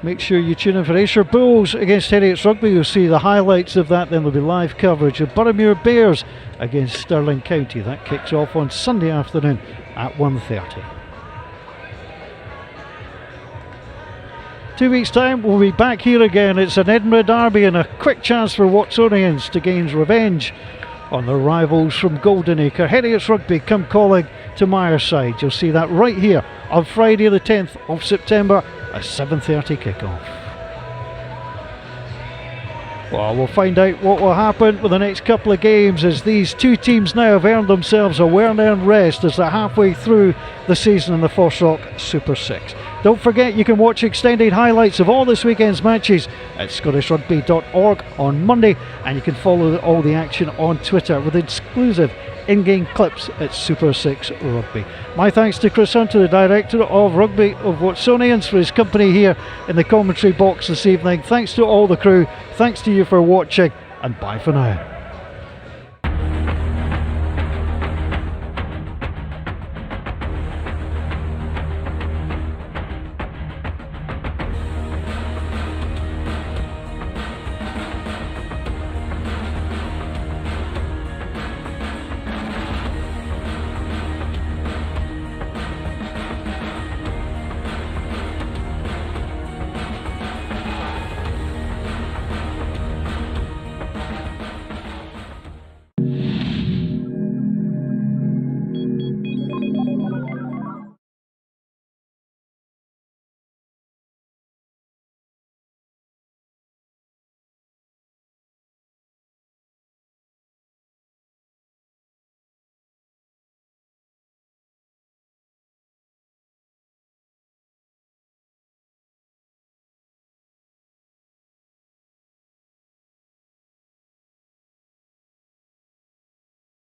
Make sure you tune in for Ayrshire Bulls against Heriots Rugby. You'll see the highlights of that. Then there'll be live coverage of Boroughmuir Bears against Stirling County. That kicks off on Sunday afternoon at 1:30. 2 weeks' time, we'll be back here again. It's an Edinburgh derby and a quick chance for Watsonians to gain revenge on their rivals from Goldenacre. Heriots Rugby come calling to Myerside. You'll see that right here on Friday the 10th of September, a 7:30 kickoff. Well, we'll find out what will happen with the next couple of games, as these two teams now have earned themselves a well-earned rest as they're halfway through the season in the FOSROC Super 6. Don't forget, you can watch extended highlights of all this weekend's matches at scottishrugby.org on Monday, and you can follow all the action on Twitter with exclusive in-game clips at Super 6 Rugby. My thanks to Chris Hunter, the Director of Rugby of Watsonians, for his company here in the commentary box this evening. Thanks to all the crew, thanks to you for watching, and bye for now.